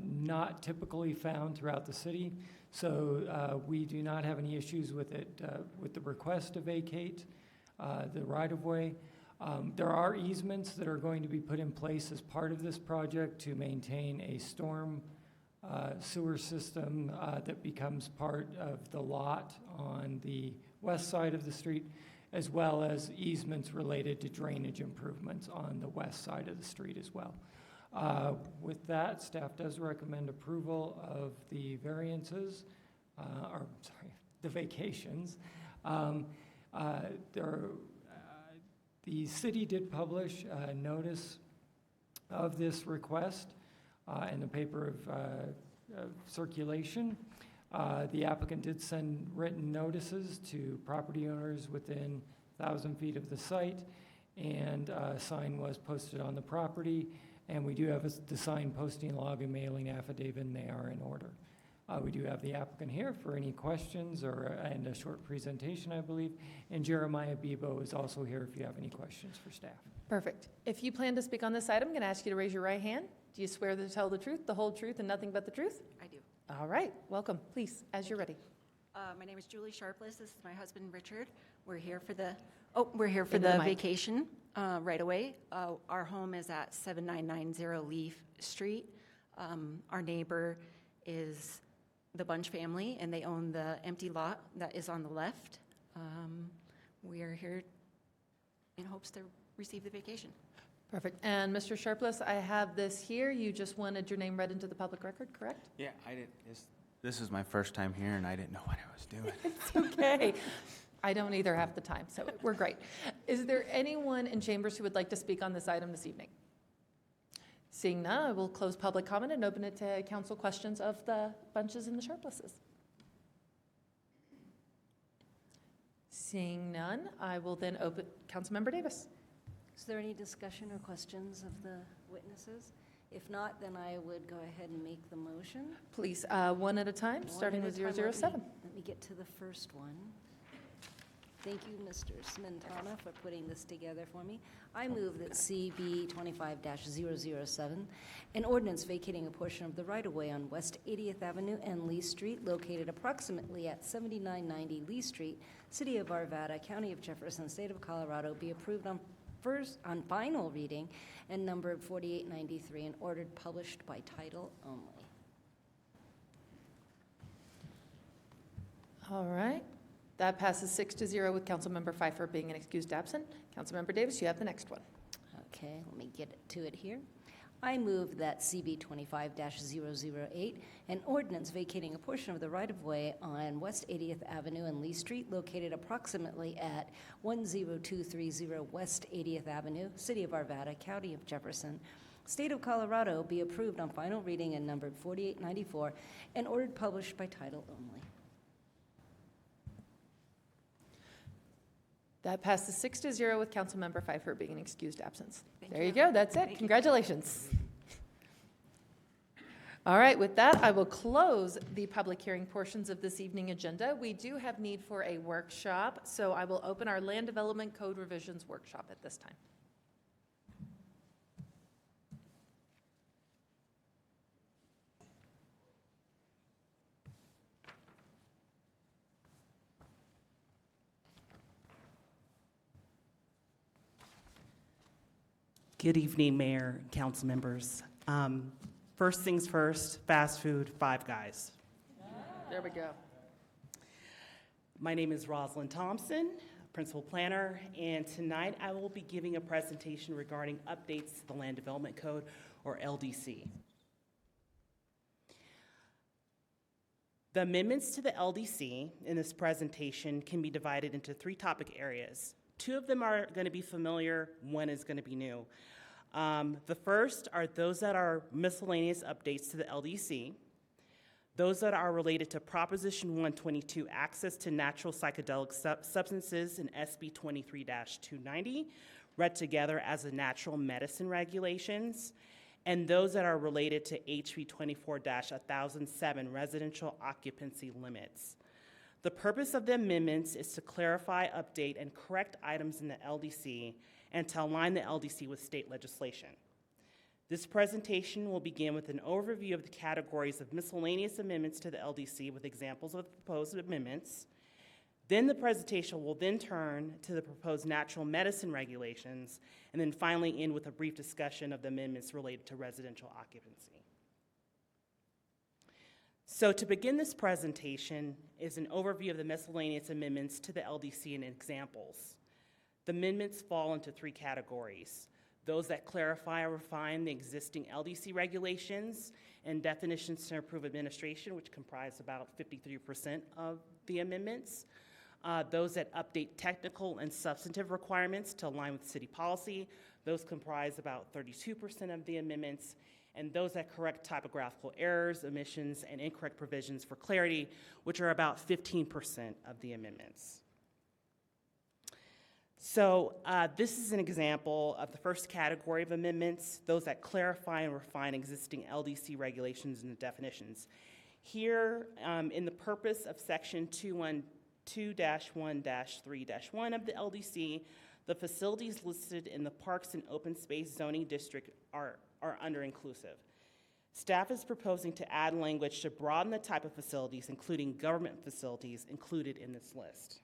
not typically found throughout the city. So we do not have any issues with it, with the request to vacate the right-of-way. There are easements that are going to be put in place as part of this project to maintain a storm sewer system that becomes part of the lot on the west side of the street, as well as easements related to drainage improvements on the west side of the street as well. With that, staff does recommend approval of the variances, the vacations. The city did publish a notice of this request in the paper of circulation. The applicant did send written notices to property owners within 1,000 feet of the site, and a sign was posted on the property, and we do have the sign posting log and mailing affidavit, and they are in order. We do have the applicant here for any questions and a short presentation, I believe, and Jeremiah Bebo is also here if you have any questions for staff. Perfect. If you plan to speak on this item, I'm going to ask you to raise your right hand. Do you swear to tell the truth, the whole truth, and nothing but the truth? I do. All right. Welcome. Please, as you're ready. My name is Julie Sharpless. This is my husband, Richard. We're here for the vacation right away. Our home is at 7990 Leaf Street. Our neighbor is the Bunch family, and they own the empty lot that is on the left. We are here in hopes to receive the vacation. Perfect. And Mr. Sharpless, I have this here. You just wanted your name read into the public record, correct? Yeah, I didn't. This is my first time here, and I didn't know what I was doing. It's okay. I don't either half the time, so we're great. Is there anyone in chambers who would like to speak on this item this evening? Seeing none, I will close public comment and open it to council questions of the Bunches and the Sharplesses. Seeing none, I will then open, Councilmember Davis. Is there any discussion or questions of the witnesses? If not, then I would go ahead and make the motion. Please, one at a time, starting with One at a time. 007. Let me get to the first one. Thank you, Mr. Smentana, for putting this together for me. I move that CB 25-007, an ordinance vacating a portion of the right-of-way on West 80th Avenue and Lee Street, located approximately at 7990 Lee Street, City of Arvada, County of Jefferson, State of Colorado, be approved on final reading and numbered 4893 and ordered published by title only. All right. That passes 6-0 with Councilmember Pfeiffer being an excused absent. Councilmember Davis, you have the next one. Okay, let me get to it here. I move that CB 25-008, an ordinance vacating a portion of the right-of-way on West 80th Avenue and Lee Street, located approximately at 10230 West 80th Avenue, City of Arvada, County of Jefferson, State of Colorado, be approved on final reading and numbered 4894 and ordered published by title only. That passes 6-0 with Councilmember Pfeiffer being an excused absence. There you go, that's it. Congratulations. All right, with that, I will close the public hearing portions of this evening agenda. We do have need for a workshop, so I will open our Land Development Code Revisions workshop at this time. Good evening, Mayor, council members. First things first, fast food, Five Guys. There we go. My name is Rosalind Thompson, Principal Planner, and tonight I will be giving a presentation regarding updates to the Land Development Code, or LDC. The amendments to the LDC in this presentation can be divided into three topic areas. Two of them are going to be familiar, one is going to be new. The first are those that are miscellaneous updates to the LDC, those that are related to Proposition 122, access to natural psychedelic substances in SB 23-290, read together as the natural medicine regulations, and those that are related to HB 24-1007, residential occupancy limits. The purpose of the amendments is to clarify, update, and correct items in the LDC and to align the LDC with state legislation. This presentation will begin with an overview of the categories of miscellaneous amendments to the LDC with examples of the proposed amendments. Then the presentation will then turn to the proposed natural medicine regulations, and then finally end with a brief discussion of the amendments related to residential occupancy. So to begin this presentation is an overview of the miscellaneous amendments to the LDC and examples. The amendments fall into three categories: those that clarify or refine the existing LDC regulations and definitions to improve administration, which comprise about 53% of the amendments, those that update technical and substantive requirements to align with city policy, those comprise about 32% of the amendments, and those that correct typographical errors, omissions, and incorrect provisions for clarity, which are about 15% of the amendments. So this is an example of the first category of amendments, those that clarify and refine existing LDC regulations and definitions. Here, in the purpose of Section 212-1-3-1 of the LDC, the facilities listed in the Parks and Open Space Zoning District are under inclusive. Staff is proposing to add language to broaden the type of facilities, including government facilities, included in this list.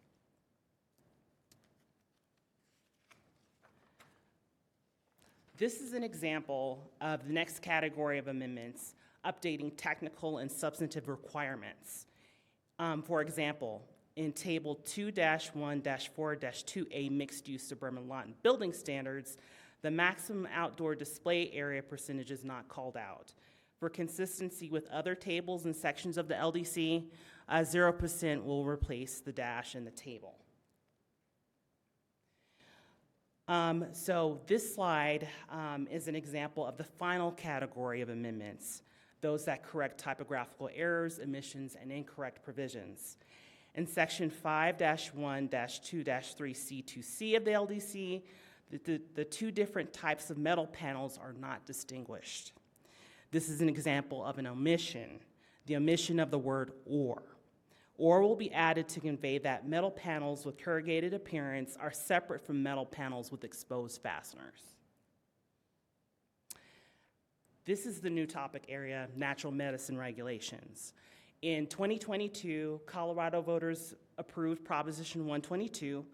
This is an example of the next category of amendments, updating technical and substantive requirements. For example, in Table 2-1-4-2A mixed-use suburban lot and building standards, the maximum outdoor display area percentage is not called out. For consistency with other tables and sections of the LDC, 0% will replace the dash in the table. So this slide is an example of the final category of amendments, those that correct typographical errors, omissions, and incorrect provisions. In Section 5-1-2-3C2C of the LDC, the two different types of metal panels are not distinguished. This is an example of an omission, the omission of the word or. Or will be added to convey that metal panels with corrugated appearance are separate from metal panels with exposed fasteners. This is the new topic area, natural medicine regulations. In 2022, Colorado voters approved Proposition 122,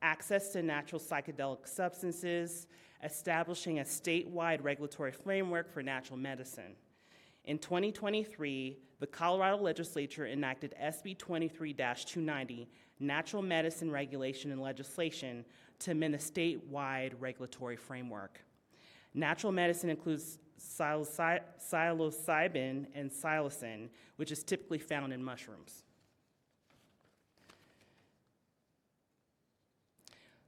access to natural psychedelic substances, establishing a statewide regulatory framework for natural medicine. In 2023, the Colorado legislature enacted SB 23-290, Natural Medicine Regulation and Legislation, to amend the statewide regulatory framework. Natural medicine includes psilocybin and psilocin, which is typically found in mushrooms.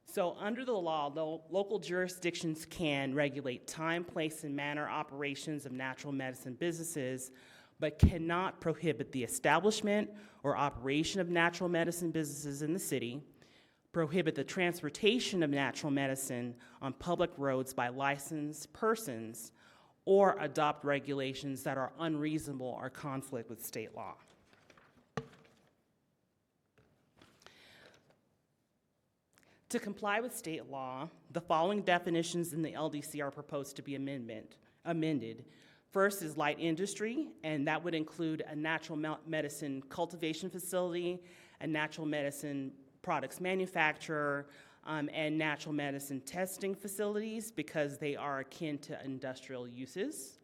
So under the law, local jurisdictions can regulate time, place, and manner operations of natural medicine businesses, but cannot prohibit the establishment or operation of natural medicine businesses in the city, prohibit the transportation of natural medicine on public roads by licensed persons, or adopt regulations that are unreasonable or conflict with state law. To comply with state law, the following definitions in the LDC are proposed to be amended. First is light industry, and that would include a natural medicine cultivation facility, a natural medicine products manufacturer, and natural medicine testing facilities because they are akin to industrial uses.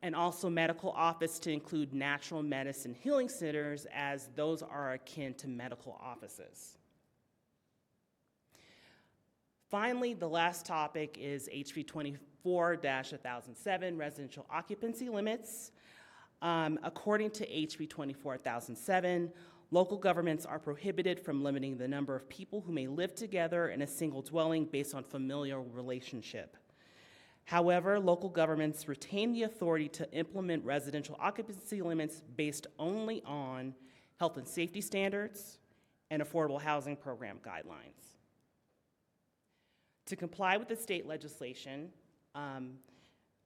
And also medical office to include natural medicine healing centers as those are akin to medical offices. Finally, the last topic is HB 24-1007, residential occupancy limits. According to HB 24-1007, local governments are prohibited from limiting the number of people who may live together in a single dwelling based on familial relationship. However, local governments retain the authority to implement residential occupancy limits based only on health and safety standards and affordable housing program guidelines. To comply with the state legislation,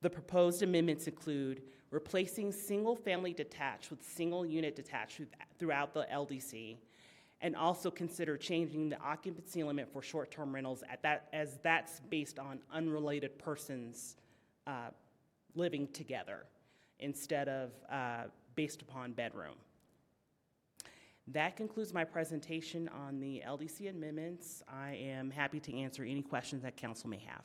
the proposed amendments include replacing single-family detached with single-unit detached throughout the LDC, and also consider changing the occupancy limit for short-term rentals as that's based on unrelated persons living together instead of based upon bedroom. That concludes my presentation on the LDC amendments. I am happy to answer any questions that council may have.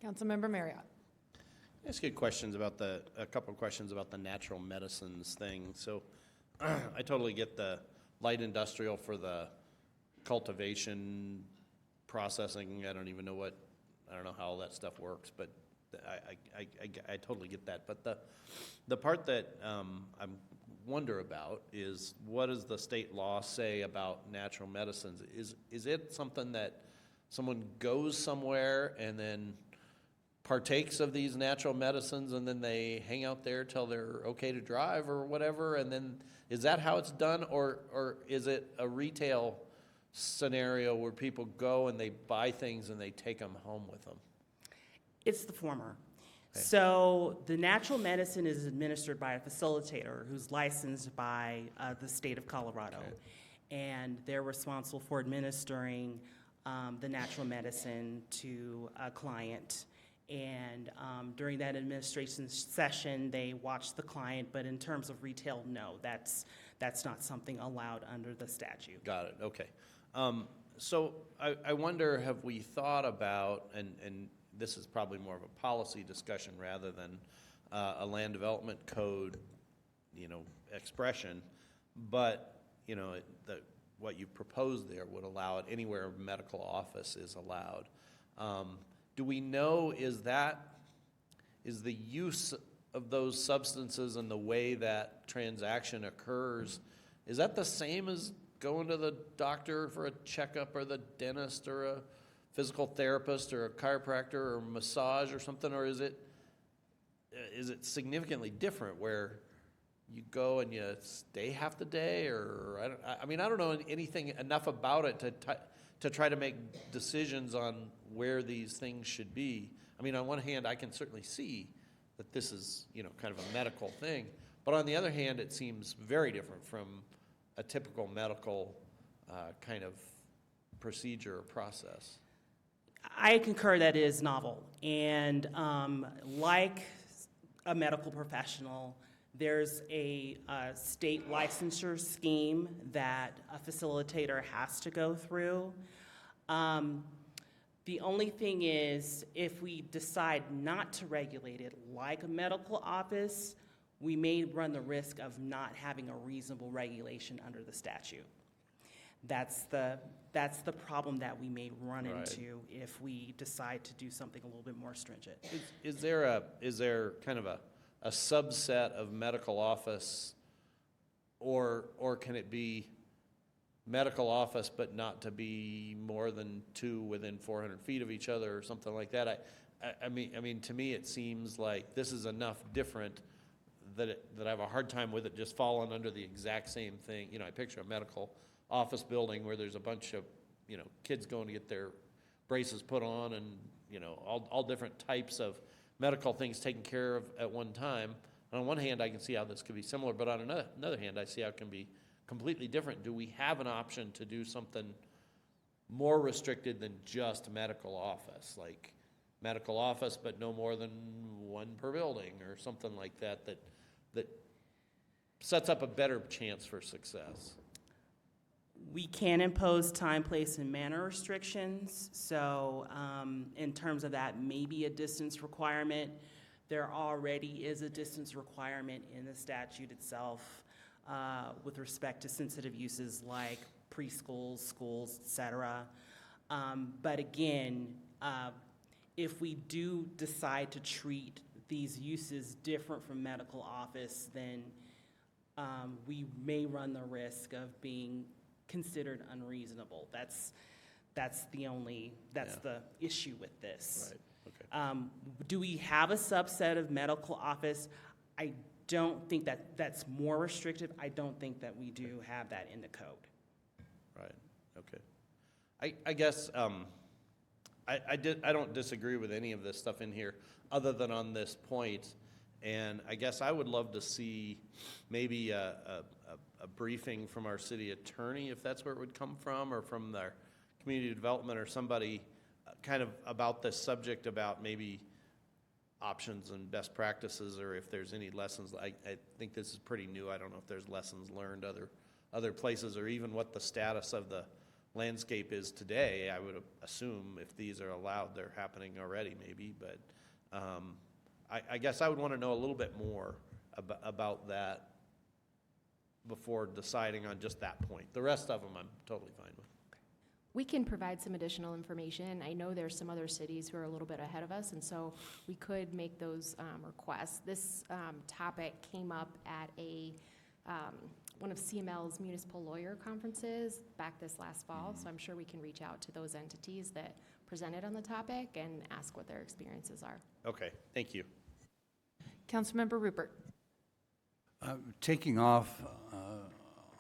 Councilmember Marriott. Ask you a couple of questions about the natural medicines thing. So I totally get the light industrial for the cultivation, processing. I don't know how all that stuff works, but I totally get that. But the part that I wonder about is, what does the state law say about natural medicines? Is it something that someone goes somewhere and then partakes of these natural medicines and then they hang out there till they're okay to drive or whatever, and then is that how it's done, or is it a retail scenario where people go and they buy things and they take them home with them? It's the former. Okay. So the natural medicine is administered by a facilitator who's licensed by the state of Colorado. Okay. And they're responsible for administering the natural medicine to a client. And during that administration session, they watch the client, but in terms of retail, no, that's not something allowed under the statute. Got it, okay. So I wonder, have we thought about, and this is probably more of a policy discussion rather than a land development code, expression, but, what you proposed there would allow it anywhere a medical office is allowed. Do we know, is the use of those substances and the way that transaction occurs, is that the same as going to the doctor for a checkup, or the dentist, or a physical therapist, or a chiropractor, or massage or something, or is it is it significantly different where you go and you stay half the day, or I mean, I don't know anything enough about it to try to make decisions on where these things should be. I mean, on one hand, I can certainly see that this is, you know, kind of a medical thing, but on the other hand, it seems very different from a typical medical kind of procedure or process. I concur that it is novel, and like a medical professional, there's a state licensure scheme that a facilitator has to go through. The only thing is, if we decide not to regulate it like a medical office, we may run the risk of not having a reasonable regulation under the statute. That's the problem that we may run into if we decide to do something a little bit more stringent. Is there kind of a subset of medical office, or can it be medical office but not to be more than 2 within 400 feet of each other or something like that? I mean, to me, it seems like this is enough different that I have a hard time with it just falling under the exact same thing. You know, I picture a medical office building where there's a bunch of, you know, kids going to get their braces put on, and, you know, all different types of medical things taken care of at one time. And on one hand, I can see how this could be similar, but on another hand, I see how it can be completely different. Do we have an option to do something more restricted than just medical office, like medical office, but no more than 1 per building, or something like that, that sets up a better chance for success? We can impose time, place, and manner restrictions. So in terms of that, maybe a distance requirement. There already is a distance requirement in the statute itself with respect to sensitive uses like preschools, schools, et cetera. But again, if we do decide to treat these uses different from medical office, then we may run the risk of being considered unreasonable. That's the issue with this. Right. Okay. Do we have a subset of medical office? I don't think that's more restrictive. I don't think that we do have that in the code. Right. Okay. I guess I don't disagree with any of this stuff in here, other than on this point. And I guess I would love to see maybe a briefing from our city attorney, if that's where it would come from, or from their community development or somebody, kind of about this subject, about maybe options and best practices, or if there's any lessons. I think this is pretty new. I don't know if there's lessons learned other places, or even what the status of the landscape is today. I would assume if these are allowed, they're happening already maybe, but I guess I would want to know a little bit more about that before deciding on just that point. The rest of them I'm totally fine with. We can provide some additional information. I know there's some other cities who are a little bit ahead of us, and so we could make those requests. This topic came up at one of CML's municipal lawyer conferences back this last fall, so I'm sure we can reach out to those entities that presented on the topic and ask what their experiences are. Okay, thank you. Councilmember Rupert. Taking off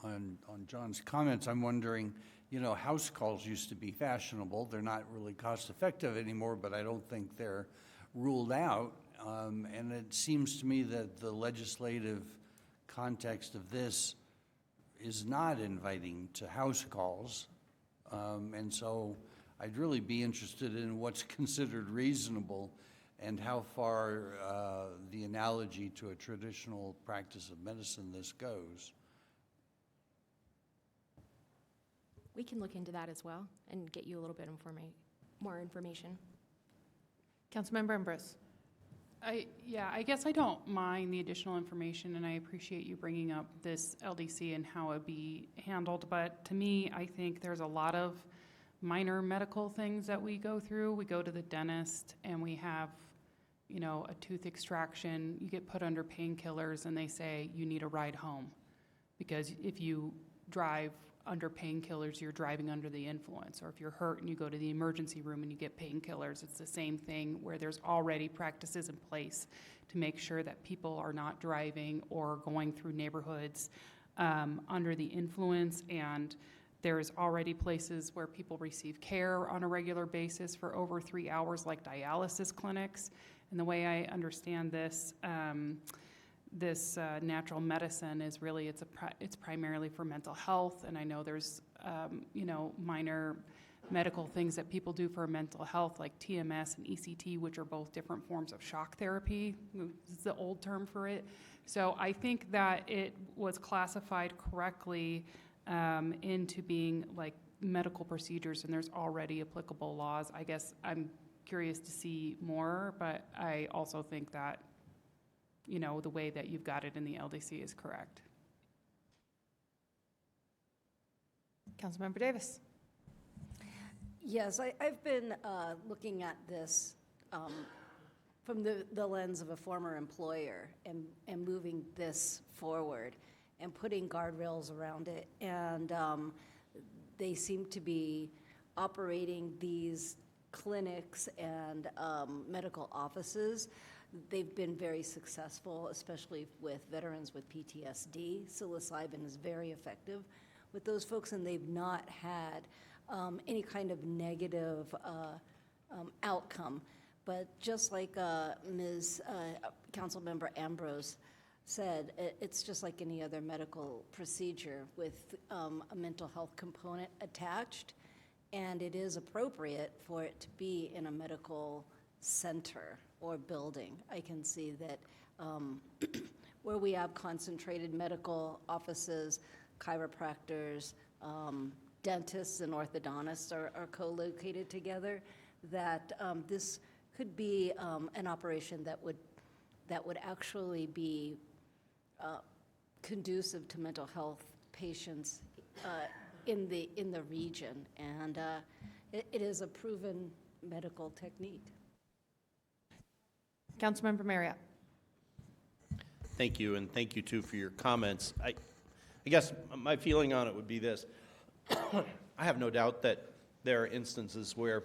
on John's comments, I'm wondering, you know, house calls used to be fashionable. They're not really cost effective anymore, but I don't think they're ruled out. And it seems to me that the legislative context of this is not inviting to house calls. And so I'd really be interested in what's considered reasonable and how far the analogy to a traditional practice of medicine this goes. We can look into that as well and get you a little bit more information. Councilmember Ambrose. I guess I don't mind the additional information, and I appreciate you bringing up this LDC and how it be handled. But to me, I think there's a lot of minor medical things that we go through. We go to the dentist and we have, you know, a tooth extraction. You get put under painkillers and they say you need a ride home, because if you drive under painkillers, you're driving under the influence, or if you're hurt and you go to the emergency room and you get painkillers, it's the same thing where there's already practices in place to make sure that people are not driving or going through neighborhoods under the influence. And there's already places where people receive care on a regular basis for over 3 hours, like dialysis clinics. And the way I understand this, natural medicine is really, it's primarily for mental health. And I know there's, minor medical things that people do for mental health, like TMS and ECT, which are both different forms of shock therapy. This is the old term for it. So I think that it was classified correctly into being like medical procedures, and there's already applicable laws. I guess I'm curious to see more, but I also think that, the way that you've got it in the LDC is correct. Councilmember Davis. Yes, I've been looking at this from the lens of a former employer and moving this forward and putting guardrails around it. And they seem to be operating these clinics and medical offices. They've been very successful, especially with veterans with PTSD. Psilocybin is very effective with those folks, and they've not had any kind of negative outcome. But just like Councilmember Ambrose said, it's just like any other medical procedure with a mental health component attached, and it is appropriate for it to be in a medical center or building. I can see that where we have concentrated medical offices, chiropractors, dentists and orthodontists are co-located together, that this could be an operation that would actually be conducive to mental health patients in the region, and it is a proven medical technique. Councilmember Marriott. Thank you, and thank you too for your comments. I guess my feeling on it would be this. I have no doubt that there are instances where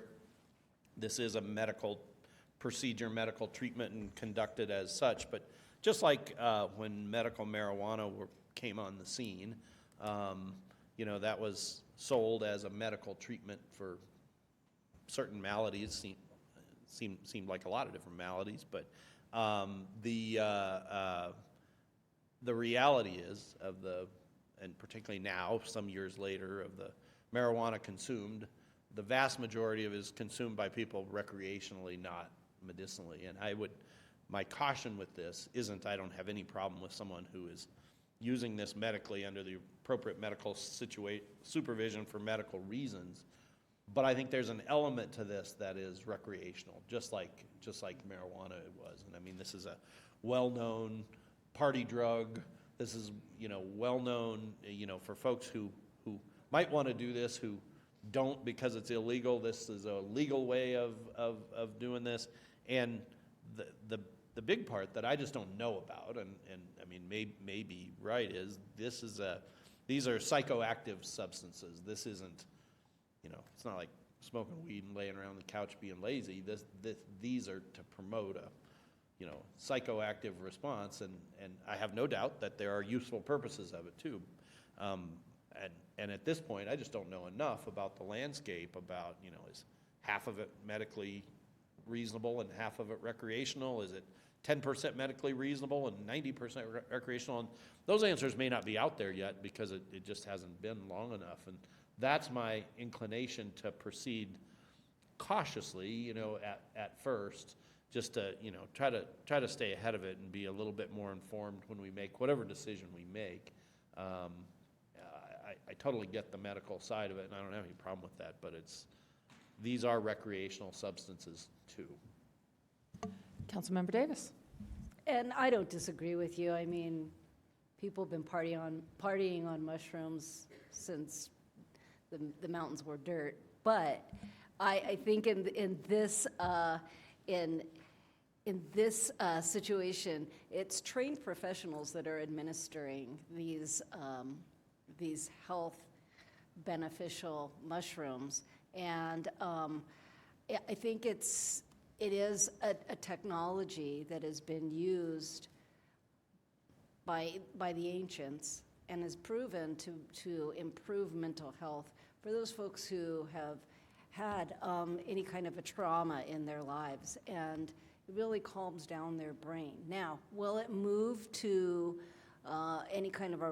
this is a medical procedure, medical treatment, and conducted as such. But just like when medical marijuana came on the scene, that was sold as a medical treatment for certain maladies. Seemed like a lot of different maladies, but the reality is and particularly now, some years later, of the marijuana consumed, the vast majority of it is consumed by people recreationally, not medicinally. And my caution with this isn't I don't have any problem with someone who is using this medically under the appropriate medical supervision for medical reasons, but I think there's an element to this that is recreational, just like marijuana it was. And I mean, this is a well-known party drug. This is, well-known, for folks who might want to do this, who don't because it's illegal. This is a legal way of doing this. And the big part that I just don't know about, and I mean, may be right, is these are psychoactive substances. This isn't, it's not like smoking weed and laying around the couch being lazy. These are to promote a, psychoactive response, and I have no doubt that there are useful purposes of it too. And at this point, I just don't know enough about the landscape about, is half of it medically reasonable and half of it recreational? Is it 10% medically reasonable and 90% recreational? And those answers may not be out there yet because it just hasn't been long enough. And that's my inclination to proceed cautiously, at first, just to, try to stay ahead of it and be a little bit more informed when we make whatever decision we make. I totally get the medical side of it, and I don't have any problem with that, but these are recreational substances too. Councilmember Davis. And I don't disagree with you. I mean, people have been partying on mushrooms since the mountains were dirt. But I think in this situation, it's trained professionals that are administering these health beneficial mushrooms. And I think it is a technology that has been used by the ancients and is proven to improve mental health for those folks who have had any kind of a trauma in their lives, and it really calms down their brain. Now, will it move to any kind of a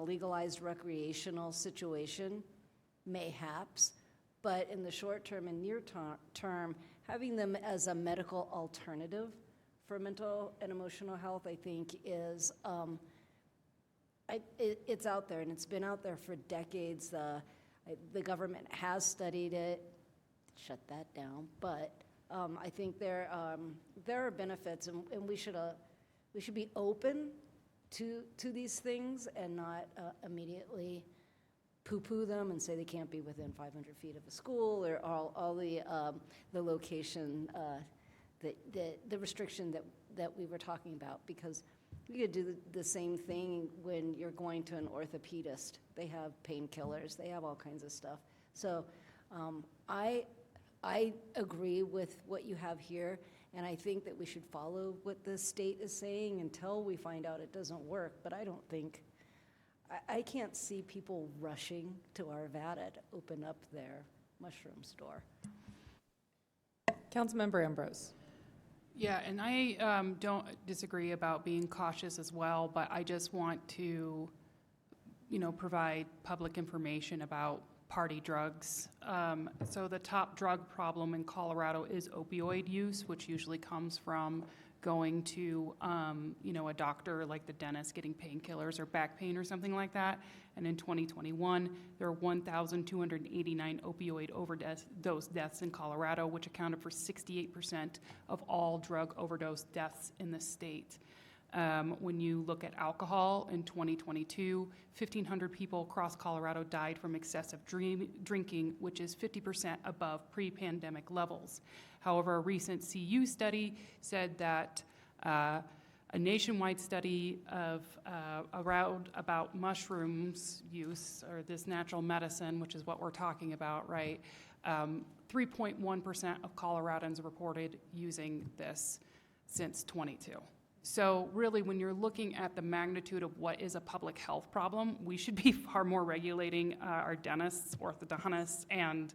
legalized recreational situation? Mayhaps, but in the short term and near term, having them as a medical alternative for mental and emotional health, I think is, it's out there, and it's been out there for decades. The government has studied it, shut that down, but I think there are benefits, and we should be open to these things and not immediately poo-poo them and say they can't be within 500 feet of a school, or all the location, the restriction that we were talking about, because you could do the same thing when you're going to an orthopedist. They have painkillers, they have all kinds of stuff. So I agree with what you have here, and I think that we should follow what the state is saying until we find out it doesn't work. But I can't see people rushing to Arvada to open up their mushroom store. Councilmember Ambrose. Yeah, and I don't disagree about being cautious as well, but I just want to, provide public information about party drugs. So the top drug problem in Colorado is opioid use, which usually comes from going to, a doctor like the dentist, getting painkillers or back pain or something like that. And in 2021, there were 1,289 opioid overdose deaths in Colorado, which accounted for 68% of all drug overdose deaths in the state. When you look at alcohol in 2022, 1,500 people across Colorado died from excessive drinking, which is 50% above pre-pandemic levels. However, a recent CU study said that a nationwide study of about mushrooms use, or this natural medicine, which is what we're talking about, right? 3.1% of Coloradans reported using this since 22. So really, when you're looking at the magnitude of what is a public health problem, we should be far more regulating our dentists, orthodontists, and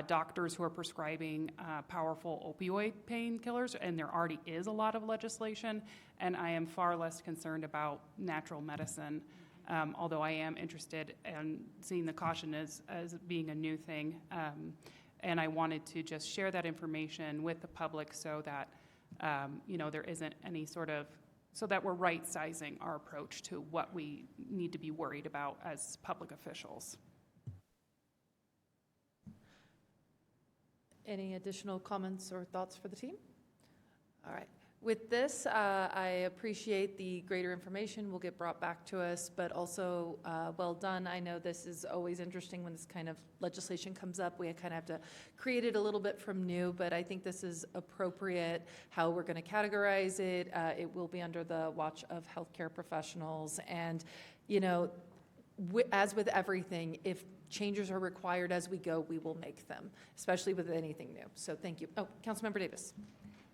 doctors who are prescribing powerful opioid painkillers, and there already is a lot of legislation, and I am far less concerned about natural medicine, although I am interested in seeing the caution as being a new thing, and I wanted to just share that information with the public so that there isn't any so that we're right-sizing our approach to what we need to be worried about as public officials. Any additional comments or thoughts for the team? All right. With this, I appreciate the greater information will get brought back to us, but also well done. I know this is always interesting when this kind of legislation comes up. We kind of have to create it a little bit from new, but I think this is appropriate how we're going to categorize it. It will be under the watch of healthcare professionals. And, as with everything, if changes are required as we go, we will make them, especially with anything new. So thank you. Oh, Councilmember Davis.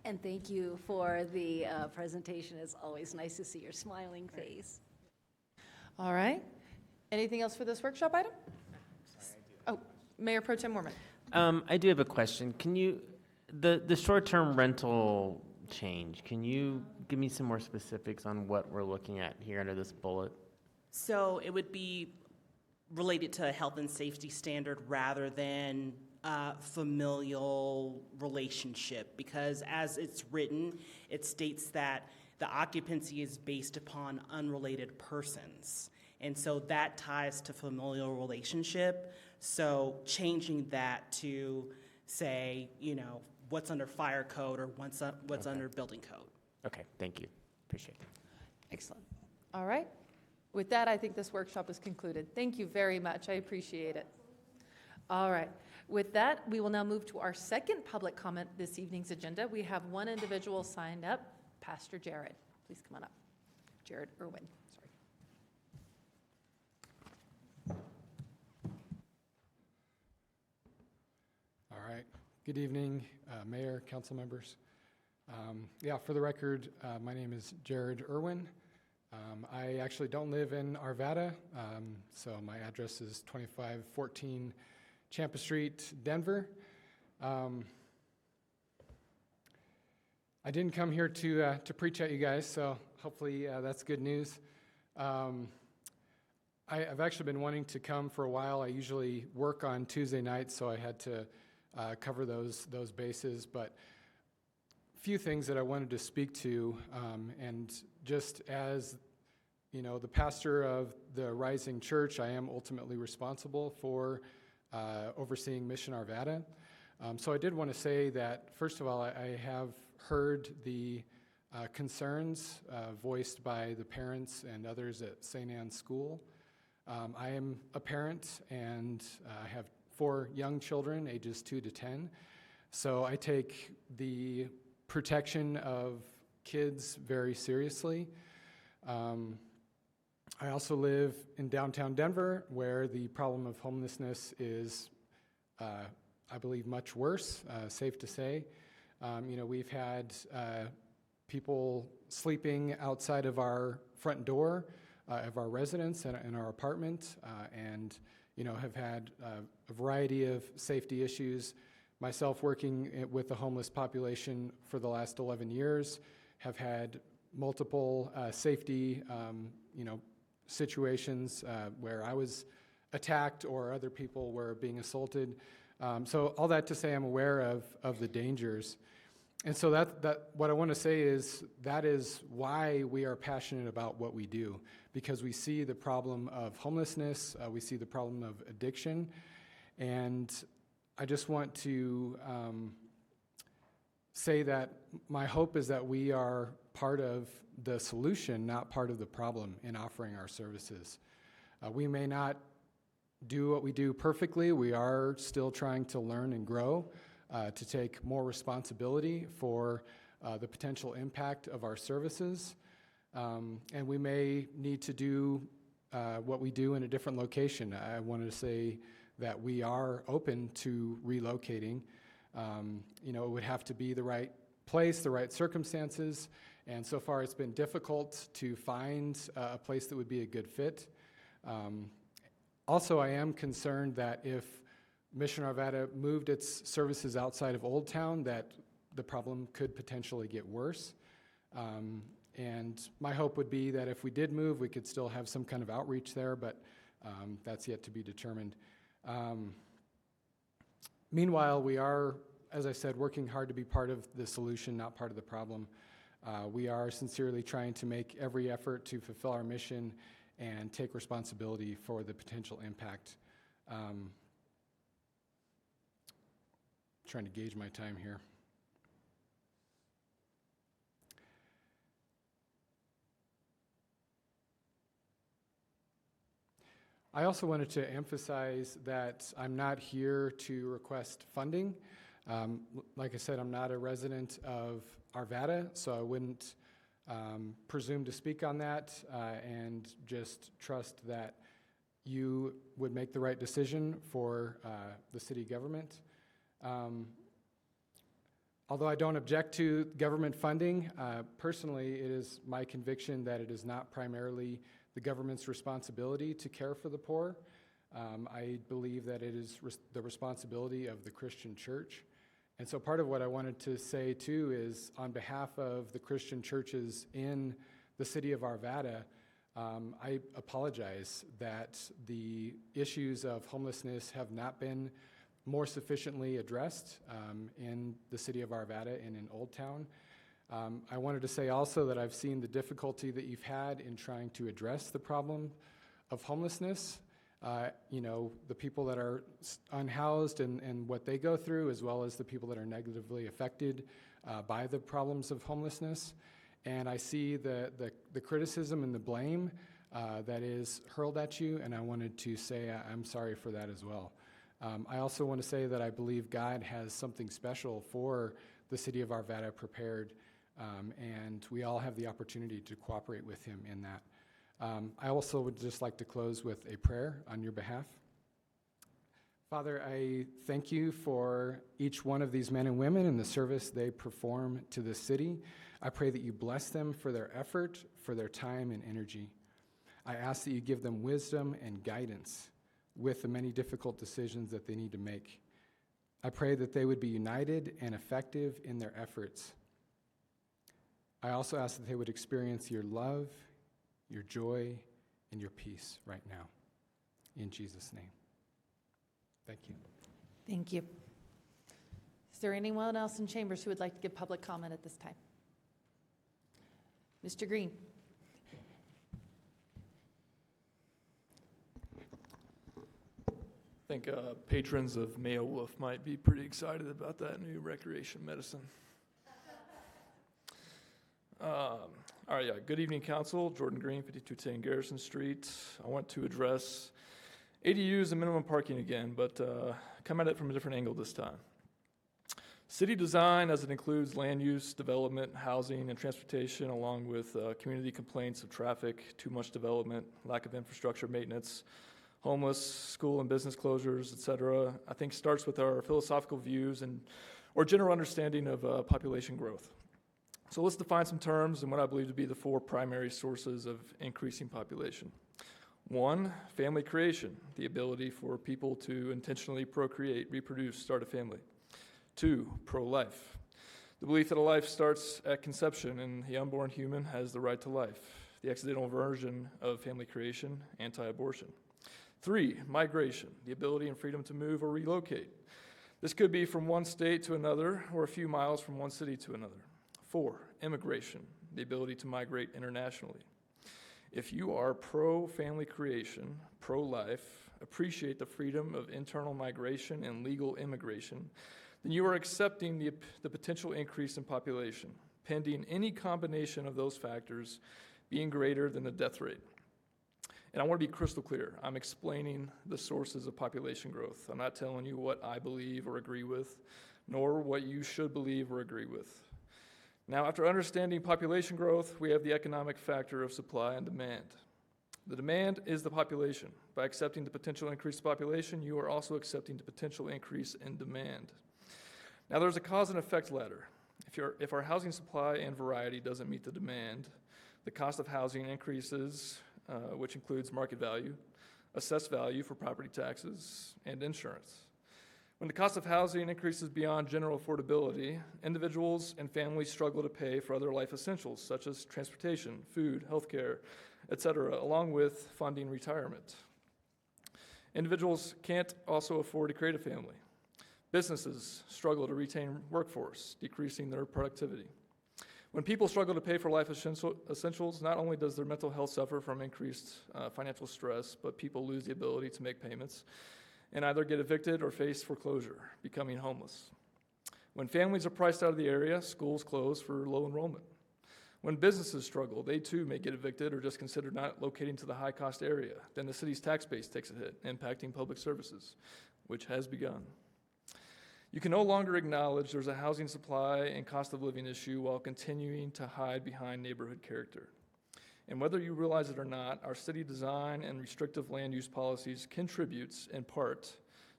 And thank you for the presentation. It's always nice to see your smiling face. All right. Anything else for this workshop item? Oh, Mayor Pro Tem Mormon. I do have a question. Can you, the short-term rental change, can you give me some more specifics on what we're looking at here under this bullet? So it would be related to a health and safety standard rather than familial relationship, because as it's written, it states that the occupancy is based upon unrelated persons. And so that ties to familial relationship. So changing that to say, what's under fire code or what's under building code. Okay, thank you. Appreciate it. Excellent. All right. With that, I think this workshop is concluded. Thank you very much. I appreciate it. All right. With that, we will now move to our second public comment this evening's agenda. We have one individual signed up, Pastor Jared. Please come on up. Jared Irwin. Sorry. Good evening, Mayor, council members. Yeah, for the record, my name is Jared Irwin. I actually don't live in Arvada, so my address is 2514 Champa Street, Denver. I didn't come here to preach at you guys, so hopefully that's good news. I've actually been wanting to come for a while. I usually work on Tuesday nights, so I had to cover those bases. But a few things that I wanted to speak to, and just as the pastor of the Rising Church, I am ultimately responsible for overseeing Mission Arvada. So I did want to say that, first of all, I have heard the concerns voiced by the parents and others at St. Anne's School. I am a parent, and I have 4 young children, ages 2 to 10. So I take the protection of kids very seriously. I also live in downtown Denver, where the problem of homelessness is, I believe, much worse, safe to say. We've had people sleeping outside of our front door of our residence and in our apartment, and have had a variety of safety issues. Myself, working with the homeless population for the last 11 years, have had multiple safety situations where I was attacked or other people were being assaulted. So all that to say, I'm aware of the dangers. And so that what I want to say is that is why we are passionate about what we do, because we see the problem of homelessness, we see the problem of addiction, and I just want to say that my hope is that we are part of the solution, not part of the problem in offering our services. We may not do what we do perfectly. We are still trying to learn and grow, to take more responsibility for the potential impact of our services. And we may need to do what we do in a different location. I wanted to say that we are open to relocating. It would have to be the right place, the right circumstances, and so far it's been difficult to find a place that would be a good fit. Also, I am concerned that if Mission Arvada moved its services outside of Old Town, that the problem could potentially get worse. And my hope would be that if we did move, we could still have some kind of outreach there, but that's yet to be determined. Meanwhile, we are, as I said, working hard to be part of the solution, not part of the problem. We are sincerely trying to make every effort to fulfill our mission and take responsibility for the potential impact. Trying to gauge my time here. I also wanted to emphasize that I'm not here to request funding. Like I said, I'm not a resident of Arvada, so I wouldn't presume to speak on that, and just trust that you would make the right decision for the city government. Although I don't object to government funding, personally, it is my conviction that it is not primarily the government's responsibility to care for the poor. I believe that it is the responsibility of the Christian church. And so part of what I wanted to say too is, on behalf of the Christian churches in the city of Arvada, I apologize that the issues of homelessness have not been more sufficiently addressed in the city of Arvada and in Old Town. I wanted to say also that I've seen the difficulty that you've had in trying to address the problem of homelessness. The people that are unhoused and what they go through, as well as the people that are negatively affected by the problems of homelessness. And I see the criticism and the blame that is hurled at you, and I wanted to say I'm sorry for that as well. I also want to say that I believe God has something special for the city of Arvada prepared, and we all have the opportunity to cooperate with him in that. I also would just like to close with a prayer on your behalf. Father, I thank you for each one of these men and women and the service they perform to the city. I pray that you bless them for their effort, for their time and energy. I ask that you give them wisdom and guidance with the many difficult decisions that they need to make. I pray that they would be united and effective in their efforts. I also ask that they would experience your love, your joy, and your peace right now. In Jesus' name. Thank you. Thank you. Is there anyone else in chambers who would like to give public comment at this time? Mr. Green. I think patrons of Mayo Wolf might be pretty excited about that new recreation medicine. All right, yeah. Good evening, Council. Jordan Green, 5210 Garrison Street. I want to address ADUs and minimum parking again, but come at it from a different angle this time. City design, as it includes land use, development, housing, and transportation, along with community complaints of traffic, too much development, lack of infrastructure maintenance, homeless, school and business closures, et cetera, I think starts with our philosophical views or general understanding of population growth. So let's define some terms and what I believe to be the 4 primary sources of increasing population. 1, family creation, the ability for people to intentionally procreate, reproduce, start a family. 2, pro-life, the belief that a life starts at conception and the unborn human has the right to life, the accidental version of family creation, anti-abortion. 3, migration, the ability and freedom to move or relocate. This could be from one state to another or a few miles from one city to another. 4, immigration, the ability to migrate internationally. If you are pro-family creation, pro-life, appreciate the freedom of internal migration and legal immigration, then you are accepting the potential increase in population, pending any combination of those factors being greater than the death rate. And I want to be crystal clear. I'm explaining the sources of population growth. I'm not telling you what I believe or agree with, nor what you should believe or agree with. Now, after understanding population growth, we have the economic factor of supply and demand. The demand is the population. By accepting the potential increase in population, you are also accepting the potential increase in demand. Now, there's a cause and effect ladder. If our housing supply and variety doesn't meet the demand, the cost of housing increases, which includes market value, assessed value for property taxes, and insurance. When the cost of housing increases beyond general affordability, individuals and families struggle to pay for other life essentials, such as transportation, food, healthcare, et cetera, along with funding retirement. Individuals can't also afford to create a family. Businesses struggle to retain workforce, decreasing their productivity. When people struggle to pay for life essentials, not only does their mental health suffer from increased financial stress, but people lose the ability to make payments and either get evicted or face foreclosure, becoming homeless. When families are priced out of the area, schools close for low enrollment. When businesses struggle, they too may get evicted or just consider not locating to the high-cost area. Then the city's tax base takes a hit, impacting public services, which has begun. You can no longer acknowledge there's a housing supply and cost of living issue while continuing to hide behind neighborhood character. And whether you realize it or not, our city design and restrictive land use policies contributes in part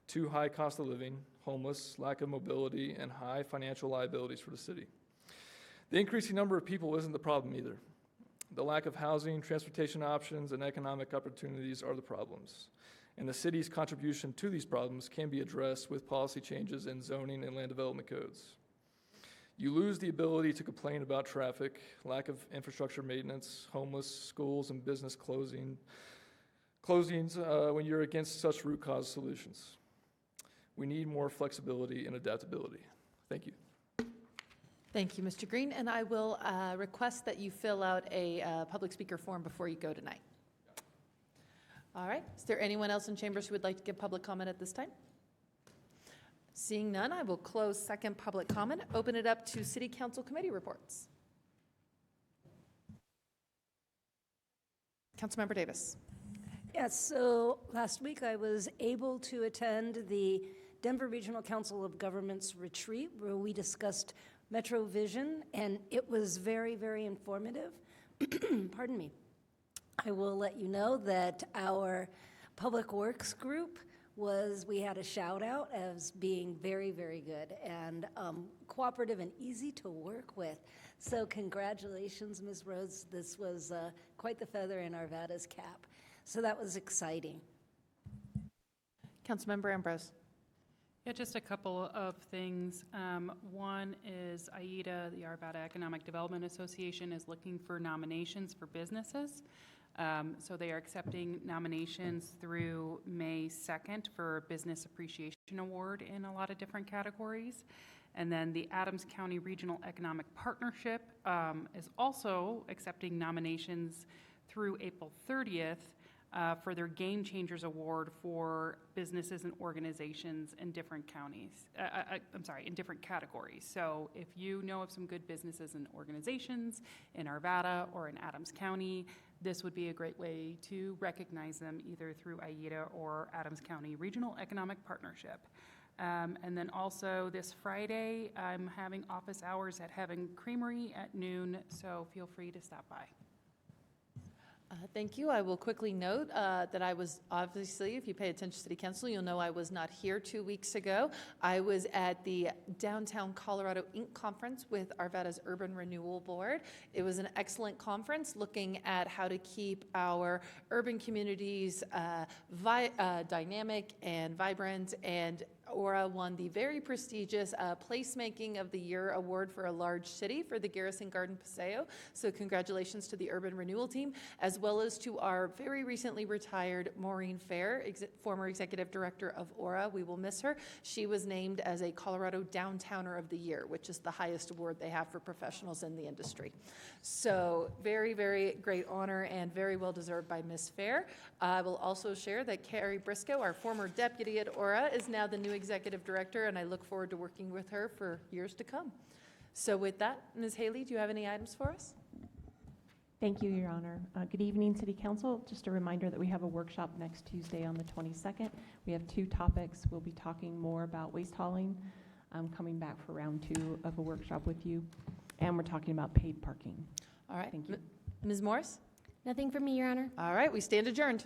to high cost of living, homeless, lack of mobility, and high financial liabilities for the city. The increasing number of people isn't the problem either. The lack of housing, transportation options, and economic opportunities are the problems. And the city's contribution to these problems can be addressed with policy changes in zoning and land development codes. You lose the ability to complain about traffic, lack of infrastructure maintenance, homeless, schools, and business closings when you're against such root cause solutions. We need more flexibility and adaptability. Thank you. Thank you, Mr. Green. And I will request that you fill out a public speaker form before you go tonight. All right. Is there anyone else in chambers who would like to give public comment at this time? Seeing none, I will close second public comment, open it up to City Council committee reports. Councilmember Davis. Yes, so last week I was able to attend the Denver Regional Council of Governments retreat where we discussed Metro Vision, and it was very, very informative. Pardon me. I will let you know that our Public Works group was we had a shout out as being very, very good and cooperative and easy to work with. So congratulations, Ms. Rhodes. This was quite the feather in Arvada's cap. So that was exciting. Councilmember Ambrose. Yeah, just a couple of things. One is AIDA, the Arvada Economic Development Association, is looking for nominations for businesses. So they are accepting nominations through May 2nd for a Business Appreciation Award in a lot of different categories. And then the Adams County Regional Economic Partnership is also accepting nominations through April 30th for their Game Changers Award for businesses and organizations in different counties. In different categories. So if you know of some good businesses and organizations in Arvada or in Adams County, this would be a great way to recognize them either through AIDA or Adams County Regional Economic Partnership. And then also this Friday, I'm having office hours at Heaven Creamery at noon, so feel free to stop by. Thank you. I will quickly note that I was, obviously, if you pay attention to City Council, you'll know I was not here 2 weeks ago. I was at the Downtown Colorado Inc. conference with Arvada's Urban Renewal Board. It was an excellent conference looking at how to keep our urban communities dynamic and vibrant, and Aura won the very prestigious Placemaking of the Year award for a large city for the Garrison Garden Paseo. So congratulations to the Urban Renewal team, as well as to our very recently retired Maureen Fair, former executive director of Aura. We will miss her. She was named as a Colorado Downtowner of the Year, which is the highest award they have for professionals in the industry. So very, very great honor and very well deserved by Ms. Fair. I will also share that Carrie Briscoe, our former deputy at Aura, is now the new executive director, and I look forward to working with her for years to come. So with that, Ms. Haley, do you have any items for us? Thank you, Your Honor. Good evening, City Council. Just a reminder that we have a workshop next Tuesday on the 22nd. We have 2 topics. We'll be talking more about waste hauling. I'm coming back for round 2 of a workshop with you, and we're talking about paid parking. All right. Thank you. Ms. Morris? Nothing from me, Your Honor. All right, we stand adjourned.